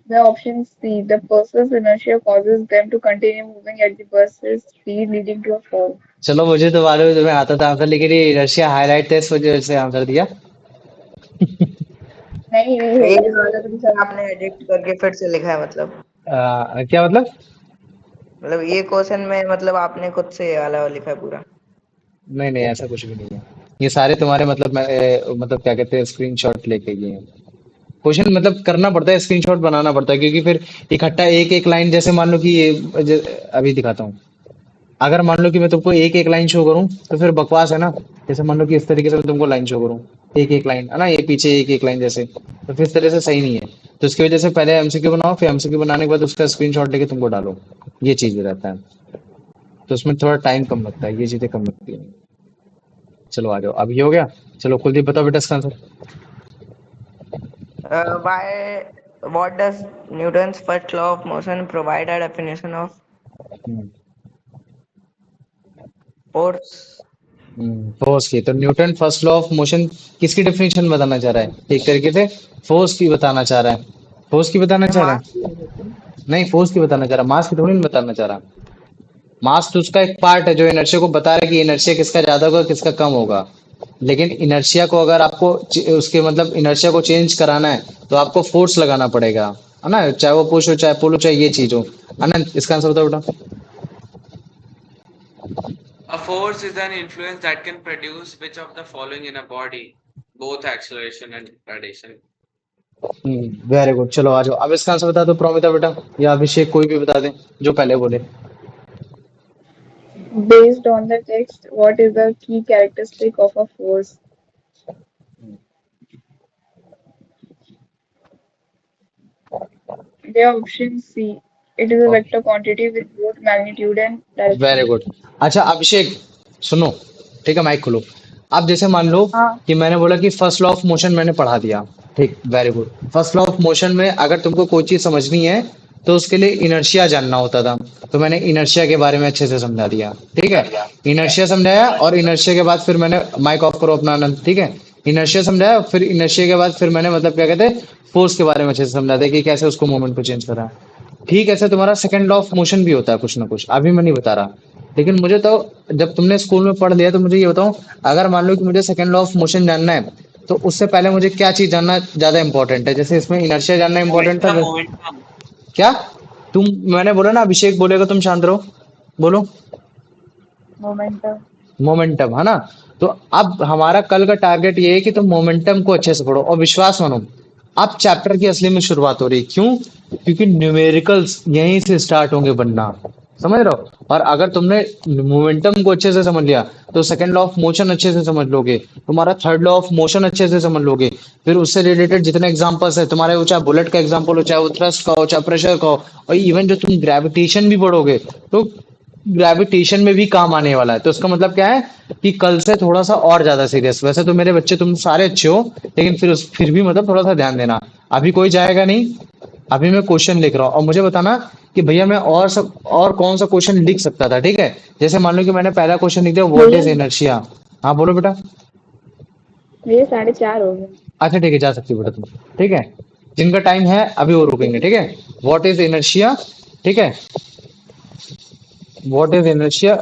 The option C. The person's inertia causes them to continue moving at the bus's speed, leading to a fall. चलो मुझे तो मालूम है तुम्हें आता था answer, लेकिन ये रशिया हाईलाइट था, इस वजह से आंसर दिया। नहीं नहीं ये होगा वाला तो सर आपने एडिट करके फिर से लिखा है मतलब क्या मतलब? ये क्वेश्चन में मतलब आपने खुद से ये वाला लिखा है पूरा। नहीं नहीं, ऐसा कुछ भी नहीं है। ये सारे तुम्हारे मतलब मतलब क्या कहते हैं, स्क्रीनशॉट लेके गए हैं। क्वेश्चन मतलब करना पड़ता है, स्क्रीनशॉट बनाना पड़ता है, क्योंकि फिर इकट्ठा एक एक लाइन, जैसे मान लो कि अभी दिखाता हूँ। अगर मान लो कि मैं तुमको एक एक लाइन शो करूं तो फिर बकवास है ना। जैसे मान लो कि इस तरीके से मैं तुमको लाइन शो करूं, एक एक लाइन है ना, ये पीछे एक एक लाइन जैसे, तो फिर इस तरह से सही नहीं है। तो इसकी वजह से पहले एमसीक्यू बनाओ, फिर एमसीक्यू बनाने के बाद उसका स्क्रीनशॉट लेके तुमको डालो, ये चीज रहता है। तो उसमें थोड़ा टाइम कम लगता है, ये चीजें कम लगती है। चलो आ जाओ, अभी हो गया। चलो कुलदीप बताओ बेटा इसका answer. Why? What does Newton's first law of motion provide a definition of force? Force की, तो Newton first law of motion किसकी डेफिनेशन बताना चाह रहा है? एक तरीके से फोर्स की बताना चाह रहा है। फोर्स की बताना चाह रहा मास है? नहीं, फोर्स की बताना चाह रहा, मास की थोड़ी नहीं बताना चाह रहा। मास तो उसका एक पार्ट है जो इनर्शिया को बता रहा है कि इनर्शिया किसका ज्यादा होगा किसका कम होगा। लेकिन इनर्शिया को अगर आपको उसके मतलब इनर्शिया को चेंज कराना है तो आपको फोर्स लगाना पड़ेगा, है ना, चाहे वो पुश हो चाहे पुल हो चाहे ये चीज हो। अनंत इसका आंसर बताओ बेटा। A force is an influence that can produce which of the following in a body? Both acceleration and retardation. Very good, चलो आ जाओ, अब इसका आंसर बता दो प्रोमिता बेटा, या अभिषेक, कोई भी बता दे जो पहले बोले। Based on the text, what is the key characteristic of a force? The option C. It is a vector quantity with both magnitude and very direction. Good. अच्छा अभिषेक सुनो, ठीक है, माइक खोलो। अब जैसे मान लो हाँ कि मैंने बोला कि फर्स्ट लॉ ऑफ मोशन मैंने पढ़ा दिया, ठीक, very good. First law of motion में अगर तुमको कोई चीज समझनी है तो उसके लिए इनर्शिया जानना होता था, तो मैंने इनर्शिया के बारे में अच्छे से समझा दिया, ठीक है। इनर्शिया समझाया और इनर्शिया के बाद फिर मैंने, माइक ऑफ करो अपना आनंद, ठीक है। इनर्शिया समझाया, फिर इनर्शिया के बाद फिर मैंने मतलब क्या कहते हैं, फोर्स के बारे में अच्छे से समझा दिया कि कैसे उसको मोमेंट को चेंज करा है। ठीक, ऐसे तुम्हारा सेकंड लॉ ऑफ मोशन भी होता है कुछ ना कुछ, अभी मैं नहीं बता रहा। लेकिन मुझे तो, जब तुमने स्कूल में पढ़ लिया तो मुझे ये बताओ, अगर मान लो कि मुझे सेकंड लॉ ऑफ मोशन जानना है तो उससे पहले मुझे क्या चीज जानना ज्यादा इंपॉर्टेंट है? जैसे इसमें इनर्शिया जानना इंपॉर्टेंट था Momentum. क्या? तुम, मैंने बोला ना अभिषेक बोलेगा, तुम शांत रहो, बोलो। मोमेंटम। मोमेंटम, है ना। तो अब हमारा कल का टारगेट ये है कि तुम मोमेंटम को अच्छे से पढ़ो, और विश्वास मानो अब चैप्टर की असली में शुरुआत हो रही है। क्यों? क्योंकि न्यूमेरिकल्स यहीं से स्टार्ट होंगे बनना, समझ रहे हो। और अगर तुमने मोमेंटम को अच्छे से समझ लिया तो सेकंड लॉ ऑफ मोशन अच्छे से समझ लोगे, तुम्हारा थर्ड लॉ ऑफ मोशन अच्छे से समझ लोगे। फिर उससे रिलेटेड जितने एग्जांपल्स है तुम्हारे, वो चाहे बुलेट का एग्जांपल हो, चाहे वो थ्रस्ट का हो, चाहे प्रेशर का हो, और इवन जो तुम ग्रेविटेशन भी पढ़ोगे तो ग्रेविटेशन में भी काम आने वाला है। तो इसका मतलब क्या है कि कल से थोड़ा सा और ज्यादा सीरियस, वैसे तो मेरे बच्चे तुम सारे अच्छे हो, लेकिन फिर भी मतलब थोड़ा सा ध्यान देना। अभी कोई जाएगा नहीं, अभी मैं क्वेश्चन लिख रहा हूँ और मुझे बताना कि भैया मैं और कौन सा क्वेश्चन लिख सकता था, ठीक है। जैसे मान लो कि मैंने पहला क्वेश्चन लिख दिया, व्हाट इज भैया इनर्शिया। हाँ बोलो बेटा। भैया 4:30 हो गए। अच्छा ठीक है, जा सकती हो बेटा तुम, ठीक है। जिनका टाइम है अभी वो रुकेंगे, ठीक है। व्हाट इज इनर्शिया, ठीक है, what is inertia,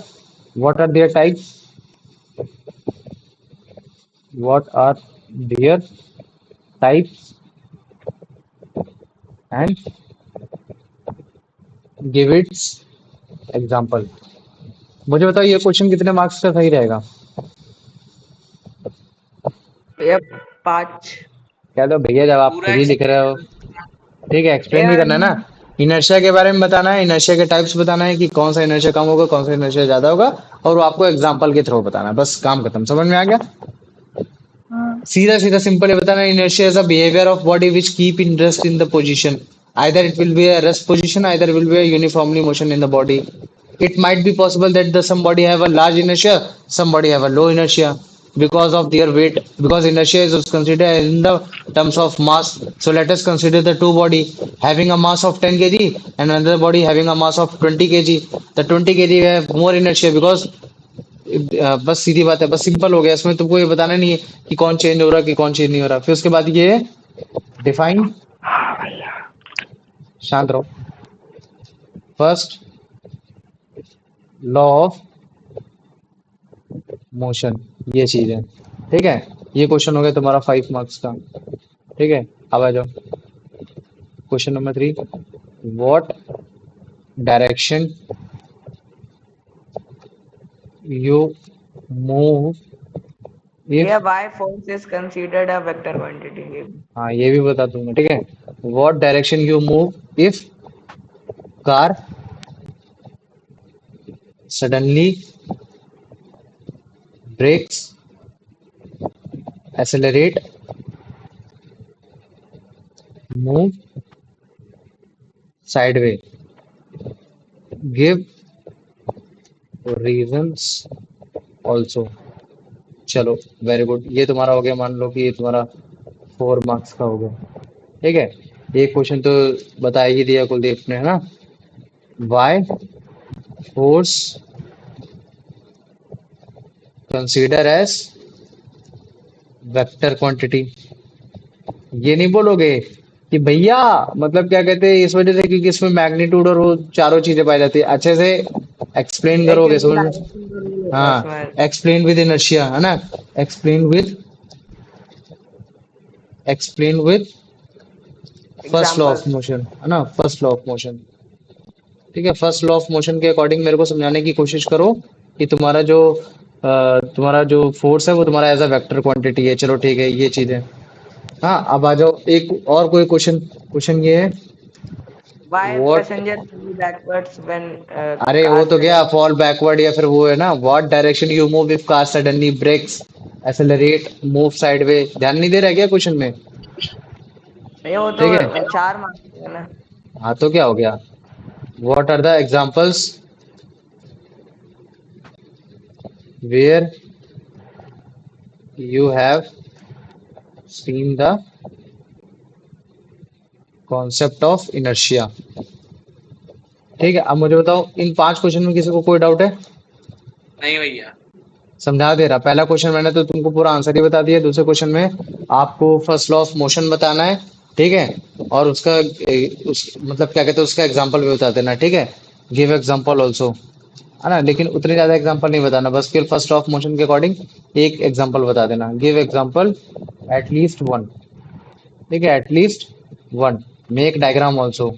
what are there types, what are there types and give its example. मुझे बताओ ये क्वेश्चन कितने मार्क्स का सही रहेगा? भैया 5। क्या दो भैया, जब आप पूरा खुद ही लिख रहे हो। एक्सप्लेन। ठीक है, एक्सप्लेन भी यार करना है ना। इनर्शिया के बारे में बताना है, इनर्शिया के टाइप्स बताना है कि कौन सा इनर्शिया कम होगा, कौन सा इनर्शिया ज्यादा होगा, और वो आपको एग्जांपल के थ्रू बताना है। बस काम खत्म, समझ में आ गया? हाँ सीधा सीधा सिंपल है बताना। Inertia is a behaviour of body which keep in rest in the position, either it will be a rest position, either it will be a uniformly motion in the body. It might be possible that the somebody have a large inertia, somebody have a low inertia because of their weight, because inertia is considered in the terms of mass. So let us consider the two body having a mass of 10 kg and another body having a mass of 20 kg. The 20 kg have more inertia because बस सीधी बात है, बस simple हो गया। इसमें तुमको ये बताना नहीं है कि कौन चेंज हो रहा है कि कौन चेंज नहीं हो रहा। फिर उसके बाद ये है डिफाइन, शांत रहो, फर्स्ट लॉ ऑफ मोशन, ये चीज है। ठीक है, ये क्वेश्चन हो गया तुम्हारा 5 मार्क्स का। ठीक है, अब आ जाओ question number 3, what direction you move भैया if, why force is considered a vector quantity ये भी। हाँ ये भी बता दूंगा। ठीक है, what direction you move if car suddenly brakes, accelerate, move sideway, give reasons also. चलो वेरी गुड, ये तुम्हारा हो गया। मान लो कि ये तुम्हारा 4 मार्क्स का हो गया। ठीक है, एक क्वेश्चन तो बता ही दिया कुलदीप ने, है ना। Why force consider as vector quantity. ये नहीं बोलोगे कि भैया मतलब क्या कहते हैं इस वजह से क्योंकि इसमें मैग्नीट्यूड और वो चारों चीजें पाई जाती है। अच्छे से एक्सप्लेन भैया करोगे, क्योंकि समझ में? डायरेक्शन का रूल होता है हाँ, उसमें। एक्सप्लेन विद इनर्शिया, है ना। Explain with, explain with first law of example. Motion, है ना, फर्स्ट लॉ ऑफ मोशन। ठीक है, फर्स्ट लॉ ऑफ मोशन के अकॉर्डिंग मेरे को समझाने की कोशिश करो कि तुम्हारा जो फोर्स है वो तुम्हारा एज अ वेक्टर क्वांटिटी है। चलो ठीक है, ये चीज है। हाँ, अब आ जाओ एक और कोई क्वेश्चन। क्वेश्चन ये है, Why what, passenger fall backwards when अरे वो car तो गया suddenly फॉल बैकवर्ड, या फिर वो है ना, what direction you move if car suddenly brakes, accelerate, move sideway. ध्यान नहीं दे रहा है क्या क्वेश्चन में? भैया वो ठीक है, तो 4 मार्क्स है ना। हाँ तो क्या हो गया, what are the examples where you have seen the concept of inertia. ठीक है, अब मुझे बताओ इन 5 क्वेश्चन में किसी को कोई डाउट है? नहीं भैया। समझा दे रहा। पहला क्वेश्चन मैंने तो तुमको पूरा आंसर ही बता दिया। दूसरे क्वेश्चन में आपको फर्स्ट लॉ ऑफ मोशन बताना है। ठीक है, और उसका मतलब क्या कहते हैं उसका एग्जांपल भी बता देना। ठीक है, गिव एग्जांपल ऑल्सो, है ना। लेकिन उतने ज्यादा एग्जांपल नहीं बताना, बस केवल फर्स्ट लॉ ऑफ मोशन के अकॉर्डिंग एक एग्जांपल बता देना। Give example at least one. ठीक है, at least one. Make diagram also,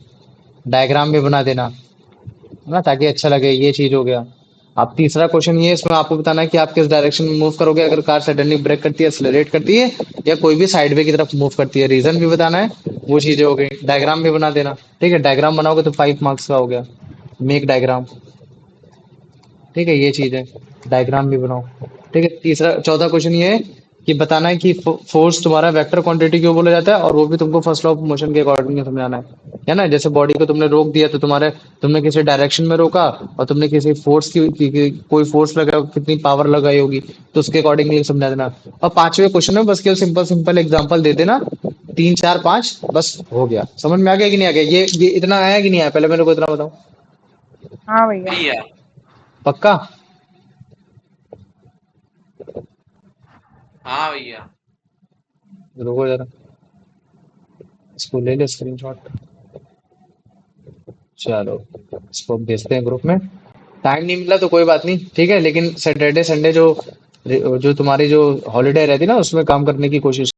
diagram भी बना देना, है ना, ताकि अच्छा लगे। ये चीज हो गया। अब तीसरा क्वेश्चन ये है, इसमें आपको बताना है कि आप किस डायरेक्शन में मूव करोगे अगर कार सडनली ब्रेक करती है, एक्सेलरेट करती है, या कोई भी साइड वे की तरफ मूव करती है। रीजन भी बताना है। वो चीजें हो गई। डायग्राम भी बना देना। ठीक है, डायग्राम बनाओगे तो 5 मार्क्स का हो गया। Make diagram. ठीक है, ये चीज है। डायग्राम भी बनाओ। ठीक है, तीसरा चौथा क्वेश्चन ये है कि बताना है कि फोर्स तुम्हारा वेक्टर क्वांटिटी क्यों बोला जाता है, और वो भी तुमको फर्स्ट लॉ ऑफ मोशन के अकॉर्डिंग समझाना है ना। जैसे बॉडी को तुमने रोक दिया तो तुमने किसी डायरेक्शन में रोका, और तुमने किसी फोर्स की कोई फोर्स लगा, कितनी पावर लगाई होगी, तो उसके अकॉर्डिंगली समझा देना। और 5वें क्वेश्चन में बस केवल सिंपल सिंपल एग्जाम्पल दे देना, 3 4 5, बस हो गया। समझ में आ गया कि नहीं आ गया? ये इतना आया कि नहीं आया, पहले मेरे को इतना बताओ। हाँ भैया। भैया। पक्का? हाँ भैया। रुको जरा, इसको ले ले स्क्रीनशॉट। चलो इसको भेजते हैं ग्रुप में। टाइम नहीं मिला तो कोई बात नहीं, ठीक है, लेकिन सैटरडे संडे जो जो तुम्हारी जो हॉलीडे रहती है ना उसमें काम करने की कोशिश